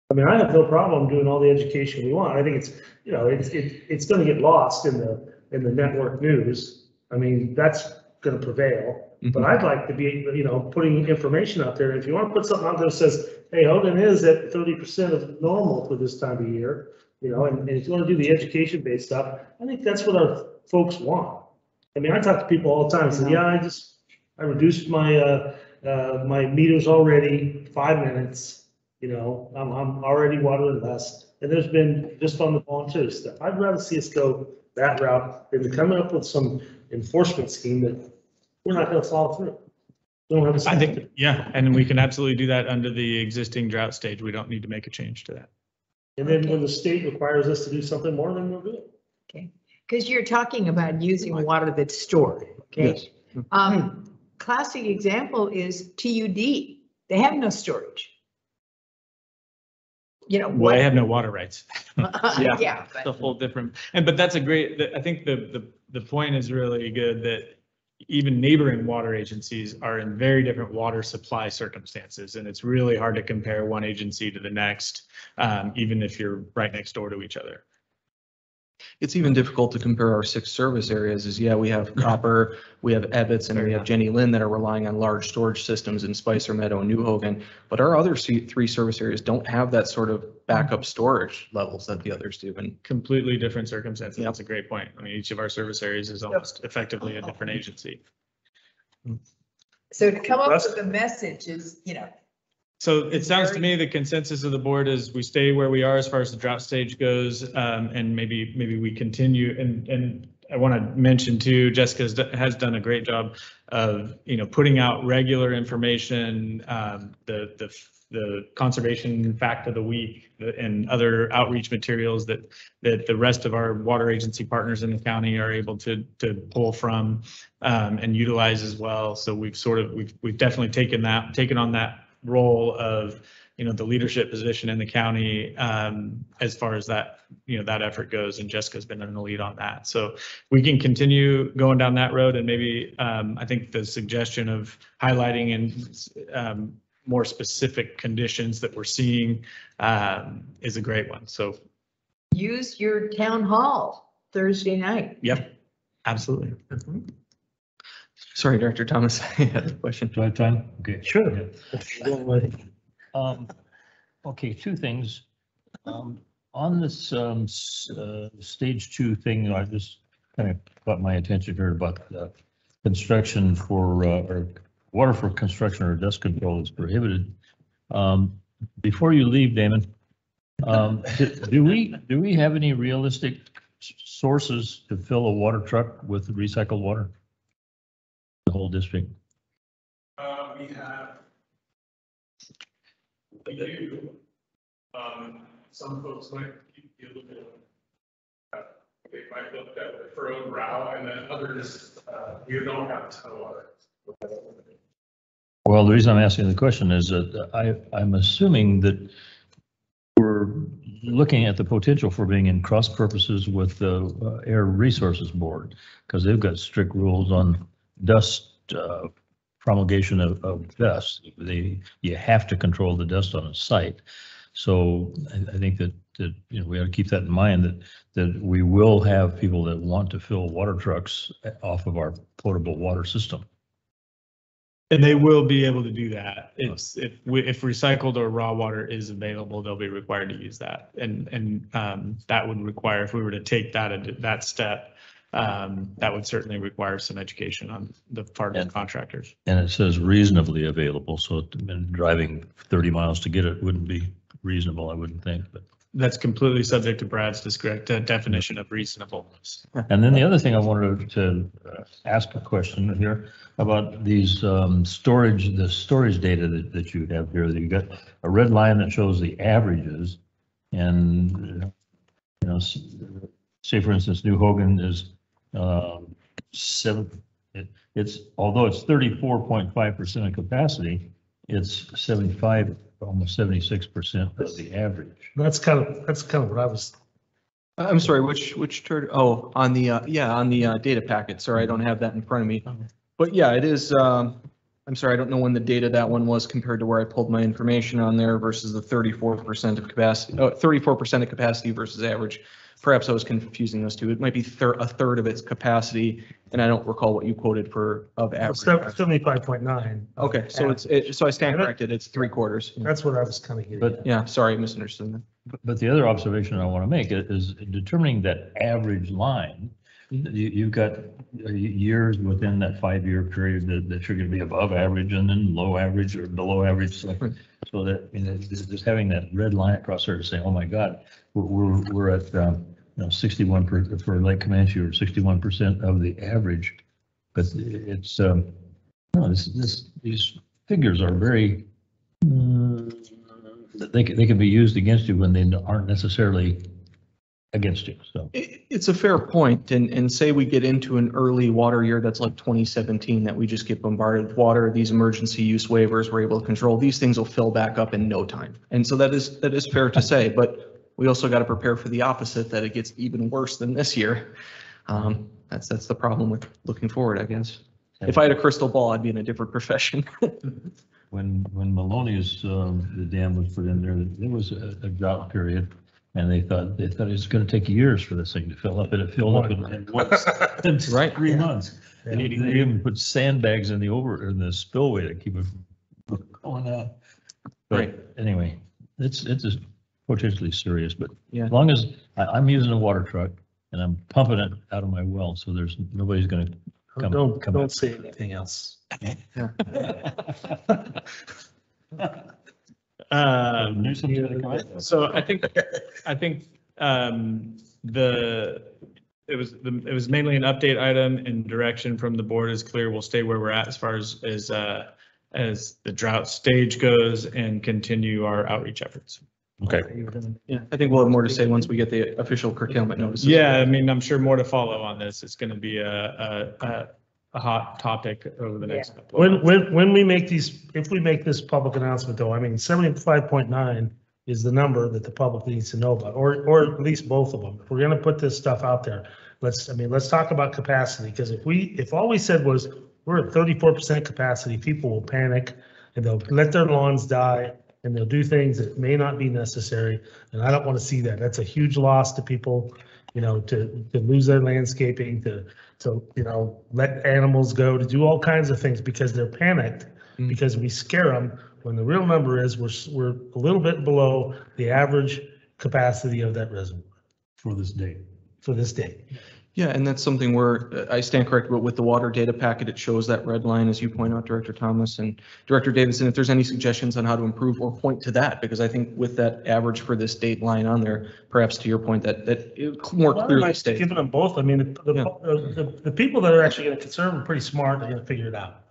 I mean, I have no problem doing all the education we want. I think it's going to get lost in the network news. I mean, that's going to prevail. But I'd like to be, putting information out there. If you want to put something out there that says, hey, Hogan is at 30% of normal for this time of year, and if you want to do the education-based stuff, I think that's what our folks want. I mean, I talk to people all the time and say, yeah, I reduced my my meters already 5 minutes. I'm already watering less. And there's been just on the volunteer stuff. I'd rather see us go that route than to come up with some enforcement scheme that we're not going to follow through. We don't have a I think, yeah, and we can absolutely do that under the existing drought stage. We don't need to make a change to that. And then when the state requires us to do something more, then we'll do it. Okay, because you're talking about using water that's stored, okay? Yes. Classic example is TUD. They have no storage. Well, I have no water rights. Yeah. It's a whole different, but that's a great, I think the point is really good that even neighboring water agencies are in very different water supply circumstances. And it's really hard to compare one agency to the next, even if you're right next door to each other. It's even difficult to compare our 6 service areas we have Copper, we have Ebbets, and we have Jenny Lynn that are relying on large storage systems in Spicer Meadow and New Hogan. But our other 3 service areas don't have that sort of backup storage levels that the others do. And completely different circumstances. That's a great point. I mean, each of our service areas is almost effectively a different agency. So to come up with a message is, So it sounds to me the consensus of the board is we stay where we are as far as the drought stage goes, and maybe we continue. And I want to mention too, Jessica has done a great job of putting out regular information, the conservation fact of the week, and other outreach materials that the rest of our water agency partners in the county are able to pull from and utilize as well. So we've definitely taken on that role of the leadership position in the county as far as that that effort goes, and Jessica's been in the lead on that. So we can continue going down that road, and maybe I think the suggestion of highlighting and more specific conditions that we're seeing is a great one. So use your town hall Thursday night. Yep, absolutely. Sorry, Director Thomas, I had a question. Do I have time? Okay. Sure. Okay, 2 things. On this stage 2 thing, I just kind of caught my attention here about construction for or water for construction or dust control is prohibited. Before you leave, Damon, do we have any realistic sources to fill a water truck with recycled water? The whole district? We do. Some folks might be a little bit, they might look at the furrowed brow, and then others, you don't have a ton of water. Well, the reason I'm asking the question is that I'm assuming that we're looking at the potential for being in cross purposes with the Air Resources Board, because they've got strict rules on dust promulgation of dust. You have to control the dust on a site. So I think that we ought to keep that in mind, that we will have people that want to fill water trucks off of our potable water system. And they will be able to do that. It's if recycled or raw water is available, they'll be required to use that. And that would require, if we were to take that step, that would certainly require some education on the part of the contractors. And it says reasonably available, so driving 30 miles to get it wouldn't be reasonable, I wouldn't think, but. That's completely subject to Brad's definition of reasonableness. And then the other thing I wanted to ask a question here about these the storage data that you have here. That you got a red line that shows the averages, and say for instance, New Hogan is although it's 34.5% of capacity, it's 75, almost 76% of the average. That's kind of what I was. I'm sorry, which turd? Oh, on the data packet. Sorry, I don't have that in front of me. But yeah, it is. I'm sorry, I don't know when the data that one was compared to where I pulled my information on there versus the 34% of capacity. Oh, 34% of capacity versus average. Perhaps I was confusing those two. It might be a third of its capacity, and I don't recall what you quoted for of average. 75.9. Okay, so so I stand corrected. It's 3/4. That's what I was kind of getting. But yeah, sorry, I misunderstood that. But the other observation I want to make is determining that average line. You've got years within that 5-year period that you're going to be above average and then low average or below average. So that just having that red line across there to say, oh my God, we're at 61% for Lake Comanche, or 61% of the average. But it's these figures are very they can be used against you when they aren't necessarily against you. So it's a fair point. And say we get into an early water year that's like 2017, that we just get bombarded with water, these emergency use waivers we're able to control, these things will fill back up in no time. And so that is fair to say, but we also got to prepare for the opposite, that it gets even worse than this year. That's the problem with looking forward, I guess. If I had a crystal ball, I'd be in a different profession. When Maloney's the dam was put in there was a drought period, and they thought it was going to take years for this thing to fill up, and it filled up in 3 months. And they even put sandbags in the spillway to keep it from going out. But anyway, it's just potentially serious. But as long as I'm using a water truck and I'm pumping it out of my well, so there's nobody's going to come. Don't say anything else. So I think it was mainly an update item, and direction from the board is clear. We'll stay where we're at as far as the drought stage goes, and continue our outreach efforts. Okay. Yeah, I think we'll have more to say once we get the official curtailment notices. Yeah, I mean, I'm sure more to follow on this. It's going to be a hot topic over the next couple of months. When we make if we make this public announcement though, I mean, 75.9 is the number that the public needs to know about, or at least both of them. If we're going to put this stuff out there, let's talk about capacity, because if all we said was we're at 34% capacity, people will panic and they'll let their lawns die and they'll do things that may not be necessary. And I don't want to see that. That's a huge loss to people, to lose their landscaping, to let animals go, to do all kinds of things because they're panicked, because we scare them, when the real number is we're a little bit below the average capacity of that reservoir for this day. Yeah, and that's something where I stand corrected, but with the water data packet, it shows that red line, as you point out, Director Thomas and Director Davidson, if there's any suggestions on how to improve or point to that, because I think with that average for this date line on there, perhaps to your point, that it more clearly states. Giving them both, I mean, the people that are actually going to conserve are pretty smart, they're going to figure it out.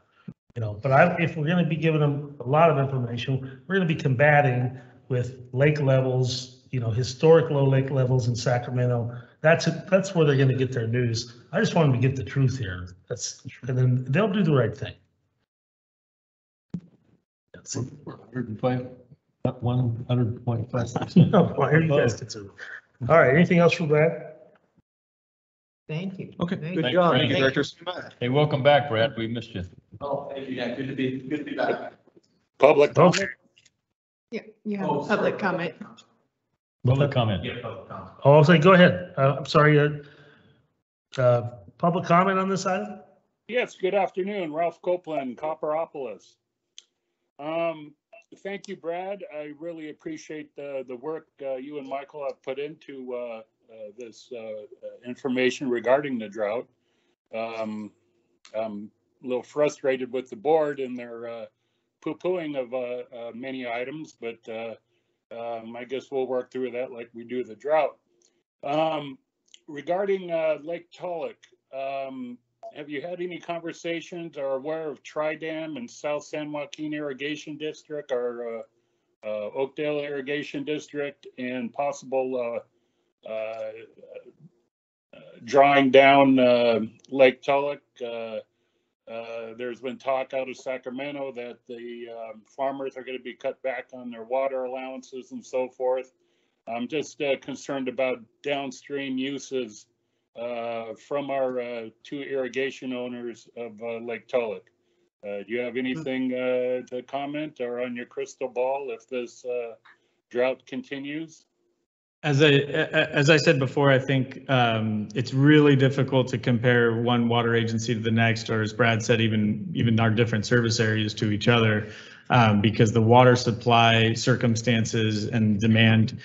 You know, but if we're going to be giving them a lot of information, we're going to be combating with lake levels, you know, historic low lake levels in Sacramento. That's where they're going to get their news. I just want them to get the truth here. And then they'll do the right thing. 105, 100.5. No, well, here you guys conserve. All right, anything else from Brad? Thank you. Okay, Thank good you. job. Thank you, Directors. Hey, welcome back, Brad. We missed you. Oh, thank you. Yeah, good to be back. Public comment? Okay. Yeah, you have public comment. Public comment. Oh, I'll say, go ahead. I'm sorry. Public comment on this item? Yes, good afternoon. Ralph Copeland, Copperopolis. Thank you, Brad. I really appreciate the work you and Michael have put into this information regarding the drought. I'm a little frustrated with the board and their poo-pooing of many items, but I guess we'll work through that like we do the drought. Regarding Lake Tulloch, have you had any conversations or aware of Tri-Dam and South San Joaquin Irrigation District or Oakdale Irrigation District and possible drawing down Lake Tulloch? There's been talk out of Sacramento that the farmers are going to be cut back on their water allowances and so forth. I'm just concerned about downstream uses from our two irrigation owners of Lake Tulloch. Do you have anything to comment or on your crystal ball if this drought continues? As I said before, I think it's really difficult to compare one water agency to the next, or as Brad said, even our different service areas to each other, because the water supply circumstances and demand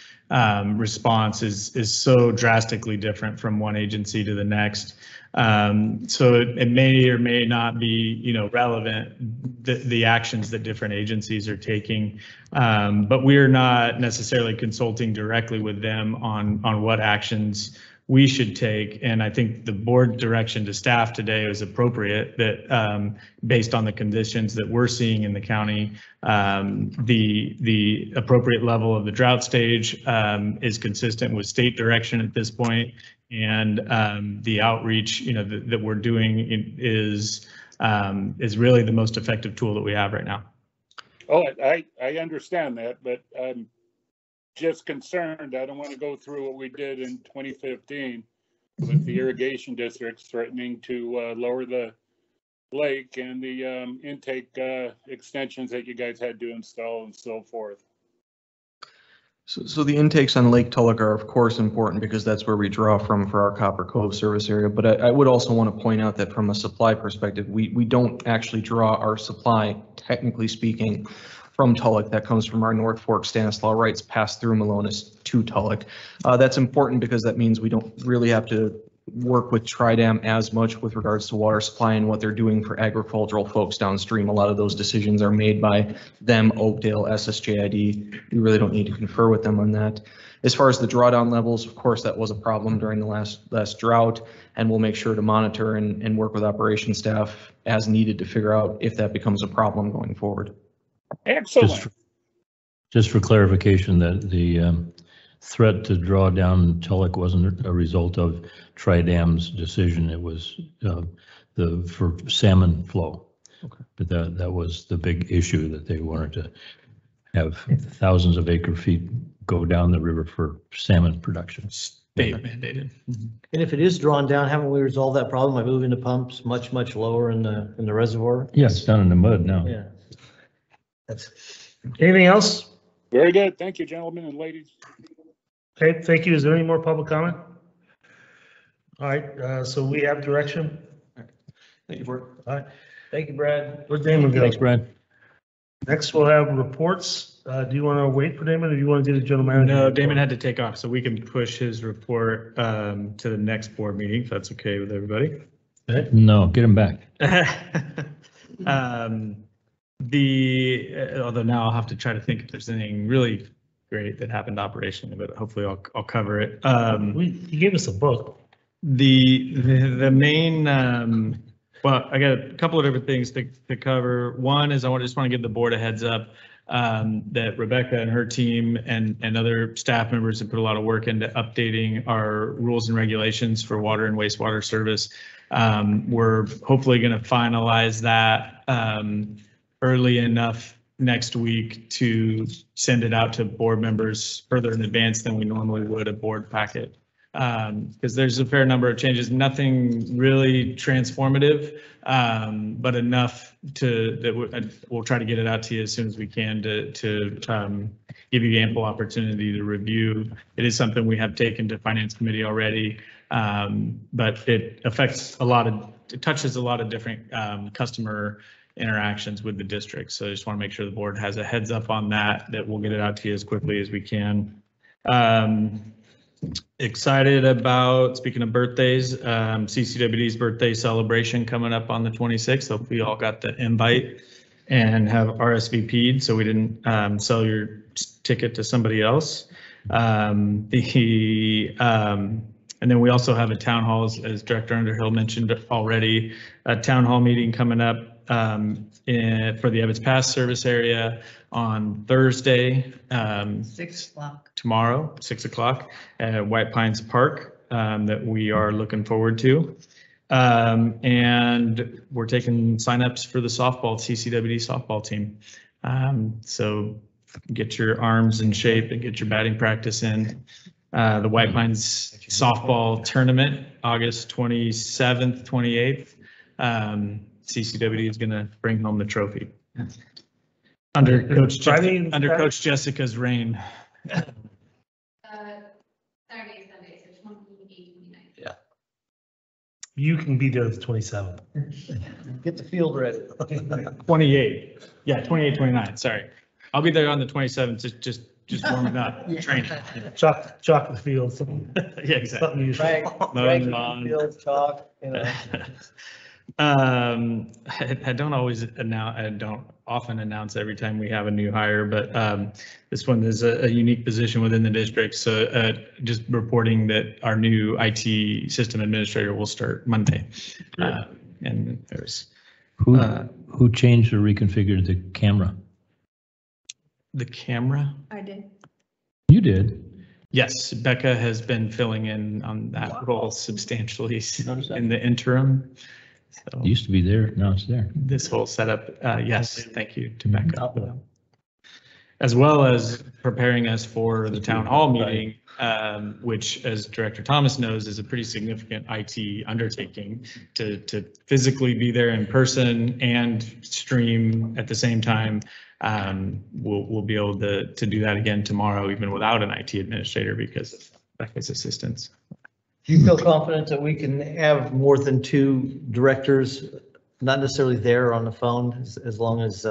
response is so drastically different from one agency to the next. So it may or may not be, relevant, the actions that different agencies are taking. But we're not necessarily consulting directly with them on what actions we should take. And I think the board direction to staff today is appropriate, that based on the conditions that we're seeing in the county, the appropriate level of the drought stage is consistent with state direction at this point. And the outreach, that we're doing is really the most effective tool that we have right now. Oh, I understand that, but I'm just concerned. I don't want to go through what we did in 2015 with the irrigation districts threatening to lower the lake and the intake extensions that you guys had to install and so forth. So the intakes on Lake Tulloch are of course important because that's where we draw from for our Copper Cove service area. But I would also want to point out that from a supply perspective, we don't actually draw our supply, technically speaking, from Tulloch. That comes from our North Fork Stanislaus rights pass through Malonis to Tulloch. That's important because that means we don't really have to work with Tri-Dam as much with regards to water supply and what they're doing for agricultural folks downstream. A lot of those decisions are made by them, Oakdale, SSJID. We really don't need to confer with them on that. As far as the drawdown levels, of course, that was a problem during the last drought, and we'll make sure to monitor and work with operations staff as needed to figure out if that becomes a problem going forward. Excellent. Just for clarification, that the threat to draw down Tulloch wasn't a result of Tri-Dam's decision. It was for salmon flow. Okay. But that was the big issue, that they wanted to have thousands of acre feet go down the river for salmon production. State mandated. And if it is drawn down, haven't we resolved that problem by moving the pumps much lower in the reservoir? Yeah, it's down in the mud now. Yeah. That's anything else? Very good. Thank you, gentlemen and ladies. Okay, thank you. Is there any more public comment? All right, so we have direction. Thank you, Board. All right. Thank you, Brad. Where'd Damon go? Thanks, Brad. Next, we'll have reports Do you want to wait for Damon or do you want to do the general manager? No, Damon had to take off, so we can push his report to the next board meeting, if that's okay with everybody. No, get him back. Although now I'll have to try to think if there's anything really great that happened operationally, but hopefully I'll cover it. He gave us a book. The main, well, I got a couple of different things to cover. One is just want to give the board a heads up that Rebecca and her team and other staff members have put a lot of work into updating our rules and regulations for water and wastewater service. We're hopefully going to finalize that early enough next week to send it out to board members further in advance than we normally would a board packet. Because there's a fair number of changes, nothing really transformative, but enough that we'll try to get it out to you as soon as we can to give you ample opportunity to review. It is something we have taken to Finance Committee already, but it touches a lot of different customer interactions with the district. So I just want to make sure the board has a heads up on that we'll get it out to you as quickly as we can. Excited about, speaking of birthdays, CCWD's birthday celebration coming up on the 26th. Hope we all got the invite and have RSVP'd so we didn't sell your ticket to somebody else. And then we also have a town hall, as Director Underhill mentioned already, a town hall meeting coming up for the Ebbets Pass service area on Thursday. 6 o'clock. Tomorrow, 6 o'clock at White Pines Park that we are looking forward to. And we're taking signups for the CCWD softball team. So get your arms in shape and get your batting practice in. The White Pines softball tournament, August 27th, 28th. CCWD is going to bring home the trophy. Under Coach Jessica's reign. Saturday, Sunday, so 28, 29. Yeah. You can be there the 27th. Get the field ready. 28. Yeah, 28, 29. Sorry. I'll be there on the 27th. Just warming up, training. Chocolate field. Yeah, exactly. Field chalk. I don't often announce every time we have a new hire, but this one is a unique position within the district. So just reporting that our new IT system administrator will start Monday. And there's who changed or reconfigured the camera? The camera? I did. You did? Yes, Becca has been filling in on that role substantially in the interim. So It used to be there, now it's there. this whole setup, yes, thank you to Becca. As well as preparing us for the town hall meeting, which, as Director Thomas knows, is a pretty significant IT undertaking to physically be there in person and stream at the same time. We'll be able to do that again tomorrow, even without an IT administrator because of Becca's assistance. Do you feel confident that we can have more than 2 directors, not necessarily there on the phone, as long as,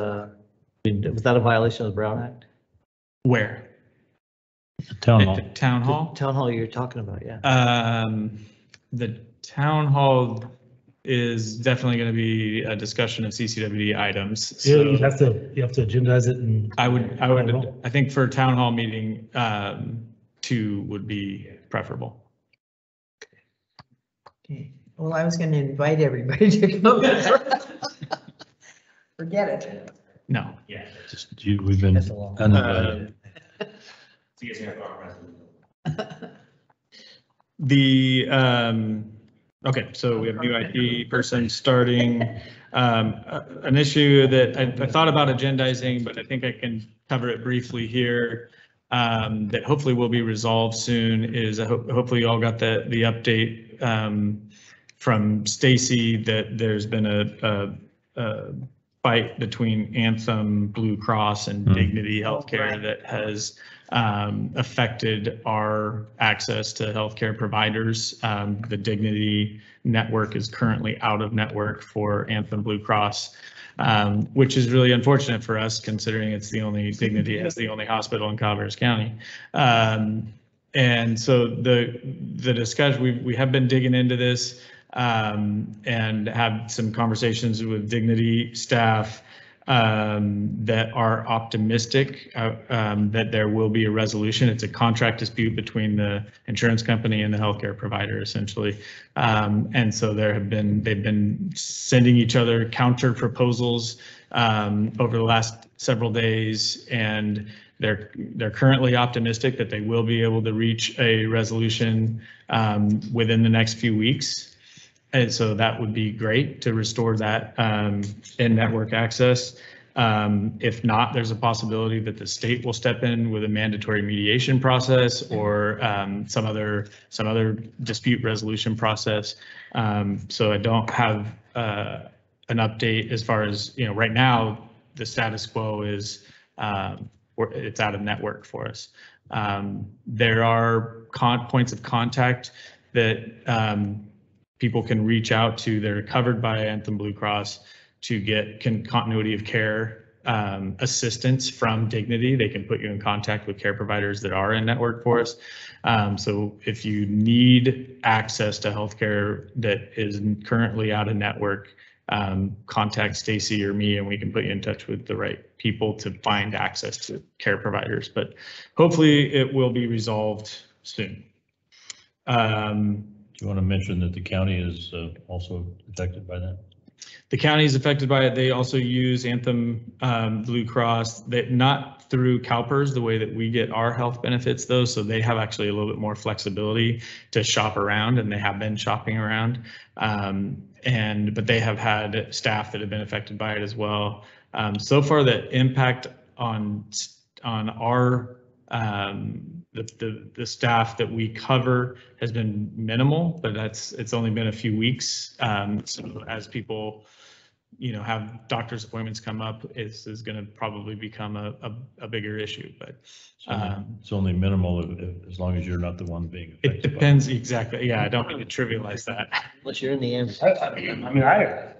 without a violation of the Brown Act? Where? Town hall. Town hall? The town hall you're talking about, yeah. The town hall is definitely going to be a discussion of CCWD items. Yeah, So you have to agendize it and. I think for town hall meeting, 2 would be preferable. Okay. Well, I was going to invite everybody to come. Forget it. No. Yeah. We've been uninvited. Okay, so we have new IT person starting. An issue that I thought about agendizing, but I think I can cover it briefly here. That hopefully will be resolved soon is hopefully you all got the update from Stacy that there's been a fight between Anthem, Blue Cross, and Dignity Healthcare that has affected our access to healthcare providers. The Dignity network is currently out of network for Anthem Blue Cross, which is really unfortunate for us considering it's the only Dignity has the only hospital in Calaveras County. And so the discussion, we have been digging into this and had some conversations with Dignity staff that are optimistic that there will be a resolution. It's a contract dispute between the insurance company and the healthcare provider, essentially. And so they've been sending each other counter proposals over the last several days, and they're currently optimistic that they will be able to reach a resolution within the next few weeks. And so that would be great to restore that in-network access. If not, there's a possibility that the state will step in with a mandatory mediation process or some other dispute resolution process. So I don't have an update as far as, right now, the status quo is it's out of network for us. There are points of contact that people can reach out to that are covered by Anthem Blue Cross to get continuity of care assistance from Dignity. They can put you in contact with care providers that are in network for us. So if you need access to healthcare that is currently out of network, contact Stacy or me, and we can put you in touch with the right people to find access to care providers. But hopefully it will be resolved soon. Do you want to mention that the county is also affected by that? The county is affected by it. They also use Anthem Blue Cross, that not through CalPERS, the way that we get our health benefits though. So they have actually a little bit more flexibility to shop around, and they have been shopping around. But they have had staff that have been affected by it as well. So far, the impact on our the staff that we cover has been minimal, but it's only been a few weeks. So as people, have doctor's appointments come up, this is going to probably become a bigger issue. But it's only minimal as long as you're not the one being affected. It depends exactly. Yeah, I don't mean to trivialize that. Unless you're in the ambulance.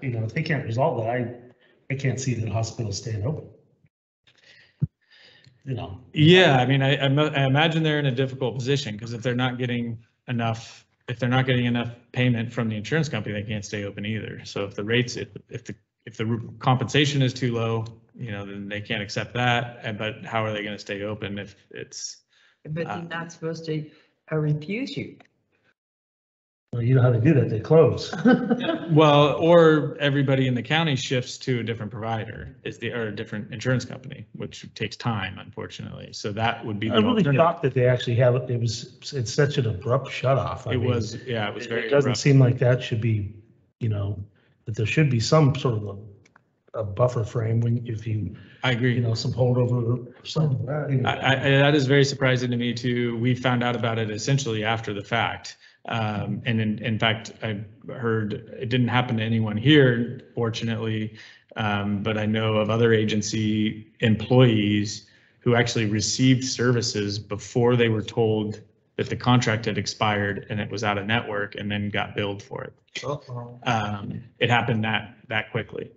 If they can't resolve that, I can't see the hospital staying open. Yeah, I mean, I imagine they're in a difficult position because if they're not getting enough payment from the insurance company, they can't stay open either. So if the rates, if the compensation is too low, then they can't accept that. But how are they going to stay open if it's? But they're not supposed to refuse you. Well, you know how they do that, they close. Well, or everybody in the county shifts to a different provider, or a different insurance company, which takes time, unfortunately. So that would be the I'm really alternative. shocked that they actually have it. It's such an abrupt shut off. It was very It doesn't abrupt. seem like that should be, that there should be some sort of a buffer frame if you. I agree. Some holdover or something. That is very surprising to me too. We found out about it essentially after the fact. And in fact, I heard it didn't happen to anyone here, fortunately, but I know of other agency employees who actually received services before they were told that the contract had expired and it was out of network, and then got billed for it. It happened that quickly.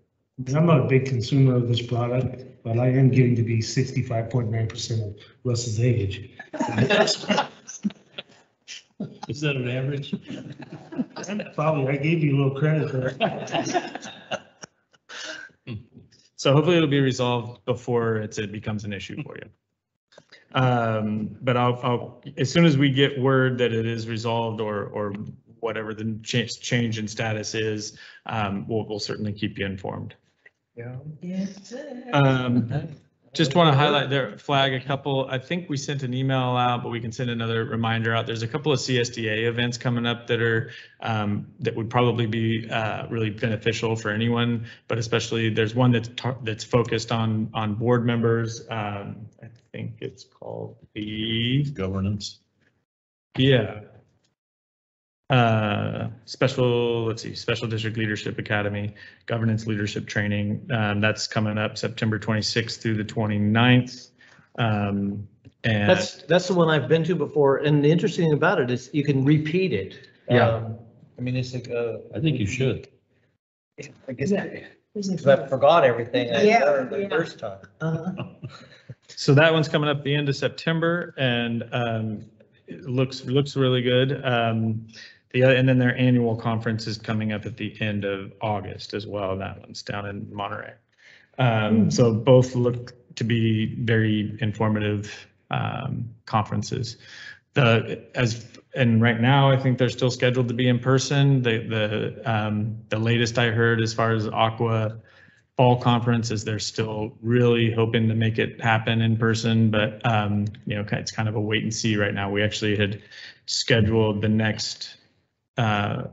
I'm not a big consumer of this product, but I am getting to be 65.9% of Russ's age. Is that an average? Probably, I gave you a little credit there. So hopefully it'll be resolved before it becomes an issue for you. But I'll as soon as we get word that it is resolved or whatever the change in status is, we'll certainly keep you informed. Yeah. Just want to highlight there, flag a couple. I think we sent an email out, but we can send another reminder out. There's a couple of CSDA events coming up that are that would probably be really beneficial for anyone, but especially there's one that's focused on board members. I think it's called the governance. Yeah. Special District Leadership Academy, Governance Leadership Training. That's coming up September 26th through the 29th. And That's the one I've been to before. And the interesting thing about it is you can repeat it. Yeah. I mean, it's like, I think you should. I guess, because I forgot everything I learned the first time. So that one's coming up the end of September, and it looks really good. And then their annual conference is coming up at the end of August as well. That one's down in Monterey. So both look to be very informative conferences. And right now, I think they're still scheduled to be in person. The latest I heard as far as Aqua Fall Conference is they're still really hoping to make it happen in person, but it's kind of a wait and see right now. We actually had scheduled the next Aqua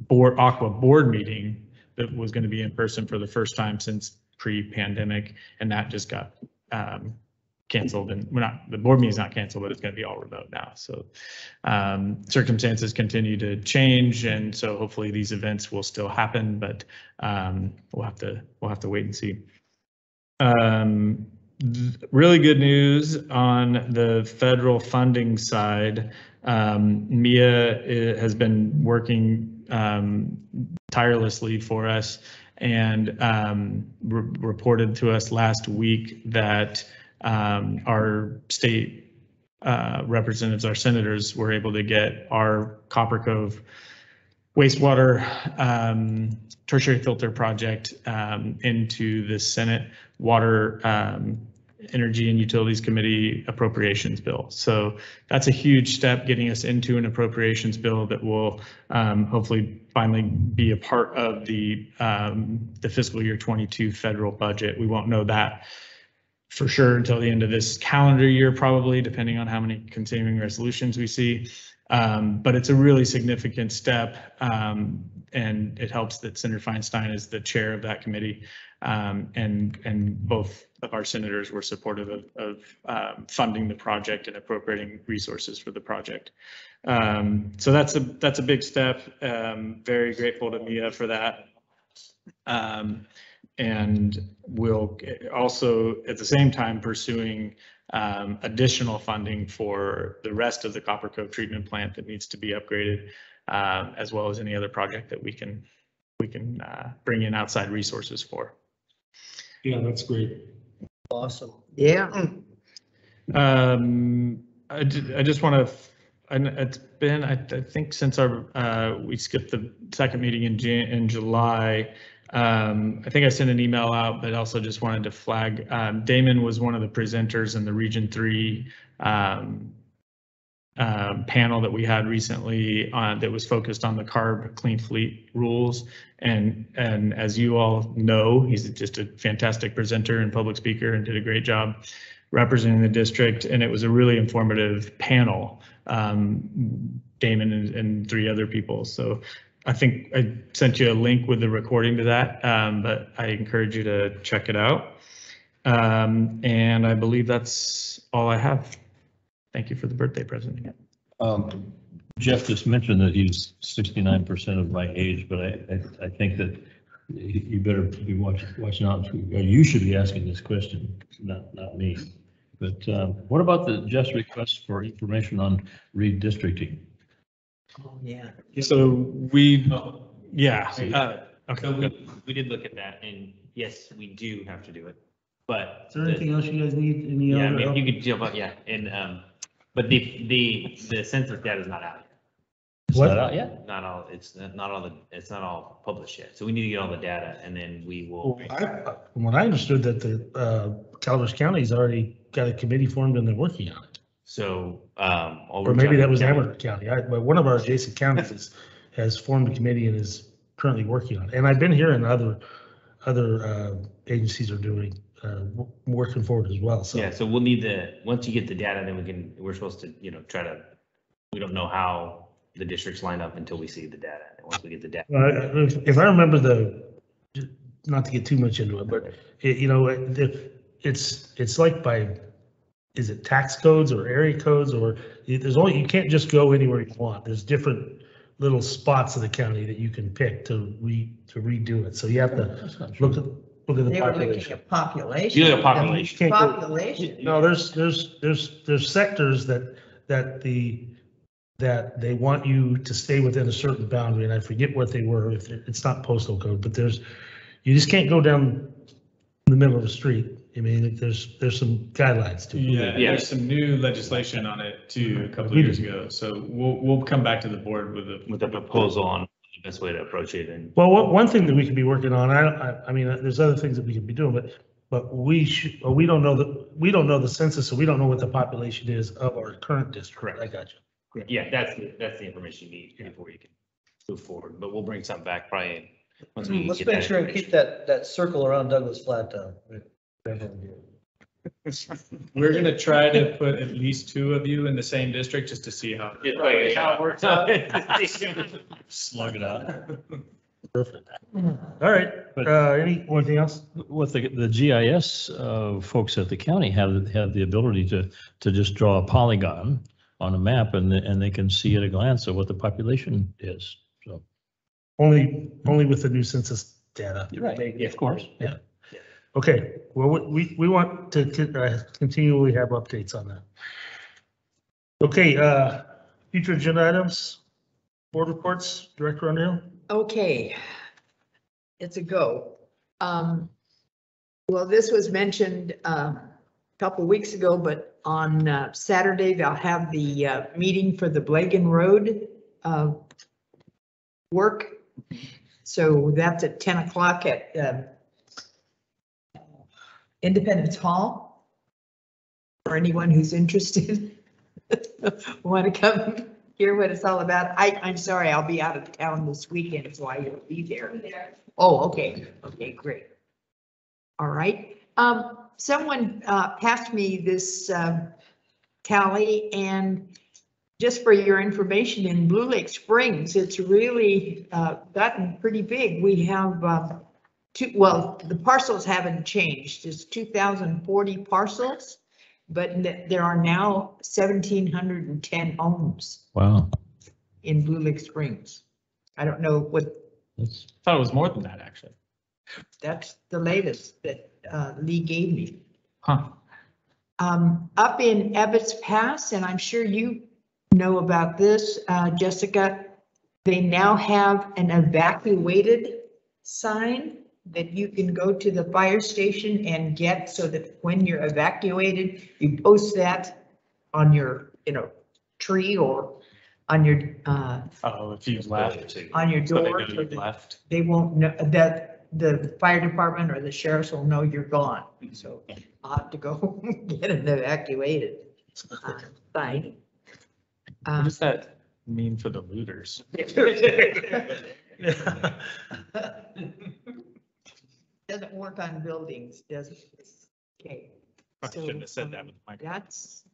board meeting that was going to be in person for the first time since pre-pandemic, and that just got canceled. And the board meeting is not canceled, but it's going to be all remote now. So circumstances continue to change, and so hopefully these events will still happen, but we'll have to wait and see. Really good news on the federal funding side. Mia has been working tirelessly for us, and reported to us last week that our state representatives, our senators, were able to get our Copper Cove wastewater tertiary filter project into the Senate Water, Energy and Utilities Committee appropriations bill. So that's a huge step, getting us into an appropriations bill that will hopefully finally be a part of the fiscal year 22 federal budget. We won't know that for sure until the end of this calendar year, probably, depending on how many continuing resolutions we see. But it's a really significant step, and it helps that Senator Feinstein is the chair of that committee, and both of our senators were supportive of funding the project and appropriating resources for the project. So that's a big step. Very grateful to Mia for that. And we'll also at the same time pursuing additional funding for the rest of the Copper Cove treatment plant that needs to be upgraded, as well as any other project that we can bring in outside resources for. Yeah, that's great. Awesome. Yeah. I just want to, it's been, I think since we skipped the second meeting in July. I think I sent an email out, but also just wanted to flag, Damon was one of the presenters in the Region 3 panel that we had recently that was focused on the CARB Clean Fleet rules. And as you all know, he's just a fantastic presenter and public speaker and did a great job representing the district. And it was a really informative panel, Damon and 3 other people. So I think I sent you a link with the recording to that, but I encourage you to check it out. And I believe that's all I have. Thank you for the birthday present. Jeff just mentioned that he's 69% of my age, but I think that you better be watching out. You should be asking this question, not me. But what about the just request for information on redistricting? Oh, yeah. So we, yeah. Okay. So we did look at that, and yes, we do have to do it. But Is there anything else you guys need? Any yeah, I other mean, help? you could jump up, yeah, and but the census data is not out yet. It's not out yet? Not all. It's not all published yet. So we need to get all the data, and then we will. From what I understood, that the Calaveras County's already got a committee formed and they're working on it. So, or maybe that was Amarillo County. But one of our adjacent counties has formed a committee and is currently working on it. And I've been hearing other agencies are doing working forward as well. So yeah, so we'll need once you get the data, then we're supposed to, try to, we don't know how the districts line up until we see the data. And once we get the data. If I remember not to get too much into it, but it's like by, is it tax codes or area codes, or you can't just go anywhere you want. There's different little spots of the county that you can pick to redo it. So you have to look at the They were looking population. at population. You look at population. Population. No, there's sectors that the that they want you to stay within a certain boundary, and I forget what they were, if it's not postal code, but you just can't go down the middle of the street. I mean, there's some guidelines to it. Yeah, there's some new legislation on it too, a couple of years ago. So we'll come back to the board with a proposal on the best way to approach it. And Well, one thing that we could be working on, I mean, there's other things that we could be doing, but we don't know the census, so we don't know what the population is of our current district. Correct. I got you. Yeah, that's the information you need before you can move forward, but we'll bring something back probably once we Let's get make that sure and keep that circle around Douglas Flat down. we're gonna try to put at least 2 of you in the same district just to see how it works out. Slug it out. Perfect. All right, anything else? With the GIS folks at the county have the ability to just draw a polygon on a map and they can see at a glance of what the population is. So Only with the new census data. right, yeah, of course, yeah. Okay, well, we want to continually have updates on that. Okay, future agenda items, board reports, Director Underhill? Okay, it's a go. Well, this was mentioned a couple of weeks ago, but on Saturday, they'll have the meeting for the Blagan Road work. So that's at 10 o'clock at Independence Hall. For anyone who's interested, want to come hear what it's all about. I'm sorry, I'll be out of town this weekend, so I won't be there. Oh, okay, great. All right. Someone passed me this tally, and just for your information, in Blue Lake Springs, it's really gotten pretty big. We have the parcels haven't changed. It's 2,040 parcels, but there are now 1,710 homes. Wow. In Blue Lake Springs. I don't know what. I thought it was more than that, actually. That's the latest that Lee gave me. Huh. Up in Ebbets Pass, and I'm sure you know about this, Jessica, they now have an evacuated sign that you can go to the fire station and get, so that when you're evacuated, you post that on your, tree or on your if you left. on your So they door. know you left. They won't know that the fire department or the sheriffs will know you're gone. So I'll have to go get it evacuated. Fine. What does that mean for the looters? Doesn't work on buildings, does it? Okay. I shouldn't have said that with my. That's,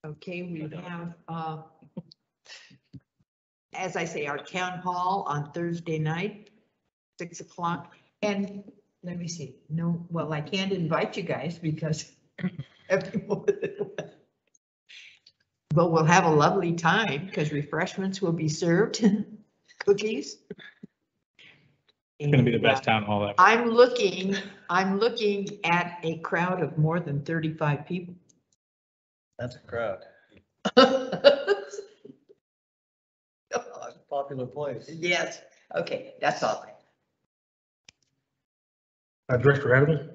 okay, we have, as I say, our town hall on Thursday night, 6 o'clock. And let me see, no, well, I can't invite you guys because everyone. But we'll have a lovely time because refreshments will be served, cookies. It's gonna be the best town hall ever. I'm looking at a crowd of more than 35 people. That's a crowd. Popular place. Yes, okay, that's all. Director Adams?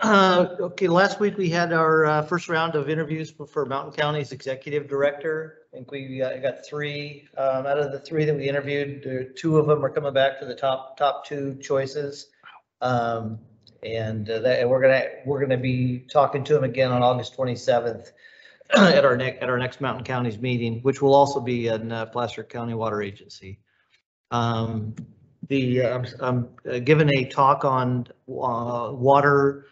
Okay, last week we had our first round of interviews for Mountain County's executive director. I think we got 3 out of the 3 that we interviewed. 2 of them are coming back for the top 2 choices. And we're gonna be talking to them again on August 27th at our next Mountain Counties meeting, which will also be in Placer County Water Agency. I'm giving a talk on water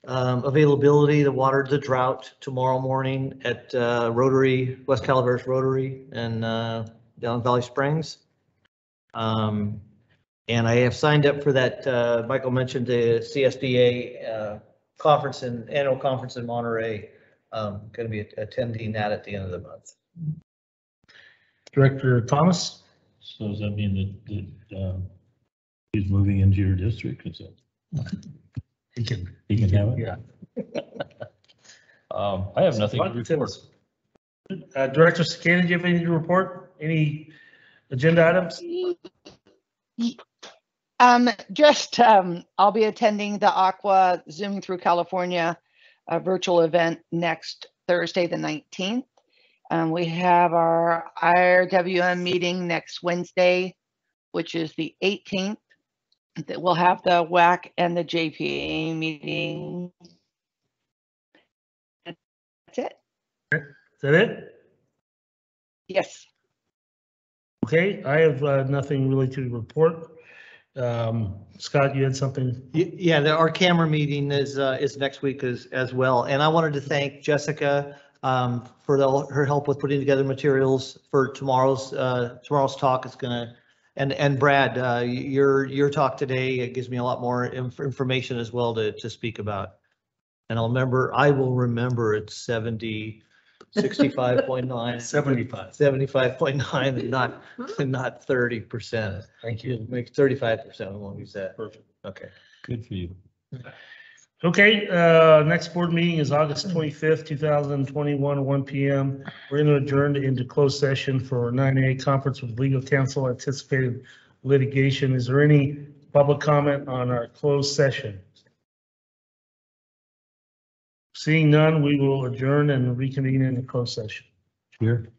availability, the drought tomorrow morning at Rotary, West Calaveras Rotary and down in Valley Springs. And I have signed up for that, Michael mentioned the CSDA annual conference in Monterey. Going to be attending that at the end of the month. Director Thomas? So does that mean that he's moving into your district? Is that? He can have it? Yeah. I have nothing to report. Director Sakana, do you have anything to report? Any agenda items? I'll be attending the Aqua Zooming Through California virtual event next Thursday, the 19th. We have our IRWM meeting next Wednesday, which is the 18th. That we'll have the WAC and the JPA meeting. That's it. Is that it? Yes. Okay, I have nothing really to report. Scott, you had something? Yeah, our camera meeting is next week as well. And I wanted to thank Jessica for her help with putting together materials for tomorrow's talk. It's gonna, and Brad, your talk today, it gives me a lot more information as well to speak about. And I will remember it's 65.9. 75.9 and not 30%. Thank you. Make 35%. I won't use that. Perfect. Okay. Good for you. Okay, next board meeting is August 25th, 2021, 1 p.m. We're going to adjourn into closed session for 9A conference with legal counsel, anticipated litigation. Is there any public comment on our closed session? Seeing none, we will adjourn and reconvene in the closed session. Here.